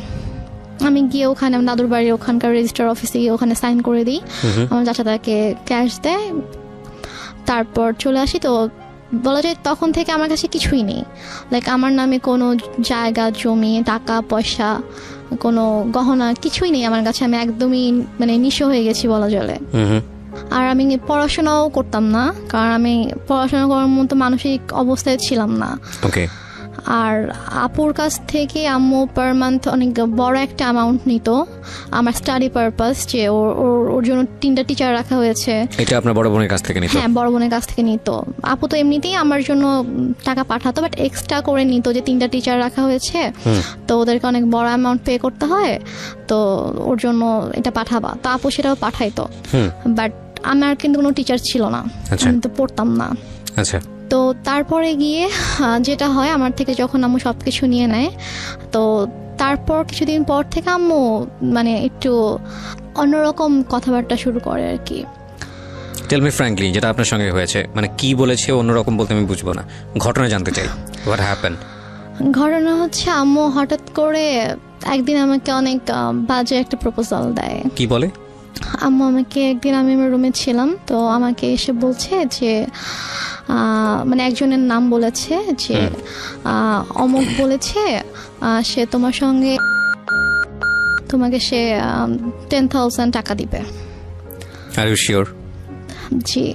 আমি গিয়ে ওখানে আমার দাদুর বাড়ির ওখানকার রেজিস্টার অফিসে গিয়ে ওখানে সাইন করে দিই। আমার চাচা তাকে ক্যাশ দেয়, তারপর চলে আসি। তো বলা যায় তখন থেকে আমার কাছে কিছুই নেই, লাইক আমার নামে কোনো জায়গা জমি টাকা পয়সা কোনো গহনা কিছুই নেই আমার কাছে। আমি একদমই মানে নিঃস্ব হয়ে গেছি বলা চলে। আর আমি পড়াশোনাও করতাম না, কারণ আমি পড়াশোনা করার মতো মানসিক অবস্থায় ছিলাম না। ওকে। আর আপুর কাছ থেকে আম্মু পার মান্থ অনেক বড় একটা অ্যামাউন্ট নিত আমার স্টাডি পারপাস, যে ওর জন্য 3টা টিচার রাখা হয়েছে। এটা আপনার বড় বোনের কাছ থেকে নিত? হ্যাঁ, বড় বোনের কাছ থেকে নিত। আপু তো এমনিতেই আমার জন্য টাকা পাঠাতো, বাট এক্সট্রা করে নিত যে 3টা টিচার রাখা হয়েছে, তো ওদেরকে অনেক বড় অ্যামাউন্ট পে করতে হয়, তো ওর জন্য এটা পাঠাবা। তো আপু সেটাও পাঠাইতো, বাট আমার কিন্তু কোনো টিচার ছিল না, আমি তো পড়তাম না। আচ্ছা। তো তারপরে গিয়ে যেটা হয়, আমার থেকে যখন আম্মু সব কিছু নিয়ে নেয়, তো তারপর কিছুদিন পর থেকে আম্মু মানে একটু অন্যরকম কথাবার্তা শুরু করে আর কি। টেল মি ফ্র্যাঙ্কলি, যেটা আপনার সঙ্গে হয়েছে, মানে কি বলেছে অন্যরকম বলতে আমি বুঝবো না, ঘটনা জানতে চাই। What happen? ঘটনা হচ্ছে আম্মু হঠাৎ করে একদিন আমাকে অনেক বাজে একটা প্রপোজাল দেয়। কি বলে? আম্মু আমাকে একদিন, আমি আমার রুমে ছিলাম, তো আমাকে এসে বলছে যে মানে একজনের নাম বলেছে যে অমুক বলেছে সে তোমার সঙ্গে তোমাকে সে 10,000 টাকা দিবে। আর ইউ শিওর? জি।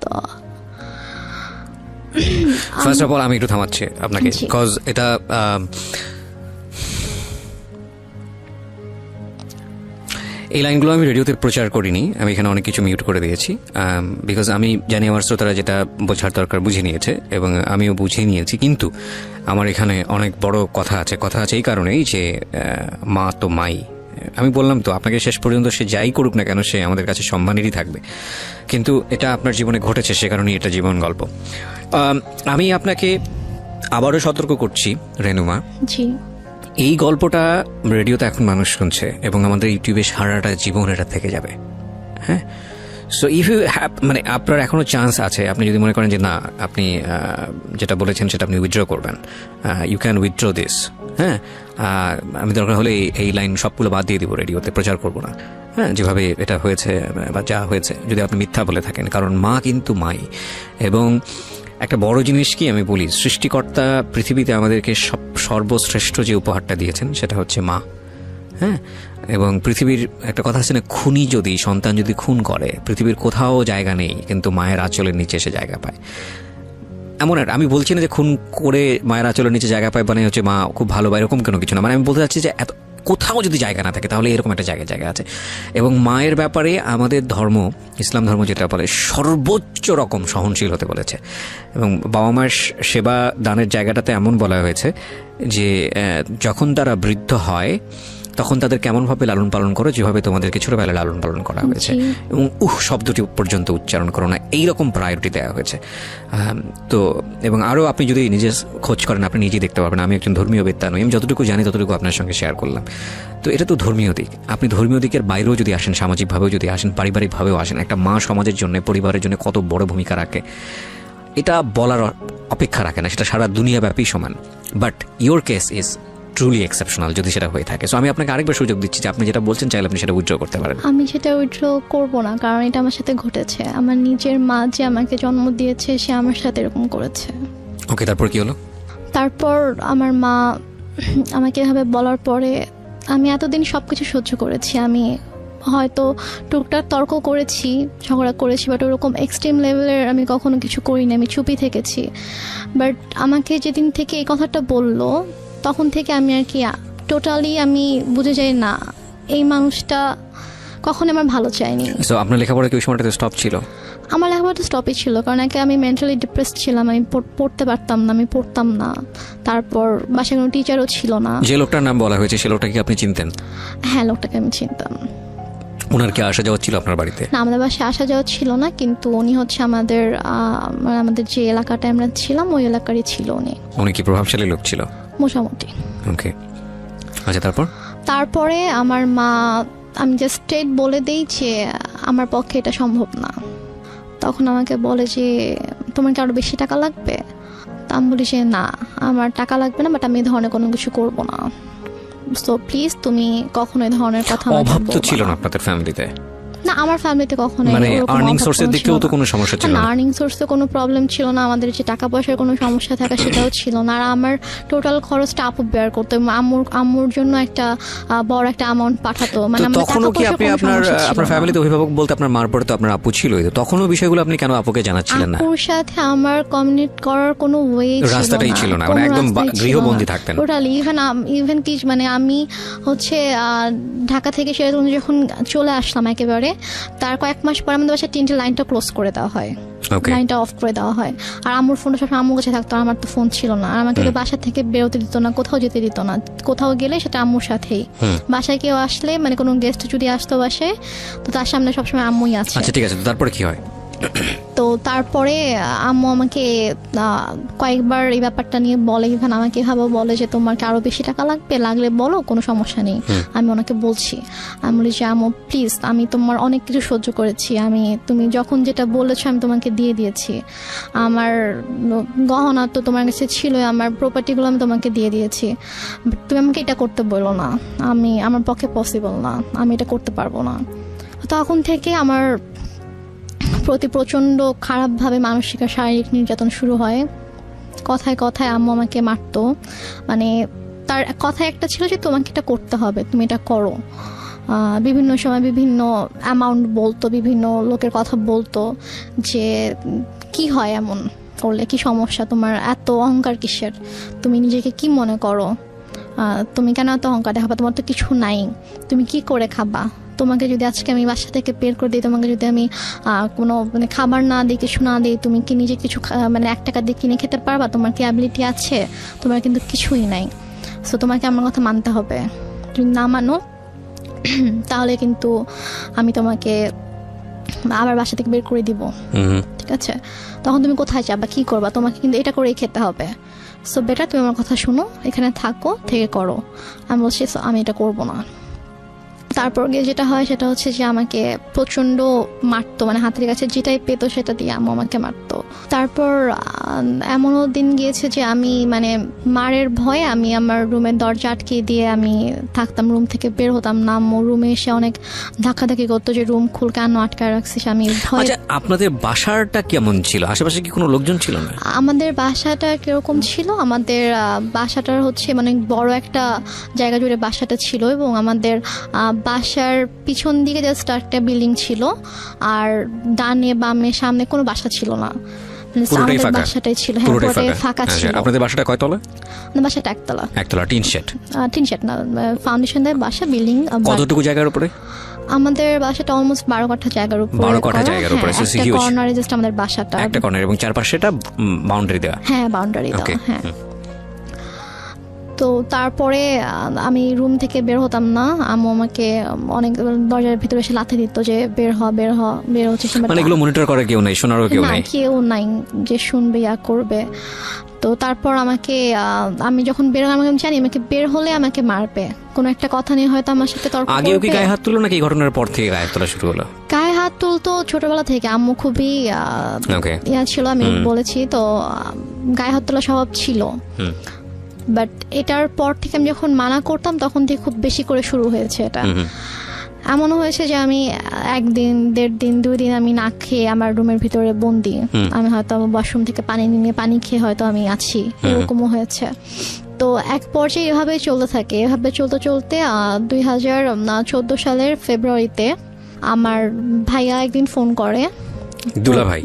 তো ফার্স্ট অফ অল আমি একটু থামাচ্ছি আপনাকে, বিকজ এটা এই লাইনগুলো আমি রেডিওতে প্রচার করিনি, আমি এখানে অনেক কিছু মিউট করে দিয়েছি, বিকজ আমি জানি আমার শ্রোতারা যেটা বোঝার দরকার বুঝে নিয়েছে এবং আমিও বুঝে নিয়েছি। কিন্তু আমার এখানে অনেক বড় কথা আছে এই কারণেই যে মা তো মাই। আমি বললাম তো আপনাকে, শেষ পর্যন্ত সে যাই করুক না কেন সে আমাদের কাছে সম্মানেরই থাকবে, কিন্তু এটা আপনার জীবনে ঘটেছে, সে কারণেই এটা জীবন গল্প। আমি আপনাকে আবারও সতর্ক করছি রেনুমা, জি, এই গল্পটা রেডিওতে এখন মানুষ শুনছে এবং আমাদের ইউটিউবে সারাটা জীবন এটা থেকে যাবে। হ্যাঁ, সো ইফ ইউ হ্যাভ, মানে আপনার এখনও চান্স আছে, আপনি যদি মনে করেন যে না আপনি যেটা বলেছেন সেটা আপনি উইথড্র করবেন, ইউ ক্যান উইথড্র দিস। হ্যাঁ, আমি দরকার হলে এই লাইন সবগুলো বাদ দিয়ে দিব, রেডিওতে প্রচার করবো না। হ্যাঁ, যেভাবে এটা হয়েছে বা যা হয়েছে, যদি আপনি মিথ্যা বলে থাকেন, কারণ মা কিন্তু মাই। এবং একটা বড় জিনিস কি আমি বলি, সৃষ্টিকর্তা পৃথিবীতে আমাদেরকে সর্বশ্রেষ্ঠ যে উপহারটা দিয়েছেন সেটা হচ্ছে মা। হ্যাঁ, এবং পৃথিবীর একটা কথা আছে না, খুনি যদি সন্তান যদি খুন করে পৃথিবীর কোথাও জায়গা নেই, কিন্তু মায়ের আঁচলের নিচে এসে জায়গা পায়। এমন আর আমি বলছি না যে খুন করে মায়ের আঁচলের নিচে জায়গা পায় মানে হচ্ছে মা খুব ভালো বা এরকম কোনো কিছু না, মানে আমি বলতে চাচ্ছি যে এত কোথাও যদি জায়গা না থাকে তাহলে এরকম একটা জায়গা আছে। এবং মায়ের ব্যাপারে আমাদের ধর্ম, ইসলাম ধর্ম যেটা বলে, সর্বোচ্চ রকম সহনশীল হতে বলেছে। এবং বাবা মায়ের সেবা দানের জায়গাটাতে এমন বলা হয়েছে যে যখন তারা বৃদ্ধ হয় তখন তাদের কেমনভাবে লালন পালন করো, যেভাবে তোমাদেরকে ছোটবেলায় লালন পালন করা হয়েছে, এবং শব্দটি পর্যন্ত উচ্চারণ করো না, এইরকম প্রায়োরিটি দেওয়া হয়েছে। তো এবং আরও আপনি যদি নিজে খোঁজ করেন আপনি নিজেই দেখতে পাবেন। আমি একজন ধর্মীয় বেত্তা নই, আমি যতটুকু জানি ততটুকু আপনার সঙ্গে শেয়ার করলাম। তো এটা তো ধর্মীয় দিক, আপনি ধর্মীয় দিকের বাইরেও যদি আসেন, সামাজিকভাবেও যদি আসেন, পারিবারিকভাবেও আসেন, একটা মা সমাজের জন্য, পরিবারের জন্য কত বড় ভূমিকা রাখে এটা বলার অপেক্ষা রাখে না, সেটা সারা দুনিয়াব্যাপী সমান। But your case is truly exceptional যদি সেটা হয়ে থাকে। সো আমি আপনাকে আরেকবার সুযোগ দিচ্ছি যে আপনি যেটা বলছেন চাইলে আপনি সেটা উইথড্র করতে পারেন। আমি সেটা উইথড্র করব না, কারণ এটা আমার সাথে ঘটেছে। আমার নিজের মা যে আমাকে জন্ম দিয়েছে সে আমার সাথে এরকম করেছে। ওকে, তারপর কি হলো? তারপর আমার মা আমাকে এভাবে বলার পরে আমি এতদিন সব কিছু সহ্য করেছি। আমি হয়তো টুকটাক তর্ক করেছি, ঝগড়া করেছি, বাট ওরকম এক্সট্রিম লেভেলের আমি কখনো কিছু করিনি, আমি চুপই থেকেছি। বাট আমাকে যেদিন থেকে এই কথাটা বললো তখন থেকে আমি আর কি টোটালি আমি বুঝে যাই না এই মানুষটা কখন আমার ভালো চায়নি। সো আপনার লেখাপড়া কি ওই সময়টাতে স্টপ ছিল? আমার লেখাপড়া স্টপই ছিল, কারণ একে আমি মেন্টালি ডিপ্রেসড ছিলাম, আমি পড়তে পারতাম না, আমি পড়তাম না। তারপর বাসায় কোনো টিচারও ছিল না। যে লোকটার নাম বলা হয়েছে সে লোকটা কি আপনি চিনতেন? হ্যাঁ, লোকটাকে আমি চিনতাম। ওনার কি আসা যাওয়া ছিল আপনার বাড়িতে? না, আমাদের বাসায় আসা যাওয়া ছিল না, কিন্তু উনি হচ্ছে আমাদের যে এলাকাটায় আমরা ছিলাম ওই এলাকারই ছিল উনি। উনি কি প্রভাবশালী লোক ছিল? মোটামুটি। ওকে, আচ্ছা। তারপরে আমার মা, আমি জাস্ট স্ট্রেট বলে দিই যে আমার পক্ষে এটা সম্ভব না। তখন আমাকে বলে যে তোমার কি আরো বেশি টাকা লাগবে? তা আমি বলি যে না, আমার টাকা লাগবে না, বাট আমি এই ধরনের কোনো কিছু করবো না। সো প্লিজ তুমি কখনো এই ধরনের কথা আমাকে অভাব তো বলবা ছিল না। না আপনাদের ফ্যামিলিতে, না, আমার ফ্যামিলিতে কখনো মানে আর্নিং সোর্সের দিকেও তো কোনো সমস্যা ছিল না? আর্নিং সোর্সে কোনো প্রবলেম ছিল না, আমাদের যে টাকা পয়সার কোনো সমস্যা থাকা সেটাও ছিল না। আর আমার টোটাল খরচটা আপু বেয়ার করতো, আম্মুর জন্য একটা বড় একটা অ্যামাউন্ট পাঠাতো, মানে তো আমাদের তখনও টাকা কি পয়সার আপনি কোনো আপনার সমস্যা ছিল আপনার না। ফ্যামিলিতে অভিভাবক বলতে আপনার মার পরে তো আপনার আপু ছিলই, তো তখনও বিষয়গুলো আপনি কেন আপুকে জানাচ্ছিলেন না? আপুর সাথে আমার কমিউনিকেট করার কোনো ওয়ে রাস্তাটাই ছিল না, মানে একদম গৃহবন্দী থাকতেন। টোটালি ইভেন কি মানে আমি হচ্ছে ঢাকা থেকে সিরাজগঞ্জ যখন চলে আসলাম একেবারে, তার কয়েক মাস পর আমাদের বাসায় তিনটে লাইনটা ক্লোজ করে দেওয়া হয়, ওকে, লাইনটা অফ করে দেওয়া হয়। আর আম্মুর ফোনটা সব আম্মুর কাছে থাকতো, আর আমার তো ফোন ছিল না। আর আমাকে তো বাসা থেকে বেরোতে দিত না, কোথাও যেতে দিত না, কোথাও গেলে সেটা আম্মুর সাথেই। বাসায় কেউ আসলে মানে কোনো গেস্ট যদি আসতো বাসায়, তো তার সামনে সবসময় আম্মুই আছে। আচ্ছা ঠিক আছে, তো তারপরে কি হয়? তো তারপরে আম্মু আমাকে কয়েকবার এই ব্যাপারটা নিয়ে বলে, ইভেন আমাকে এভাবে বলে যে তোমার কি আরো বেশি টাকা লাগলে বলো, কোনো সমস্যা নেই। আমি ওনাকে বলছি, আমি বলি যে আম্মু প্লিজ, আমি তোমার অনেক কিছু সহ্য করেছি, তুমি যখন যেটা বলেছো আমি তোমাকে দিয়ে দিয়েছি, আমার গহনা তো তোমার কাছে ছিল, আমার প্রপার্টিগুলো আমি তোমাকে দিয়ে দিয়েছি, But তুমি আমাকে এটা করতে বলো না, আমার পক্ষে পসিবল না, আমি এটা করতে পারবো না। তখন থেকে আমার প্রতি প্রচণ্ড খারাপভাবে মানসিক আর শারীরিক নির্যাতন শুরু হয়। কথায় কথায় আম্মু আমাকে মারতো, মানে তার কথায় একটা ছিল যে তোমাকে এটা করতে হবে, তুমি এটা করো। বিভিন্ন সময় বিভিন্ন অ্যামাউন্ট বলতো, বিভিন্ন লোকের কথা বলতো যে কি হয় এমন করলে, কি সমস্যা তোমার, এত অহংকার কিসের, তুমি নিজেকে কি মনে করো, তুমি কেন এত অহংকার দেখাবা, তোমার তো কিছু নাই, তুমি কি করে খাবা, তোমাকে যদি আজকে আমি বাসা থেকে বের করে দিই, তোমাকে যদি আমি কোনো মানে খাবার না দিই, কিছু না দিই, তুমি কি নিজে কিছু মানে 1 টাকা দিয়ে কিনে খেতে পারবা, তোমার কি অ্যাবিলিটি আছে, তোমার কিন্তু কিছুই নাই। সো তোমাকে আমার কথা মানতে হবে, যদি না মানো তাহলে কিন্তু আমি তোমাকে আবার বাসা থেকে বের করে দিব, ঠিক আছে? তখন তুমি কোথায় যাবা, কি করবা, তোমাকে কিন্তু এটা করেই খেতে হবে। সো বেটার তুমি আমার কথা শুনো, এখানে থাকো, থেকে করো। আমি বলছি আমি এটা করবো না। তারপর গিয়ে যেটা হয় সেটা হচ্ছে যে আমাকে প্রচণ্ড মারতো, মানে হাতের কাছে যেটাই পেতো সেটা দিয়ে আম্মু আমাকে মারতো। তারপর এমনও দিন গিয়েছে যে আমি মানে মারের ভয়ে আমি আমার রুমের দরজা আটকে দিয়ে আমি থাকতাম, রুম থেকে বের হতাম না। আম্মু রুমে এসে অনেক ধাক্কাধাক্কি করতো যে রুম খুল, কেন আটকায় রাখছিস। আমি ভয়। আচ্ছা আপনাদের বাসাটা কেমন ছিল, আশেপাশে কি কোনো লোকজন ছিল না? আমাদের বাসাটা কিরকম ছিল, আমাদের বাসাটার হচ্ছে মানে বড় একটা জায়গা জুড়ে বাসাটা ছিল, এবং আমাদের বাসার পিছন দিকে জাস্ট একটা বিল্ডিং ছিল, আর ডানে বামে সামনে কোনো বাসা ছিল না, পুরোটাই ফাঁকা? বাসাটাই ছিল, হ্যাঁ পুরোটাই ফাঁকা ছিল। আপনাদের বাসাটা কয়তলা? বাসাটা একতলা। একতলা, টিন শেড? টিন শেড না, ফাউন্ডেশন দেয় বাসা, বিল্ডিং। কতটুকু জায়গার উপরে? আমাদের বাসাটা অলমোস্ট 12 কাঠা জায়গার উপরে। 12 কাঠা জায়গার উপরে, হ্যাঁ, একটা কর্নারে জাস্ট আমাদের বাসাটা, একটা কর্নার, এবং চারপাশে এটা বাউন্ডারি দেওয়া? হ্যাঁ বাউন্ডারি দেওয়া, হ্যাঁ। তো তারপরে আমি রুম থেকে বের হতাম না, আম্মু আমাকে অনেক দরজার ভিতরে এসে লাথি দিত যে বের হচ্ছে। মানে এগুলো মনিটর করে কেউ নাই, শোনারও কেউ নাই? কেউ নাই যে শুনবে ইয়া করবে। তো তারপর আমাকে আমি যখন বের হলাম, আমি জানি আমাকে বের হলে আমাকে মারবে, কোনো একটা কথা নিয়ে হয়তো আমার সাথে তর্ক করবে। আগেও কি গায়ে হাত তুলো, নাকি এই ঘটনার পর থেকে গায়ে হাত তোলা শুরু হলো? গায়ে হাত তুলতো ছোটবেলা থেকে, আম্মু খুবই ইয়া ছিল, আমি বলেছি তো, গায়ে হাত তোলা স্বভাব ছিল। বাট এটার পর থেকে আমি যখন মানা করতাম তখন থেকে খুব বেশি করে শুরু হয়েছে এটা। এমনও হয়েছে যে আমি 1 দিন 1.5 দিন 2 দিন আমি না খেয়ে আমার রুমের ভিতরে বন্দি, আমি হয়তো আমার ওয়াশরুম থেকে পানি নিয়ে পানি খেয়ে হয়তো আমি আছি, এরকমও হয়েছে। তো এক পর্যায়ে এভাবেই চলতে থাকে, এভাবে চলতে 2014 সালের ফেব্রুয়ারিতে আমার ভাইয়া একদিন ফোন করে।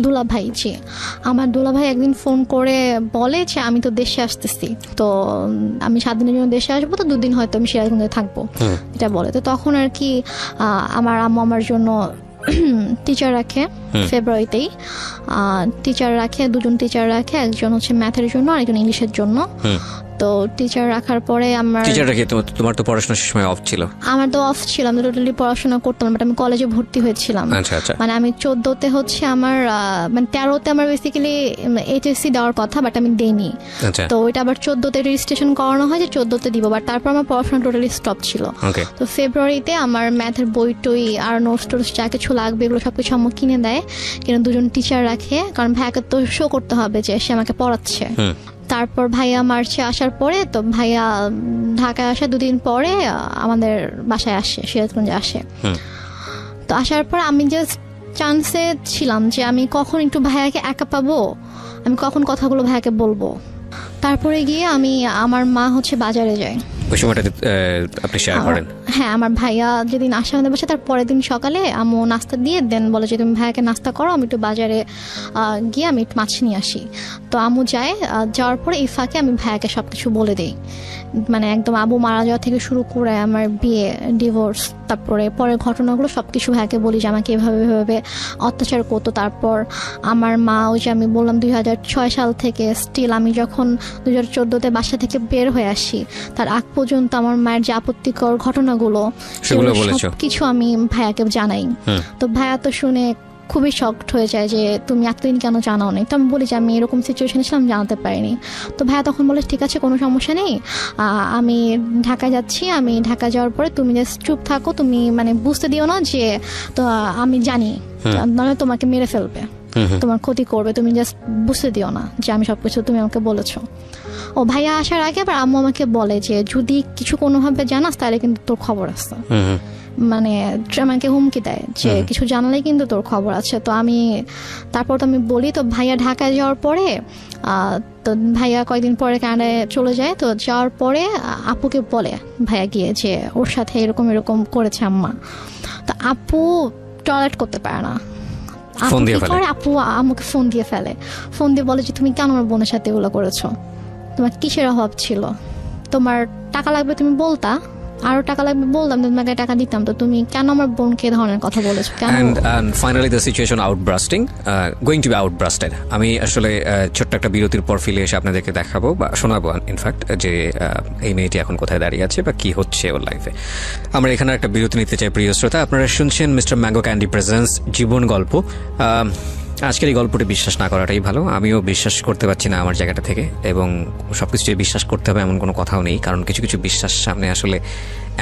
দুলাভাই, জি, আমার দুলাভাই একদিন ফোন করে বলে যে আমি তো দেশে আসতেছি, তো আমি 7 দিনের জন্য দেশে আসবো, তো 2 দিন হয়তো আমি সিরাজগঞ্জে থাকবো, এটা বলে। তো তখন আর কি আমার আম্মু আমার জন্য টিচার রাখে, ফেব্রুয়ারিতেই টিচার রাখে, 2 জন টিচার রাখে, একজন হচ্ছে ম্যাথের জন্য আর একজন ইংলিশের জন্য। তো টিচার রাখার পরে তোমার তো পড়াশোনা সময় অফ ছিল? আমার তো অফ ছিল, আমি টোটালি পড়াশোনা করতাম, বাট আমি কলেজে ভর্তি হয়েছিলাম। মানে আমি 14তে হচ্ছে আমার মানে 13তে আমার বেসিক্যালি এইচএসসি দেওয়ার কথা, বাট আমি দেইনি। তো ওইটা আবার 14তে রেজিস্ট্রেশন করানো হয় যে 14তে দিব, বাট তারপর আমার পড়াশোনা টোটালি স্টপ ছিল। তো ফেব্রুয়ারিতে আমার ম্যাথের বই টই আর নোটস টোটস যা কিছু লাগবে এগুলো সবকিছু আম্মু কিনে দেয়, কিন্তু 2 জন টিচার রাখে, কারণ ভাইয়াকে তো শো করতে হবে যে সে আমাকে পড়াচ্ছে। তারপর ভাইয়া মার্চে আসার পরে তো ভাইয়া ঢাকায় আসা 2 দিন পরে আমাদের বাসায় আসে, সিরাজগঞ্জে আসে। তো আসার পর আমি জাস্ট চান্সে ছিলাম যে আমি কখন একটু ভাইয়াকে একা পাবো, আমি কখন কথাগুলো ভাইয়াকে বলবো। তারপরে গিয়ে আমার মা হচ্ছে বাজারে যায়। ওই সময়টা আপনি শেয়ার করেন? হ্যাঁ, আমার ভাইয়া যেদিন আসে আমাদের বাসায়, তার পরের দিন সকালে আম্মু নাস্তা দিয়ে দেন, বলে যে তুমি ভাইয়াকে নাস্তা করো, আমি একটু বাজারে গিয়ে আমি একটু মাছ নিয়ে আসি। তো আম্মু যায়, যাওয়ার পরে এই ফাঁকে আমি ভাইয়াকে সব কিছু বলে দিই, মানে একদম আবু মারা যাওয়া থেকে শুরু করে আমার বিয়ে, ডিভোর্স, তারপরে পরের ঘটনাগুলো সব কিছু ভাইয়াকে বলি যে আমাকে এভাবে অত্যাচার করতো। তারপর আমার মা, ওই যে আমি বললাম 2006 সাল থেকে স্টিল আমি যখন 2014-তে বাসা থেকে বের হয়ে আসি তার আগ পর্যন্ত আমার মায়ের যে আপত্তিকর ঘটনাগুলো সব কিছু আমি ভাইয়াকে জানাই। তো ভাইয়া তো শুনে খুবই শকড হয়ে যায় যে তুমি এতদিন কেন জানাও নাই। তো আমি বলি যে আমি এরকম সিচুয়েশনে ছিলাম, জানাতে পারিনি। তো ভাইয়া তখন বলে ঠিক আছে, কোনো সমস্যা নেই, আমি ঢাকায় যাচ্ছি, আমি ঢাকা যাওয়ার পরে তুমি জাস্ট চুপ থাকো, তুমি মানে বুঝতে দিও না যে তো আমি জানি, নাহলে তোমাকে মেরে ফেলবে, তোমার ক্ষতি করবে, তুমি জাস্ট বুঝতে দিও না যে আমি সবকিছু তুমি আমাকে বলেছো। ও ভাইয়া আসার আগে আবার আম্মু আমাকে বলে যে যদি কিছু কোনোভাবে জানাস তাহলে কিন্তু তোর খবর আছে, মানে আমাকে হুমকি দেয় যে কিছু জানালে কিন্তু তোর খবর আছে। তো তারপর তো আমি বলি। তো ভাইয়া ঢাকায় যাওয়ার পরে তো ভাইয়া কয়েকদিন পরে কানাডায় চলে যায়। তো যাওয়ার পরে আপুকে বলে ভাইয়া গিয়ে যে ওর সাথে এরকম এরকম করেছে আম্মা। তো আপু টয়লেট করতে পারে না, আপু আমাকে ফোন দিয়ে ফেলে, ফোন দিয়ে বলে যে তুমি কেন আমার বোনের সাথে এগুলো করেছো, তোমার কিসের অভাব ছিল, তোমার টাকা লাগবে তুমি বলতা, আরো টাকা লাগবে বলতাম, তোমাকে টাকা দিতাম, তো তুমি কেন আমার বোনকে ধরনের কথা বলেছো কেন? and finally the situation outbursting, going to be outburstered. আমি আসলে ছোট্ট একটা বিরতির পর ফিরে এসে আপনাদেরকে দেখাবো বা শোনাবো ইনফ্যাক্ট যে এই মেয়েটি এখন কোথায় দাঁড়িয়ে আছে বা কি হচ্ছে ওর লাইফে। আমরা এখানে একটা বিরতি নিতে চাই প্রিয় শ্রোতা। আপনারা শুনছেন মিস্টার ম্যাঙ্গো ক্যান্ডি প্রেজেন্টস জীবন গল্প। আজকের এই গল্পটি বিশ্বাস না করাটাই ভালো। আমিও বিশ্বাস করতে পারছি না আমার জায়গাটা থেকে, এবং সবকিছু বিশ্বাস করতে হবে এমন কোনো কথাও নেই, কারণ কিছু কিছু বিশ্বাস সামনে আসলে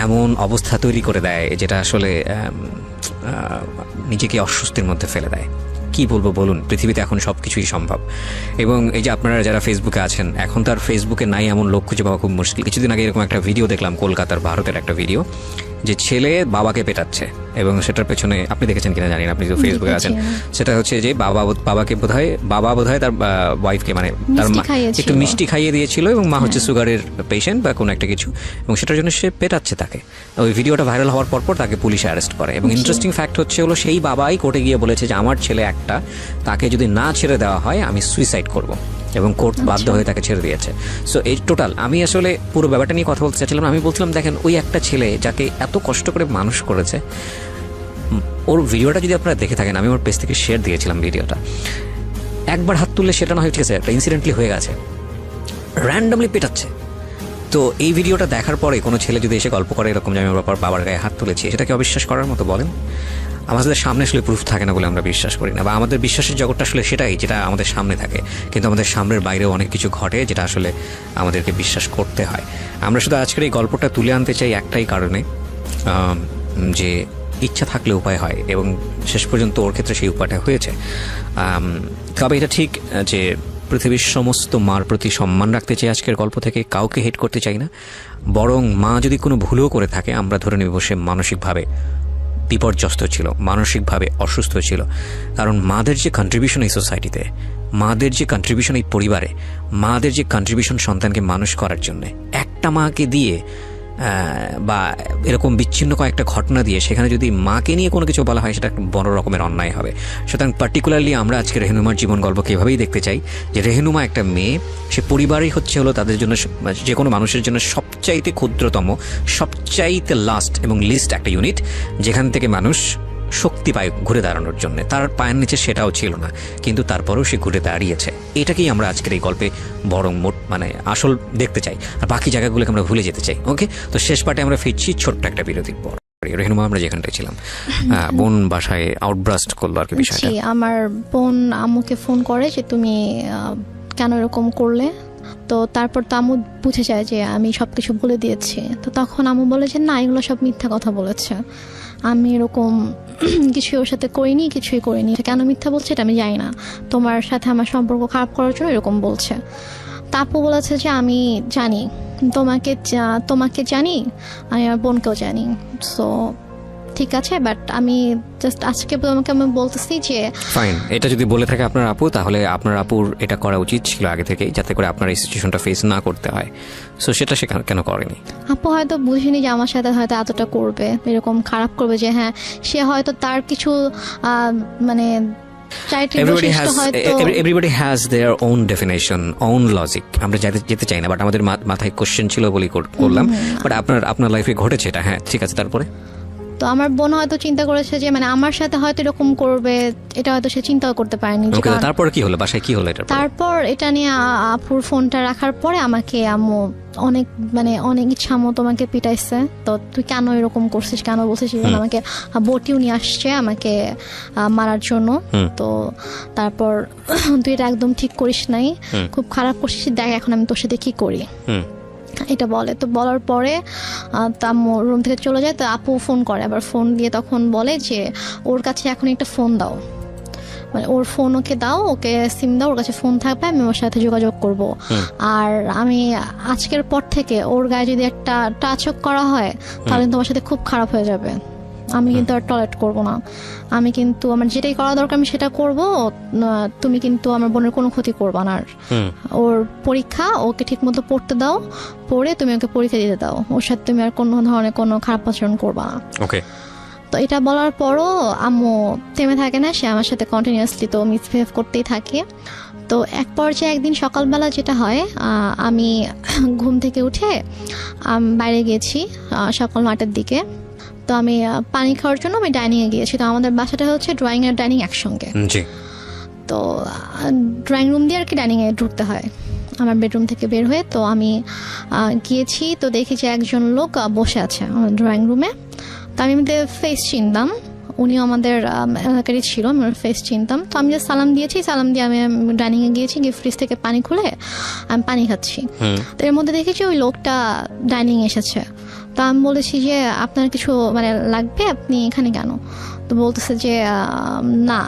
এমন অবস্থা তৈরি করে দেয় যেটা আসলে নিজেকে অস্বস্তির মধ্যে ফেলে দেয়। কি বলবো বলুন, পৃথিবীতে এখন সব কিছুই সম্ভব। এবং এই যে আপনারা যারা ফেসবুকে আছেন, এখন তার ফেসবুকে নাই এমন লোক খুঁজে পাওয়া খুব মুশকিল। কিছুদিন আগে এরকম একটা ভিডিও দেখলাম, কলকাতার ভারতের একটা ভিডিও, যে ছেলে বাবাকে পেটাচ্ছে, এবং সেটার পেছনে আপনি দেখেছেন কিনা জানি না, আপনি তো ফেসবুকে আছেন, সেটা হচ্ছে যে বাবাকে বাবা বোধহয় তার ওয়াইফকে মানে তার মা একটু মিষ্টি খাইয়ে দিয়েছিল, এবং মা হচ্ছে সুগারের পেশেন্ট বা কোনো একটা কিছু, এবং সেটার জন্য সে পেটাচ্ছে তাকে। ওই ভিডিওটা ভাইরাল হওয়ার পর তাকে পুলিশে অ্যারেস্ট করে। এবং ইন্টারেস্টিং ফ্যাক্ট হচ্ছে হলো সেই বাবাই কোর্টে গিয়ে বলেছে যে আমার ছেলে একটা, তাকে যদি না ছেড়ে দেওয়া হয় আমি সুইসাইড করব, এবং কোর্ট বাধ্য হয়ে তাকে ছেড়ে দিয়েছে। সো এই টোটাল আমি আসলে পুরো ব্যাপারটা নিয়ে কথা বলতে চাচ্ছিলাম। আমি বলছিলাম দেখেন, ওই একটা ছেলে যাকে এত কষ্ট করে মানুষ করেছে, ওর ভিডিওটা যদি আপনারা দেখে থাকেন, আমি ওর পেজ থেকে শেয়ার দিয়েছিলাম ভিডিওটা, একবার হাত তুললে সেটা না হয় ঠিক আছে, একটা ইনসিডেন্টলি হয়ে গেছে, র্যান্ডামলি পেটাচ্ছে। তো এই ভিডিওটা দেখার পরে কোনো ছেলে যদি এসে গল্প করে এরকম যে আমি বাবার গায়ে হাত তুলেছি, সেটাকে অবিশ্বাস করার মতো বলেন? আমাদের সামনে আসলে প্রুফ থাকে না বলে আমরা বিশ্বাস করি না, বা আমাদের বিশ্বাসের জগৎটা আসলে সেটাই যেটা আমাদের সামনে থাকে, কিন্তু আমাদের সামনের বাইরেও অনেক কিছু ঘটে যেটা আসলে আমাদেরকে বিশ্বাস করতে হয়। আমরা শুধু আজকের এই গল্পটা তুলে আনতে চাই একটাই কারণে, যে ইচ্ছা থাকলে উপায় হয়, এবং শেষ পর্যন্ত ওর ক্ষেত্রে সেই উপায়টা হয়েছে। তবে এটা ঠিক যে পৃথিবীর সমস্ত মার প্রতি সম্মান রাখতে চাই আজকের গল্প থেকে, কাউকে হেট করতে চাই না, বরং মা যদি কোনো ভুলও করে থাকে আমরা ধরে নেব সে মানসিকভাবে বিপর্যস্ত ছিল, মানসিকভাবে অসুস্থ ছিল। কারণ মাদের যে কন্ট্রিবিউশন এই সোসাইটিতে, মাদের যে কন্ট্রিবিউশন এই পরিবারে, মাদের যে কন্ট্রিবিউশন সন্তানকে মানুষ করার জন্য, একটা মাকে দিয়ে বা এরকম বিচ্ছিন্ন কয়েকটা ঘটনা দিয়ে সেখানে যদি মাকে নিয়ে কোনো কিছু বলা হয়, সেটা একটা বড় রকমের অন্যায় হবে। সুতরাং পার্টিকুলারলি আমরা আজকে রেহনুমার জীবন গল্পকে এভাবেই দেখতে চাই যে রেহনুমা একটা মেয়ে, সে পরিবারই হচ্ছে হলো তাদের জন্য, যে কোনো মানুষের জন্য সবচাইতে ক্ষুদ্রতম, সবচাইতে লাস্ট এবং লিস্ট একটা ইউনিট, যেখান থেকে মানুষ শক্তি পায় ঘুরে দাঁড়ানোর জন্য। তার পায়ের নিচে সেটাও ছিল না, কিন্তু তারপরেও সে ঘুরে দাঁড়িয়েছে। এটাকেই আমরা আজকের এই গল্পে বরং মানে আসল দেখতে চাই, আর বাকি জায়গাগুলোকে আমরা ভুলে যেতে চাই। ওকে, তো শেষ পার্টে আমরা ফিরছি ছোট্ট একটা বিরতির পর। রেহনুমা, আমরা যেখানটায় ছিলাম, বোন বাসায় আউটব্রাস্ট করলো আর কি বিষয়টা। আমার বোন আম্মুকে ফোন করে যে তুমি কেন এরকম করলে। তো তারপর তো আম্মু বুঝে যায় যে আমি সব কিছু বলে দিয়েছি। তো তখন আম্মু বলে যে না, এগুলো সব মিথ্যা কথা বলেছে, আমি এরকম কিছুই ওর সাথে করিনি, কিছুই করিনি। কেন মিথ্যা বলছে এটা আমি জানি না, তোমার সাথে আমার সম্পর্ক খারাপ করার জন্য এরকম বলছে। তা আপু বলেছে যে আমি জানি তোমাকে জানি, আমি আমার বোনকেও জানি। সো ঠিক আছে, বাট আমি জাস্ট আজকে তোমাকে আমি বলতেছি যে ফাইন, এটা যদি বলে থাকে আপনার আপু, তাহলে আপনার আপুর এটা করা উচিত ছিল আগে থেকেই, যাতে করে আপনার এই সিচুয়েশনটা ফেস না করতে হয়। সো সেটা সে কেন করেনি? আপু হয়তো বুঝিনি যে আমার সাথে হয়তো এতটা করবে, এরকম খারাপ করবে, যে হ্যাঁ সে হয়তো তার কিছু মানে everybody has their own definition, own logic. আমরা যেতে চাই না, বাট আমাদের মাথায় কোশ্চেন ছিল বলি করলাম। বাট আপনার লাইফে ঘটেছে এটা, হ্যাঁ ঠিক আছে, তারপরে? তো আমার বোন হয়তো চিন্তা করেছে যে মানে আমার সাথে হয়তো এরকম করবে, এটা হয়তো সে চিন্তাও করতে পারেনি। তারপর কি হলো, বাসায় কি হলো এটা? তারপর এটা নিয়ে আপুর ফোনটা রাখার পরে আমাকে আম্মু অনেক ইচ্ছা মতো আমাকে পিটাইছে। তো তুই কেন এরকম করছিস, কেন বলছিস? আমাকে বটিও নিয়ে আসছে আমাকে মারার জন্য। তো তারপর তুই এটা একদম ঠিক করিস নাই, খুব খারাপ করছিস, দেখ এখন আমি তোর সাথে কি করি, এটা বলে। তো বলার পরে আম্মু রুম থেকে চলে যায়। তো আপু ফোন করে, আবার ফোন দিয়ে তখন বলে যে ওর কাছে এখন একটা ফোন দাও, মানে ওর ফোন ওকে দাও, ওকে সিম দাও, ওর কাছে ফোন থাকবে, আমি ওর সাথে যোগাযোগ করব। আর আমি আজকের পর থেকে ওর গায়ে যদি একটা টাচও করা হয় তাহলে তোমার সাথে খুব খারাপ হয়ে যাবে, আমি কিন্তু আর টলারেট করবো না, আমি কিন্তু আমার যেটাই করা দরকার আমি সেটা করব, তুমি কিন্তু আমার বোনের কোনো ক্ষতি করবা না। ওর পরীক্ষা ওকে ঠিক মতো পড়তে দাও, পড়ে তুমি ওকে পরীক্ষা দিতে দাও, ওর সাথে তুমি আর কোনো ধরনের কোনো খারাপ আচরণ করবা না। ওকে। তো এটা বলার পরও আম্মু থেমে থাকে না, সে আমার সাথে কন্টিনিউয়াসলি তো মিসবিহেভ করতেই থাকে। তো এক পর্যায়ে একদিন সকালবেলা যেটা হয়, আমি ঘুম থেকে উঠে বাইরে গেছি সকাল 9টার দিকে। তো আমি পানি খাওয়ার জন্য আমি ডাইনিংয়ে গিয়েছি। তো আমাদের বাসাটা হচ্ছে ড্রয়িং আর ডাইনিং একসঙ্গে। তো ড্রয়িং রুম দিয়ে আর কি ডাইনিংয়ে ঢুকতে হয় আমার বেডরুম থেকে বের হয়ে। তো আমি গিয়েছি, তো দেখি যে একজন লোক বসে আছে আমার ড্রয়িং রুমে। তো আমি আমাদের ফেস চিনতাম, উনিও আমাদের এলাকারই ছিল, আমি ওর ফেস চিনতাম। তো আমি যে সালাম দিয়েছি, সালাম দিয়ে আমি ডাইনিংয়ে গিয়েছি, গিয়ে ফ্রিজ থেকে পানি খুলে আমি পানি খাচ্ছি। তো এর মধ্যে দেখেছি ওই লোকটা ডাইনিং এসেছে। তো আমি বলেছি যে আপনার কিছু মানে লাগবে, আপনি এখানে কেন? তো বলতেছে যে না,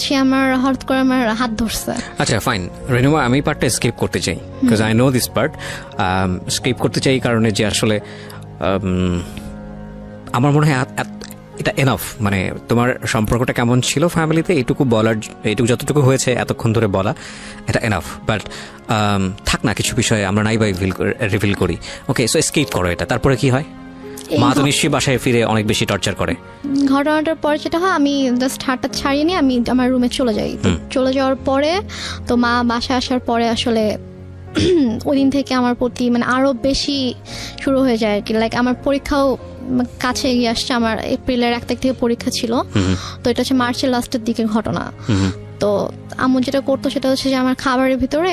সে আমার হঠাৎ করে আমার হাত ধরছে। আচ্ছা ফাইন রেনুমা, আমি পার্টটা স্কিপ করতে চাই, because I know this part. Skip করতে চাই কারণে যে আসলে আমার মনে হয় এটা এনাফ। মানে তোমার সম্পর্কটা কেমন ছিল ফ্যামিলিতে, এইটুকু যতটুকু হয়েছে এতক্ষণ ধরে বলা, এটা এনাফ। বাট থাক না, কিছু বিষয়ে আমরা নাই বা রিভিল করি। ওকে, সো স্কিপ করো এটা। তারপরে কি হয়? মা তো নিশ্চয়ই বাসায় ফিরে অনেক বেশি টর্চার করে। ঘটনাটার পর যেটা হয়, আমি জাস্ট হাতটা ছাড়িয়ে নিয়ে আমি আমার রুমে চলে যাই। চলে যাওয়ার পরে তো মা বাসায় আসার পরে আসলে ওই দিন থেকে আমার প্রতি মানে আরো বেশি শুরু হয়ে যায় আর কি। লাইক আমার পরীক্ষাও কাছে এগিয়ে আসছে, আমার এপ্রিলের 1 তারিখ থেকে পরীক্ষা ছিল। তো এটা হচ্ছে মার্চের লাস্টের দিকের ঘটনা। তো আম্মু যেটা করতো সেটা হচ্ছে যে আমার খাবারের ভিতরে